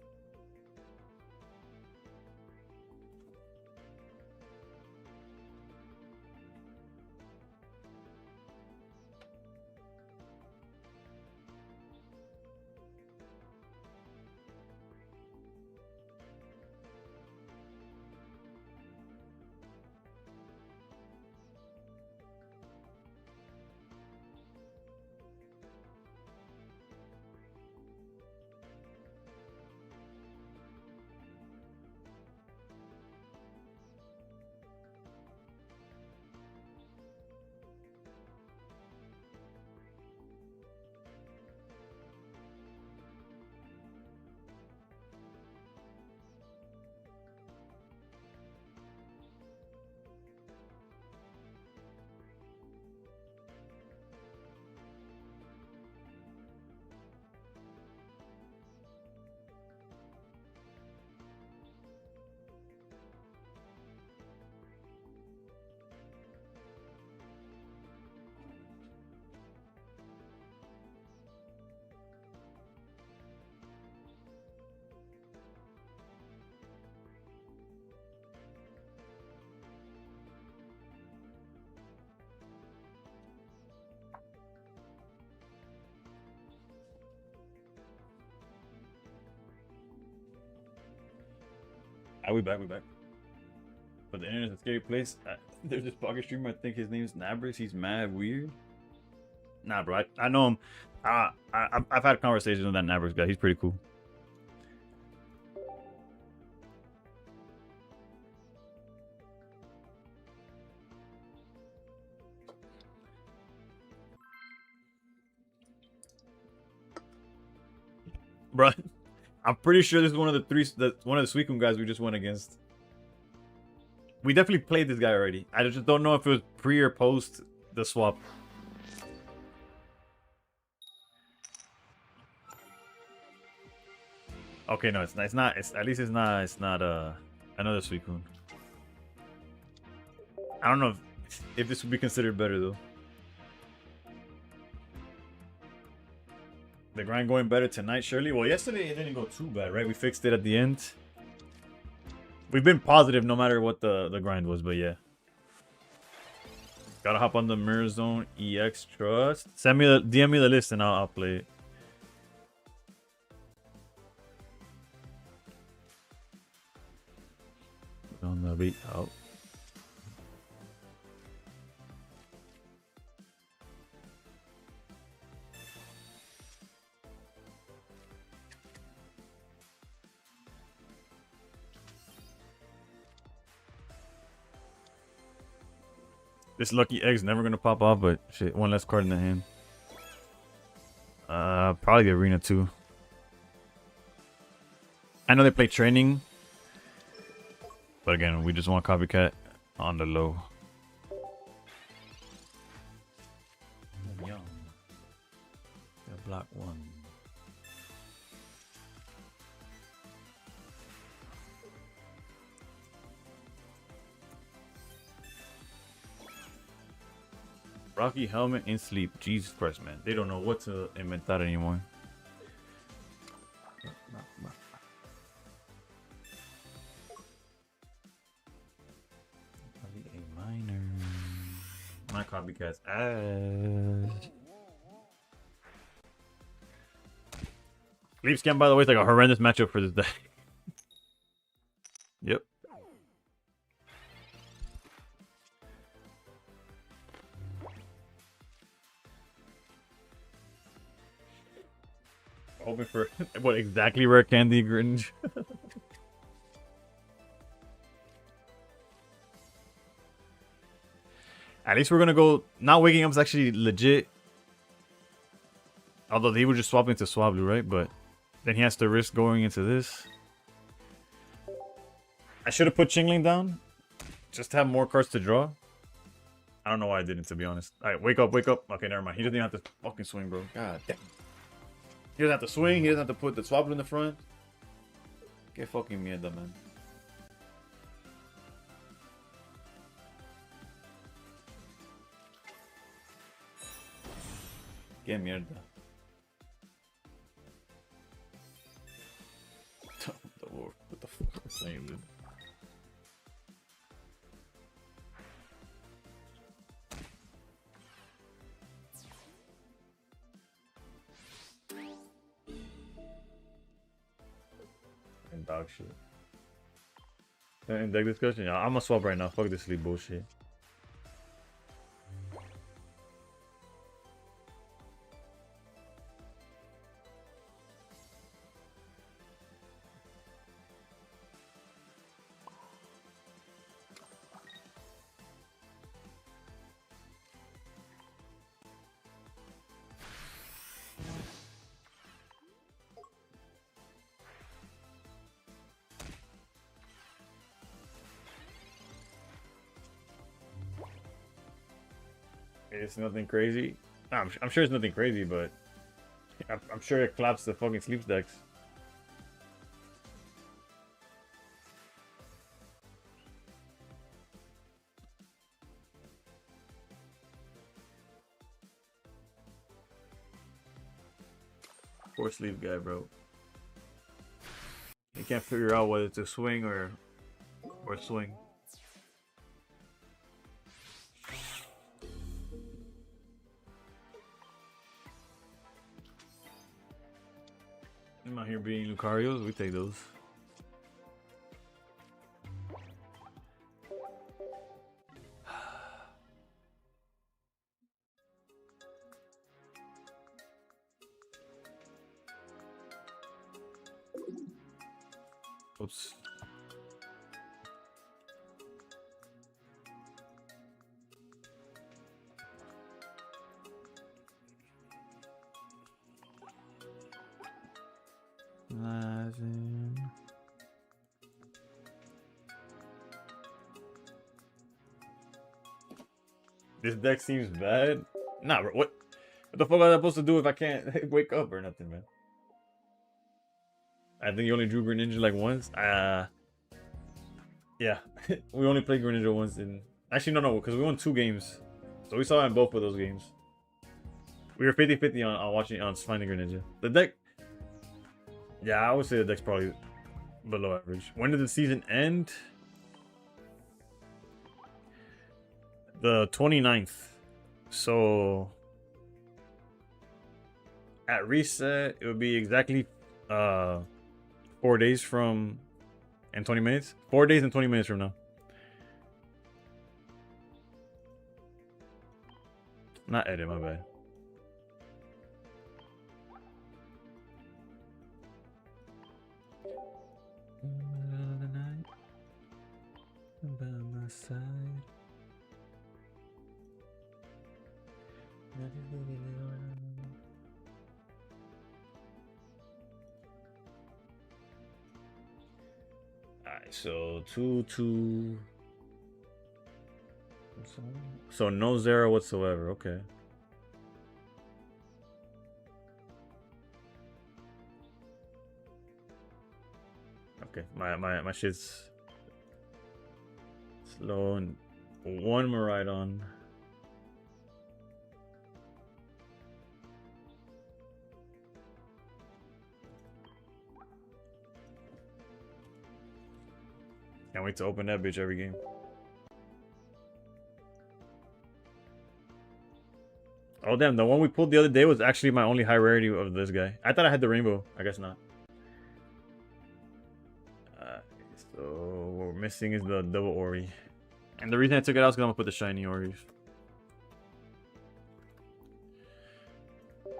we back, we back. But the internet's a scary place. There's this pocket streamer, I think his name's Nabrix. He's mad weird. Nah, bro, I know him. I've had conversations with that Nabrix guy. He's pretty cool. Bro, I'm pretty sure this is one of the Suicune guys we just went against. We definitely played this guy already. I just don't know if it was pre or post the swap. Okay, no, it's not. At least it's not another Suicune. I don't know if this would be considered better though. The grind going better tonight, surely? Well, yesterday it didn't go too bad, right? We fixed it at the end. We've been positive no matter what the grind was, but yeah. Gotta hop on the Mirror Zone EX Trust. DM me the list and I'll play it. On the beat out. This lucky egg's never gonna pop off, but shit, one less card in the hand. Probably the arena too. I know they play training, but again, we just want copycat on the low. Young. Block one. Rocky helmet in sleep. Jesus Christ, man. They don't know what to invent that anymore. A minor. My copycat's ass. Sleep Scan, by the way, is like a horrendous matchup for this deck. Yep. Hoping for what exactly rare candy Grinch. At least we're gonna go. Not waking up is actually legit. Although he was just swapping to Swablu, right? But then he has to risk going into this. I should have put Chingling down. Just to have more cards to draw. I don't know why I didn't, to be honest. Alright, wake up, wake up. Okay, never mind. He doesn't even have to fucking swing, bro. God damn. He doesn't have to swing. He doesn't have to put the Swablu in the front. Que fucking mierda, man. Que mierda. What the fuck am I saying, dude? And dog shit. And deck discussion? Yeah, I'm gonna swap right now. Fuck this sleep bullshit. It's nothing crazy. I'm sure it's nothing crazy, but I'm sure it collapsed the fucking sleep decks. Poor sleep guy, bro. He can't figure out whether to swing or swing. I'm out here being Lucarios. We take those. Oops. This deck seems bad. Nah, bro, what the fuck am I supposed to do if I can't wake up or nothing, man? I think you only drew Greninja like once. Yeah, we only played Greninja once. Actually, no, because we won 2 games, so we saw in both of those games. We were 50-50 on watching on finding Greninja. The deck, yeah, I would say the deck's probably below average. When did the season end? The 29th. So at reset, it would be exactly 4 days from and 20 minutes. 4 days and 20 minutes from now. Not edit, my bad. By my side. Alright, so 2-2. So no zero whatsoever. Okay. Okay, my shit's slow and 1 Maridon. Can't wait to open that bitch every game. Oh damn, the one we pulled the other day was actually my only high rarity of this guy. I thought I had the rainbow. I guess not. So what we're missing is the double Ori. And the reason I took it out is because I'm gonna put the shiny Oris. I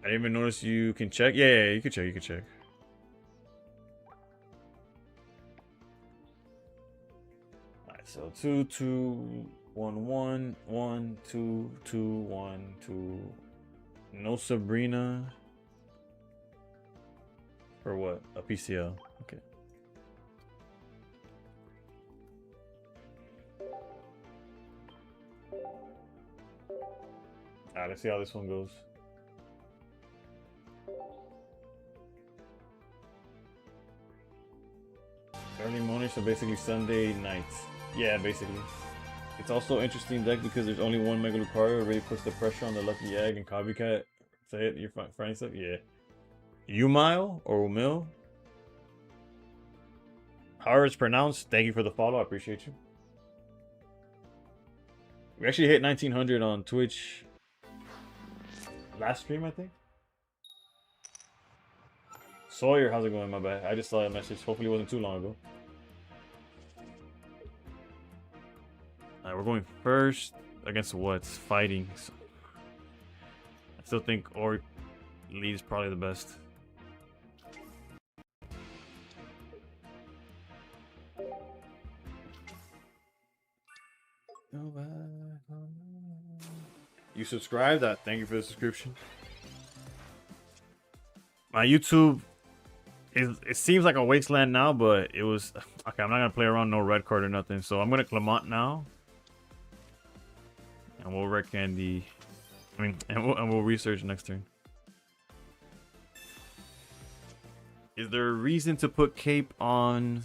didn't even notice you can check. Yeah, you can check, you can check. Alright, so 2-2. 1-1, 1, 2, 2, 1, 2. No Sabrina. For what? A PCL. Okay. Alright, let's see how this one goes. Early morning, so basically Sunday nights. Yeah, basically. It's also an interesting deck because there's only one Mega Lucario. It really puts the pressure on the Lucky Egg and Copycat to hit your friendly stuff. Yeah. Umile or Umil? However it's pronounced, thank you for the follow. I appreciate you. We actually hit 1900 on Twitch last stream, I think. Sawyer, how's it going? My bad. I just saw a message. Hopefully it wasn't too long ago. Alright, we're going first against what's fighting. So I still think Ori lead is probably the best. You subscribed? Thank you for the subscription. My YouTube it seems like a wasteland now, but it was okay. I'm not gonna play around no red card or nothing, so I'm gonna Clement now. And we'll red candy. And we'll research next turn. Is there a reason to put cape on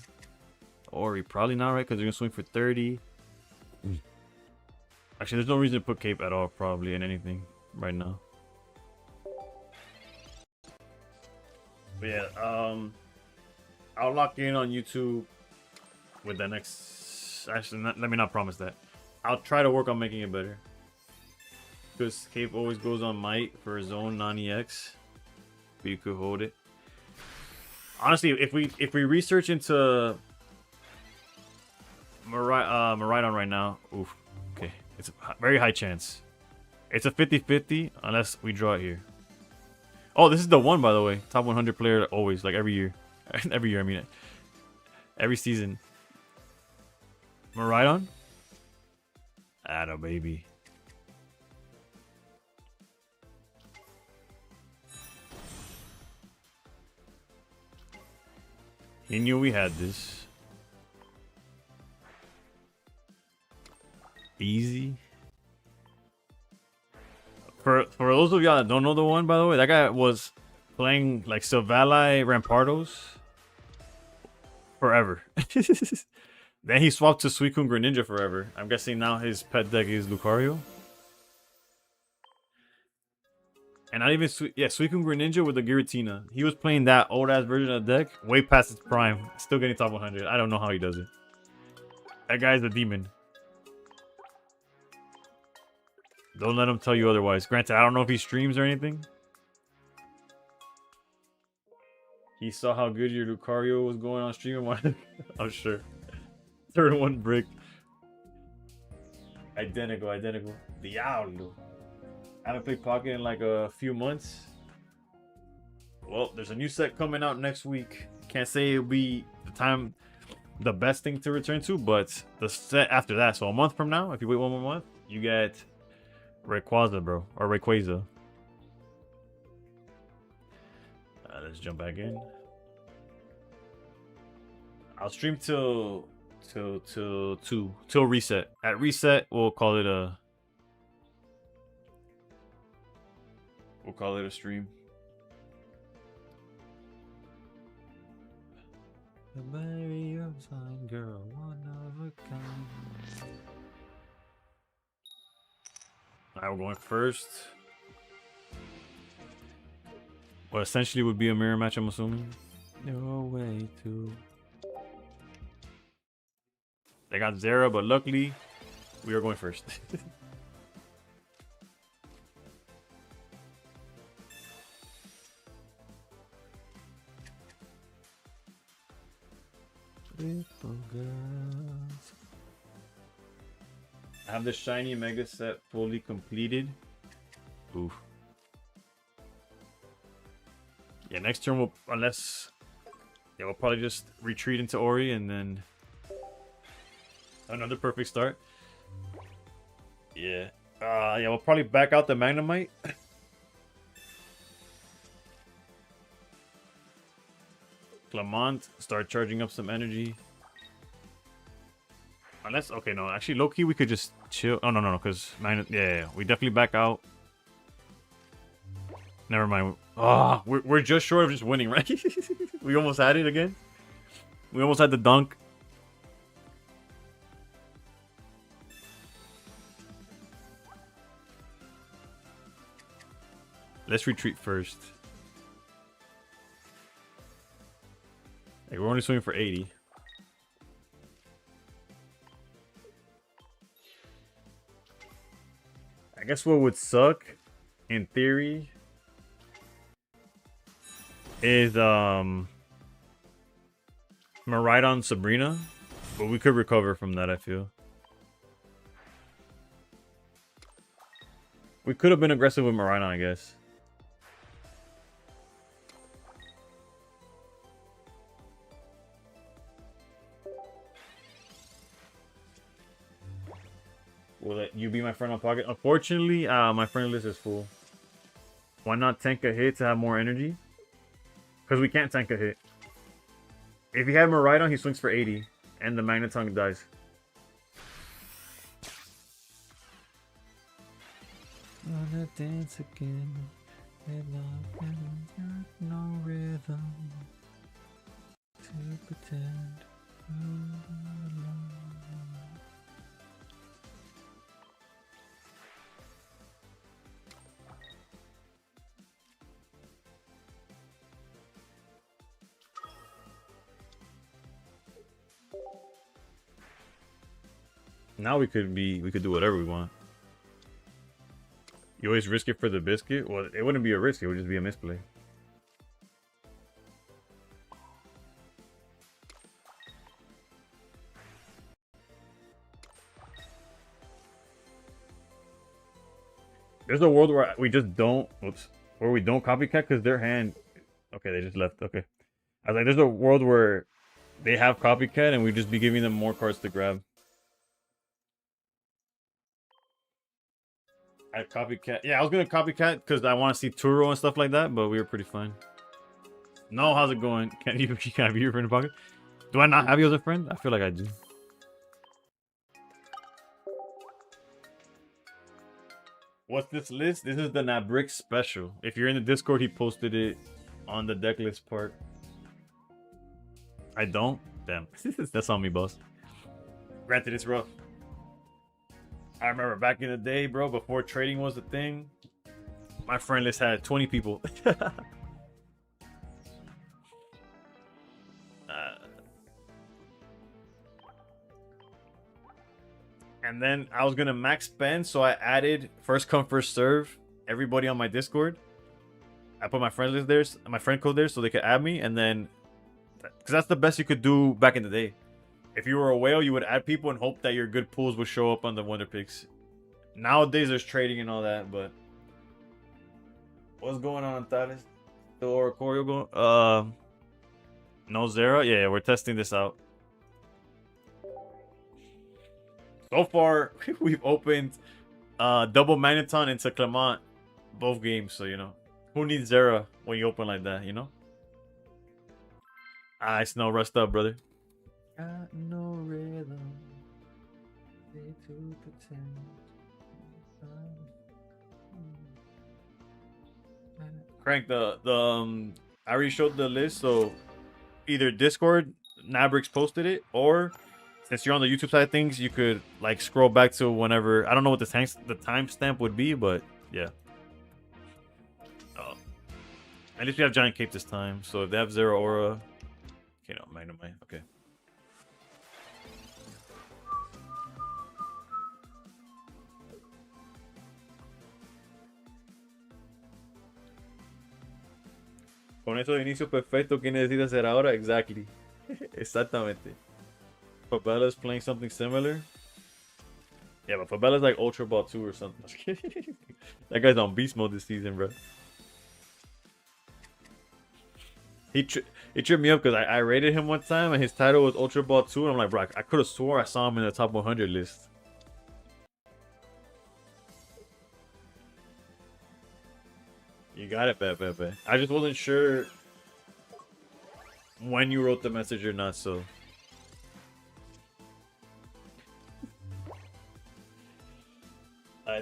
Ori? Probably not, right? Because they're gonna swing for 30. Actually, there's no reason to put cape at all, probably, in anything right now. But yeah, I'll lock in on YouTube with the next. Actually, let me not promise that. I'll try to work on making it better. Because Cape always goes on Might for his own non-EX. But you could hold it. Honestly, if we research into Maridon right now, oof, okay, it's a very high chance. It's a 50-50 unless we draw it here. Oh, this is the one, by the way. Top 100 player always, like every year. Every year, I mean, every season. Maridon? Atta baby. He knew we had this. Easy. For those of y'all that don't know the one, by the way, that guy was playing like Silvally Rampardos forever. Then he swapped to Suicune Greninja forever. I'm guessing now his pet deck is Lucario. And not even Suicune Greninja with the Giratina. He was playing that old ass version of the deck way past its prime. Still getting top 100. I don't know how he does it. That guy's a demon. Don't let him tell you otherwise. Granted, I don't know if he streams or anything. He saw how good your Lucario was going on stream and wanted. I'm sure. Third one brick. Identical. Diablo. I haven't played Pocket in like a few months. Well, there's a new set coming out next week. Can't say it'll be the best thing to return to, but the set after that. So a month from now, if you wait one more month, you get Rayquaza, bro, or Rayquaza. Let's jump back in. I'll stream till reset. At reset, we'll call it a stream. The very fine girl, one of a kind. Alright, we're going first. What essentially would be a mirror match, I'm assuming. No way to. They got Zera, but luckily, we are going first. I have the shiny mega set fully completed. Oof. Yeah, next turn we'll we'll probably just retreat into Ori and then another perfect start. Yeah. Yeah, we'll probably back out the Magnemite. Clement, start charging up some energy. Unless, okay, no, actually, low-key, we could just chill. Oh, no, because, yeah, we definitely back out. Never mind. Oh, we're just short of just winning, right? We almost had it again. We almost had the dunk. Let's retreat first. Hey, we're only swimming for 80. I guess what would suck, in theory, is Maridon Sabrina, but we could recover from that, I feel. We could have been aggressive with Maridon, I guess. Will you be my friend on Pocket? Unfortunately, my friend list is full. Why not tank a hit to have more energy? Because we can't tank a hit. If he had Maridon, he swings for 80. And the Magneton dies. Wanna dance again. No rhythm. To pretend. Now we could do whatever we want. You always risk it for the biscuit? Well, it wouldn't be a risk, it would just be a misplay. There's a world where we just don't, where we don't copycat because their hand, okay, they just left, okay. I was like, there's a world where they have copycat and we just be giving them more cards to grab. I copycat. Yeah, I was gonna copycat because I want to see Turo and stuff like that, but we were pretty fine. No, how's it going? Can you have your friend in the pocket? Do I not have you as a friend? I feel like I do. What's this list? This is the Nabrick special. If you're in the Discord, he posted it on the deck list part. I don't? Damn. That's on me, boss. Granted, it's rough. I remember back in the day, bro, before trading was a thing, my friend list had 20 people. And then I was gonna max spend, so I added first come first serve everybody on my Discord. I put my friend list there, my friend code there, so they could add me, and then because that's the best you could do back in the day. If you were a whale, you would add people and hope that your good pools would show up on the wonder picks. Nowadays, there's trading and all that, but what's going on, Thales? The Oracorio going? No Zera? Yeah, we're testing this out. So far, we've opened double Magneton into Clement both games, so you know. Who needs Zera when you open like that, you know? I Snow, rest up, brother. Got no rhythm. Crank I already showed the list, so either Discord, Nabrix posted it, or since you're on the YouTube side of things, you could like scroll back to whenever. I don't know what the timestamp would be, but yeah. At least we have Giant Cape this time, so if they have Zero Aura, okay, no, Magnemite, okay. Con eso de inicio perfecto, ¿qué necesita hacer ahora? Exactly. Exactamente. Fabella's playing something similar. Yeah, but Fabella's like Ultra Ball 2 or something. That guy's on beast mode this season, bro. He tripped me up because I rated him one time and his title was Ultra Ball 2. And I'm like, bro, I could have swore I saw him in the top 100 list. You got it, Pepe. I just wasn't sure when you wrote the message or not, so.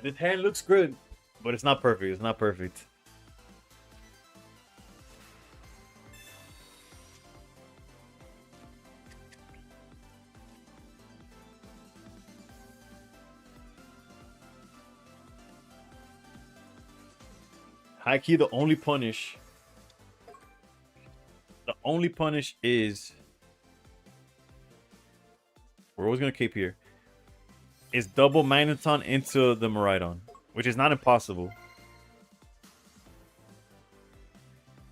This hand looks good, but it's not perfect. It's not perfect. High key, the only punish is we're always gonna cape here. Is double Magneton into the Miraidon, which is not impossible.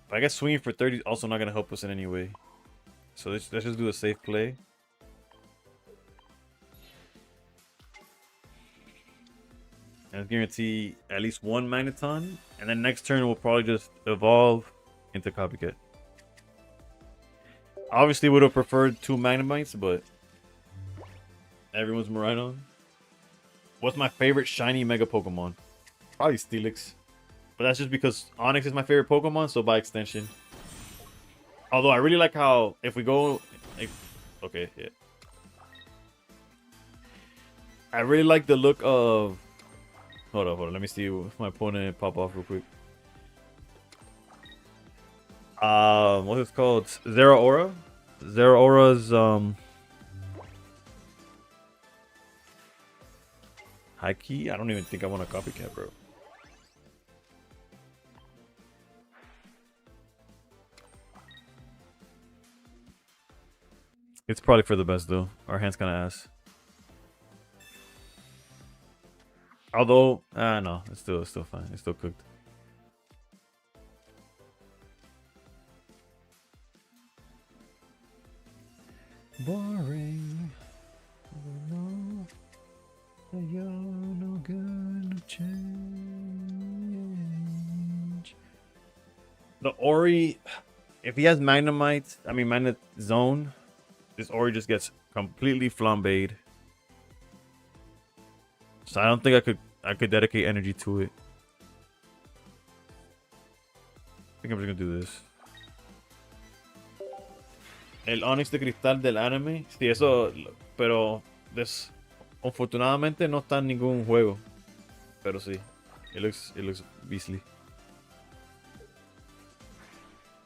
But I guess swinging for 30 is also not gonna help us in any way. So let's just do a safe play. And guarantee at least one Magneton. And then next turn we'll probably just evolve into Copycat. Obviously would have preferred 2 Magnemites, but everyone's Miraidon. What's my favorite shiny Mega Pokemon? Probably Steelix. But that's just because Onix is my favorite Pokemon, so by extension. Although I really like how if we go... Okay, yeah. I really like the look of... Hold on. Let me see if my opponent pop off real quick. What's it called? Zero Aura? Zero Aura's, high key? I don't even think I want a copycat, bro. It's probably for the best, though. Our hand's kind of ass. Although, no, it's still fine. It's still cooked. Boring. No, you're no good change. The Ori, If he has Magnemite, I mean Magnet Zone, this Ori just gets completely flambéed. So I don't think I could dedicate energy to it. I think I'm just gonna do this. El Onyx de Cristal del anime. Sí, eso. Pero desafortunadamente no está en ningún juego. Pero sí. It looks beastly.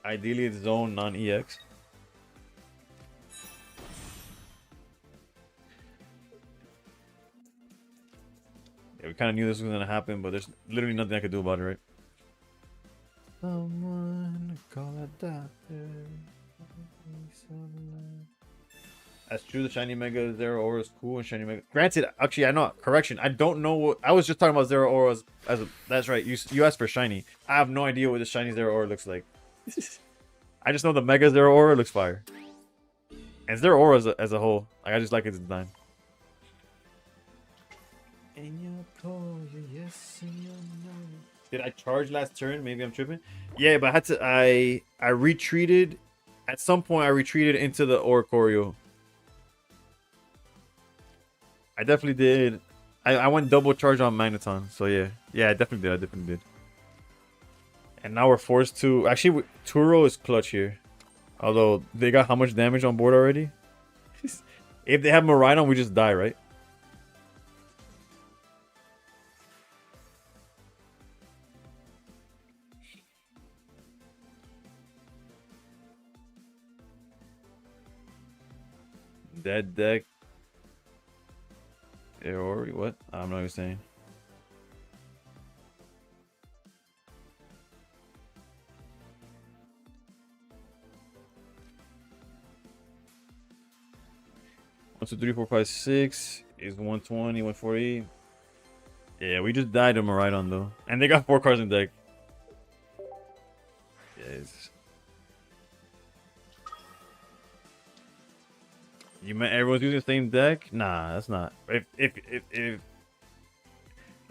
Ideally it's zone non-EX. Yeah, we kind of knew this was gonna happen, but there's literally nothing I could do about it, right? Someone call a doctor. That's true. The shiny mega Zero Aura is cool, and shiny mega. Granted, actually, I know. Correction. I don't know what. I was just talking about Zero Auras as a. That's right. You asked for shiny. I have no idea what the shiny Zero Aura looks like. I just know the mega Zero Aura looks fire. And Zero Aura as a whole, like, I just like its design. Did I charge last turn? Maybe I'm tripping. Yeah, but I had to. I retreated. At some point, I retreated into the Oricorio. I definitely did. I went double charge on Magneton. So yeah, I definitely did. I definitely did. And now we're forced to. Actually, Turo is clutch here. Although they got how much damage on board already? If they have Miraidon, we just die, right? Dead deck. Or what? I'm not even saying. One, two, three, four, five, six is 120, 140. Yeah, we just died to Miraidon though. And they got 4 cards in deck. Yes. You meant everyone's using the same deck? Nah, that's not. If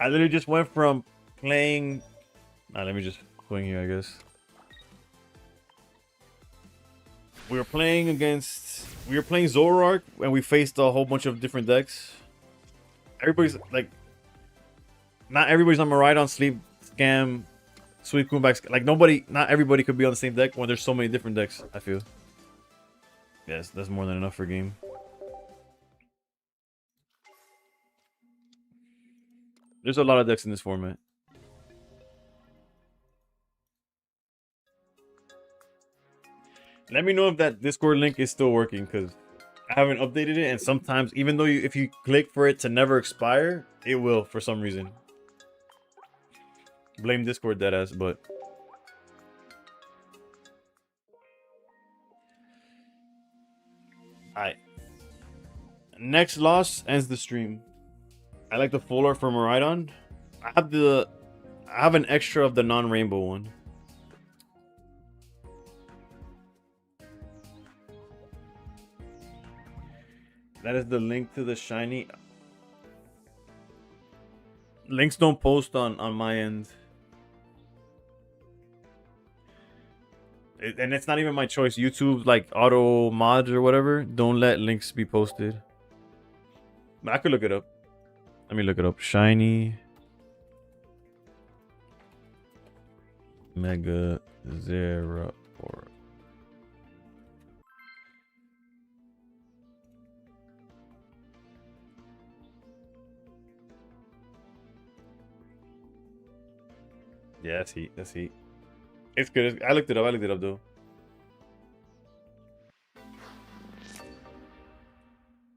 I literally just went from playing. Nah, let me just swing here, I guess. We were playing Zoroark and we faced a whole bunch of different decks. Everybody's like, not everybody's on Miraidon, Sleep, Scam, Sweet Coonback. Like not everybody could be on the same deck when there's so many different decks, I feel. Yes, that's more than enough for a game. There's a lot of decks in this format. Let me know if that Discord link is still working, because I haven't updated it, and sometimes, even though if you click for it to never expire, it will for some reason. Blame Discord deadass, but... Alright. Next loss ends the stream. I like the full art for Miraidon. I have an extra of the non-rainbow one. That is the link to the shiny. Links don't post on my end. And it's not even my choice. YouTube, like, auto mods or whatever, don't let links be posted. But I could look it up. Let me look it up. Shiny Mega Zero Aura. Yeah, that's heat. That's heat. It's good. I looked it up. Though.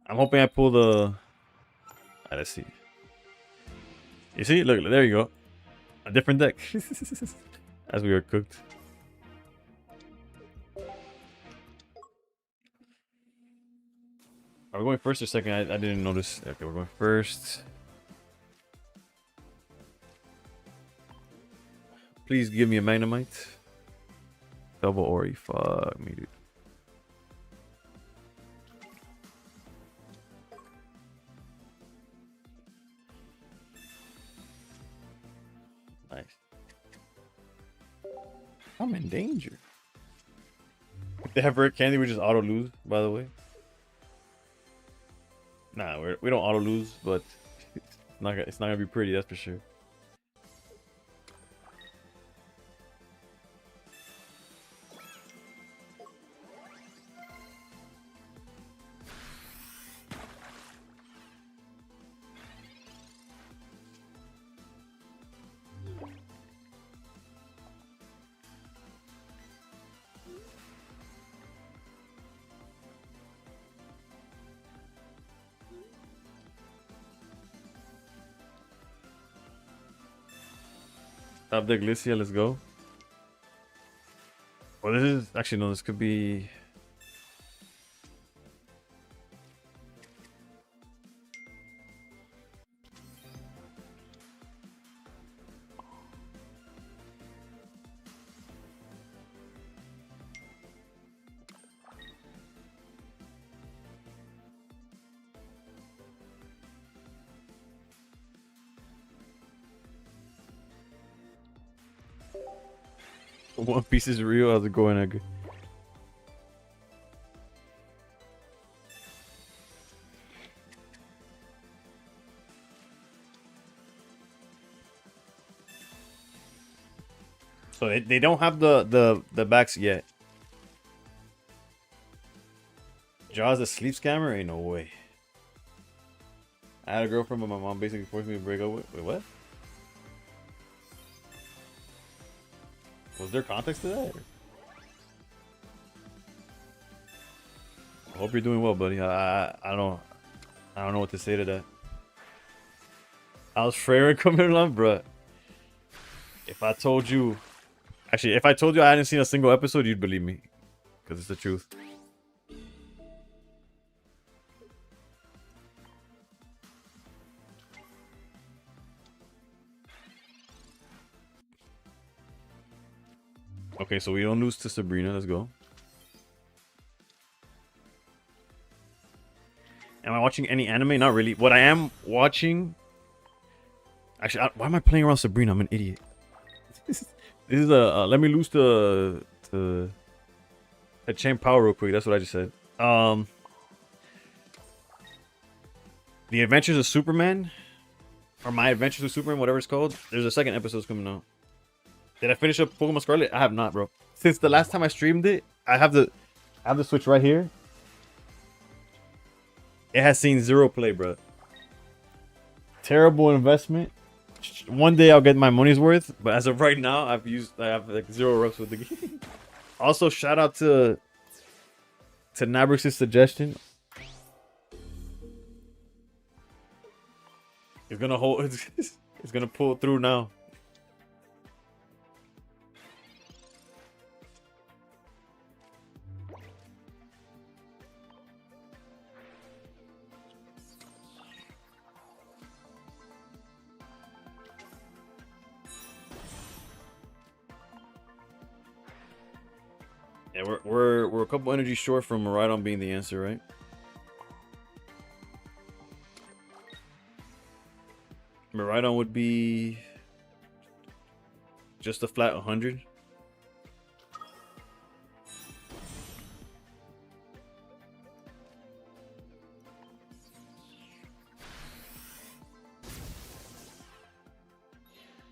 I'm hoping I pull the... let's see. You see? Look, there you go. A different deck. As we were cooked. Are we going first or second? I didn't notice. Okay, we're going first. Please give me a Magnemite. Double Ori. Fuck me, dude. Nice. I'm in danger. If they have rare candy, we just auto lose. By the way, nah, we don't auto lose, but it's not gonna be pretty. That's for sure. Top deck Lycia, let's go. Well, this is actually no. This could be. One Piece is real. How's it going, Edgar? So they don't have the backs yet. Jaws the sleep scammer? Ain't no way. I had a girlfriend, but my mom basically forced me to break up with. Wait, what? Was there context to that? I hope you're doing well, buddy. I don't know what to say to that. How's Freya coming along, bruh? If I told you, actually, if I told you I hadn't seen a single episode, you'd believe me, because it's the truth. Okay, so we don't lose to Sabrina. Let's go. Am I watching any anime? Not really. What I am watching... Actually, why am I playing around Sabrina? I'm an idiot. This is a... let me lose the chain power real quick. That's what I just said. The Adventures of Superman. Or My Adventures with Superman, whatever it's called. There's a second episode coming out. Did I finish up Pokemon Scarlet? I have not, bro. Since the last time I streamed it, I have the Switch right here. It has seen 0 play, bro. Terrible investment. One day I'll get my money's worth, but as of right now, I have like 0 reps with the game. Also, shout out to Nabrix's suggestion. It's gonna hold. It's gonna pull through now. Yeah, we're a couple energy short from Maridon being the answer, right? Maridon would be just a flat 100.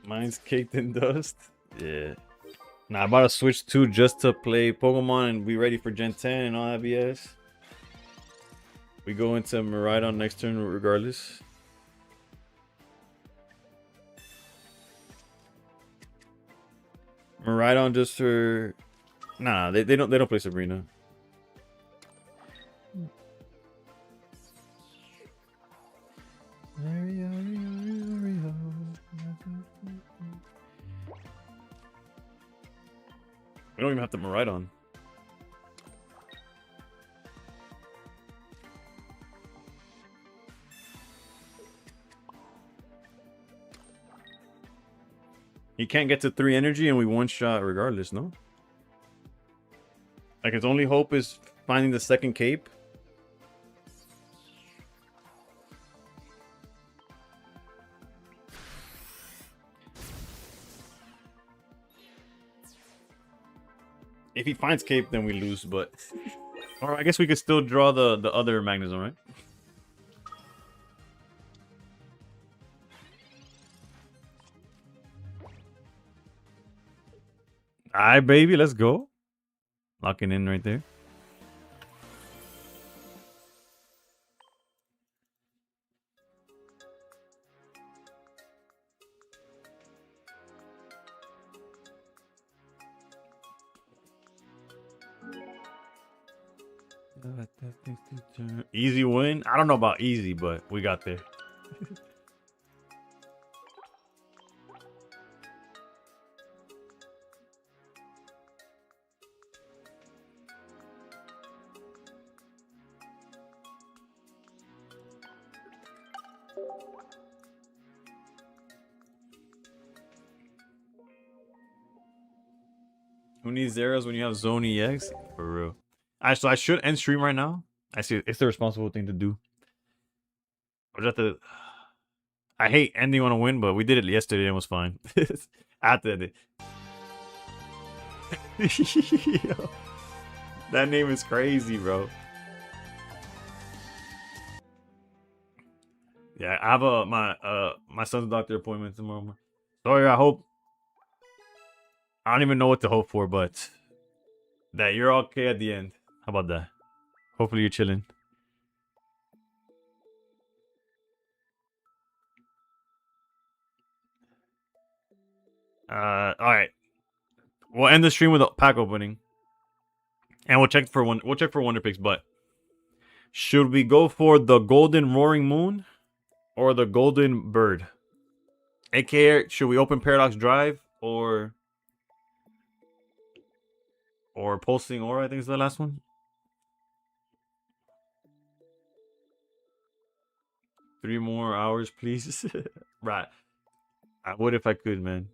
Mine's caked in dust. Yeah. Nah, I bought a Switch 2 just to play Pokemon and be ready for Gen 10 and all that BS. We go into Maridon next turn regardless. Maridon just for... Nah, they don't play Sabrina. We don't even have to Maridon. He can't get to 3 energy and we one shot regardless, no? Like his only hope is finding the second cape. If he finds Cape, then we lose, but... Or I guess we could still draw the other Magnus, right? Alright, baby, let's go. Locking in right there. Easy win? I don't know about easy, but we got there. Who needs zeros when you have Zone EX? For real. Alright, so I should end stream right now. I see it's the responsible thing to do. I just have to... I hate ending on a win, but we did it yesterday and it was fine. I have to end it. Yo, that name is crazy, bro. Yeah, I have my son's doctor appointment tomorrow. Sorry, I hope... I don't even know what to hope for, but... that you're okay at the end. How about that? Hopefully you're chilling. Alright. We'll end the stream with a pack opening. And we'll check for Wonder Picks, but... should we go for the Golden Roaring Moon? Or the Golden Bird? AKA, should we open Paradox Drive? Or Pulsing Aura, I think is the last one. 3 more hours, please. Right. I would if I could, man.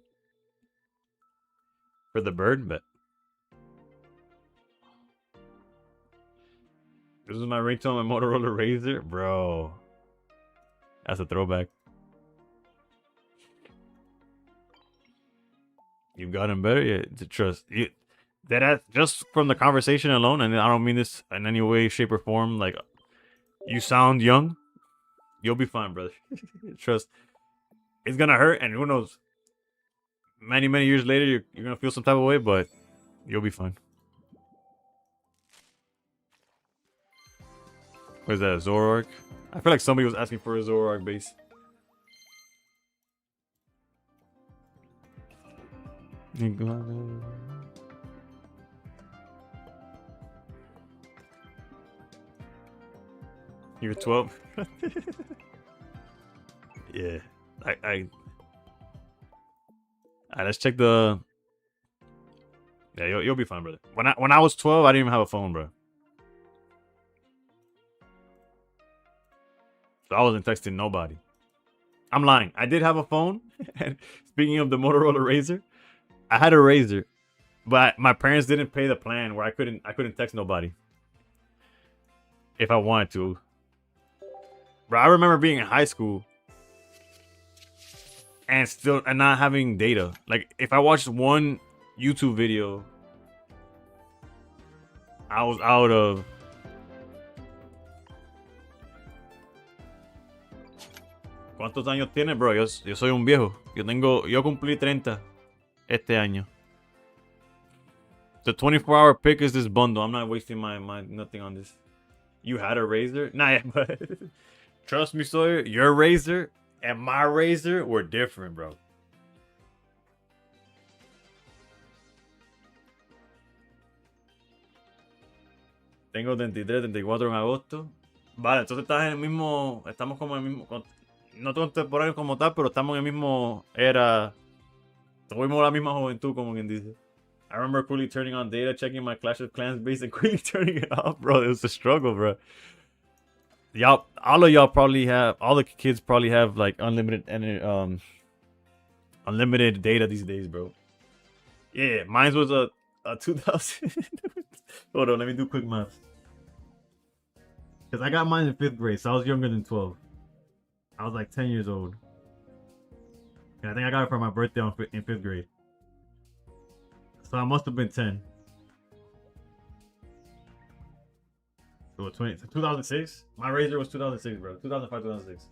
For the bird, but... this is my ringtone, my Motorola Razr? Bro. That's a throwback. You've gotten better? Yeah, to trust. You, that just from the conversation alone, and I don't mean this in any way, shape, or form, like, you sound young. You'll be fine, brother. Trust. It's gonna hurt, and who knows? Many, many years later, you're gonna feel some type of way, but you'll be fine. What is that, a Zoroark? I feel like somebody was asking for a Zoroark base. You're 12? Yeah. Alright, let's check the... yeah, you'll be fine, brother. When I was 12, I didn't even have a phone, bro. So I wasn't texting nobody. I'm lying. I did have a phone. And speaking of the Motorola Razr, I had a Razr, but my parents didn't pay the plan where I couldn't text nobody if I wanted to. Bro, I remember being in high school and not having data. Like, if I watched one YouTube video, I was out of... ¿Cuántos años tienes, bro? Yo soy un viejo. Yo cumplí 30 este año. The 24-hour pick is this bundle. I'm not wasting my nothing on this. You had a Razr? Nah, yeah, but trust me, Sawyer, your Razr and my Razr were different, bro. Tengo 33, 34 en agosto. Vale, entonces estás en el mismo... estamos como en el mismo... no contemporáneo como tal, pero estamos en el mismo era. Tuvimos la misma juventud, como quien dice. I remember quickly turning on data, checking my Clash of Clans base, and quickly turning it off, bro. It was a struggle, bro. Y'all, all of y'all probably have, all the kids probably have like unlimited data these days, bro. Yeah, mine was a 2000. Hold on, let me do quick math. Because I got mine in 5th grade, so I was younger than 12. I was like 10 years old. And I think I got it for my birthday in 5th grade. So I must have been 10. What, 2006? My Razor was 2006, bro. 2005, 2006.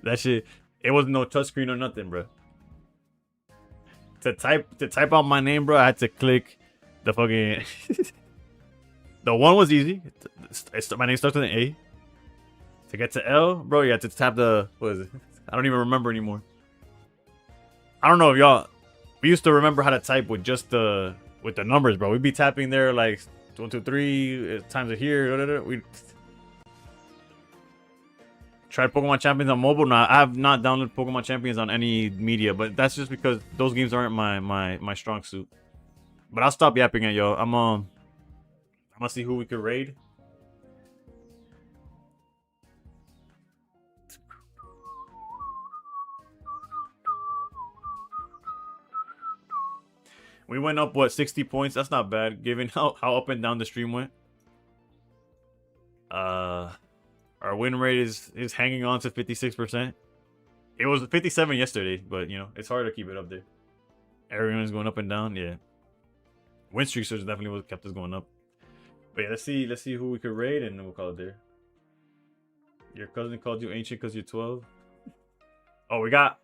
That shit, it wasn't no touchscreen or nothing, bro. To type out my name, bro, I had to click the fucking. The one was easy. My name starts with an A. To get to L, bro, you had to tap the, what is it? I don't even remember anymore. I don't know if y'all. We used to remember how to type with just the numbers, bro. We'd be tapping there like 1, 2, 3 times a here. We tried Pokemon Champions on mobile. No, I have not downloaded Pokemon Champions on any media, but that's just because those games aren't my strong suit. But I'll stop yapping at y'all. I'm gonna see who we could raid. We went up, what, 60 points? That's not bad, given how up and down the stream went. Our win rate is hanging on to 56%. It was 57 yesterday, but, you know, it's hard to keep it up there. Everyone's going up and down, yeah. Win streaks is definitely what kept us going up. But yeah, let's see who we could raid, and then we'll call it there. Your cousin called you ancient because you're 12. Oh, we got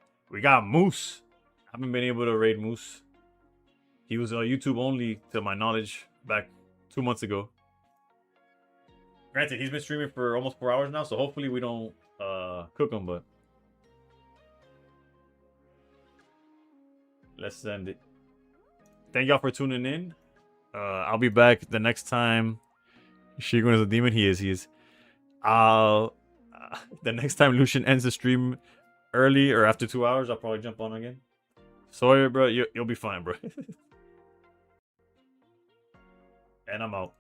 Moose. I haven't been able to raid Moose. He was YouTube only, to my knowledge, back 2 months ago. Granted, he's been streaming for almost 4 hours now, so hopefully we don't cook him, but let's send it. Thank y'all for tuning in. I'll be back the next time Shigun is a demon. He is. The next time Lucian ends the stream early or after 2 hours, I'll probably jump on again. Sorry, bro. You'll be fine, bro. And I'm out.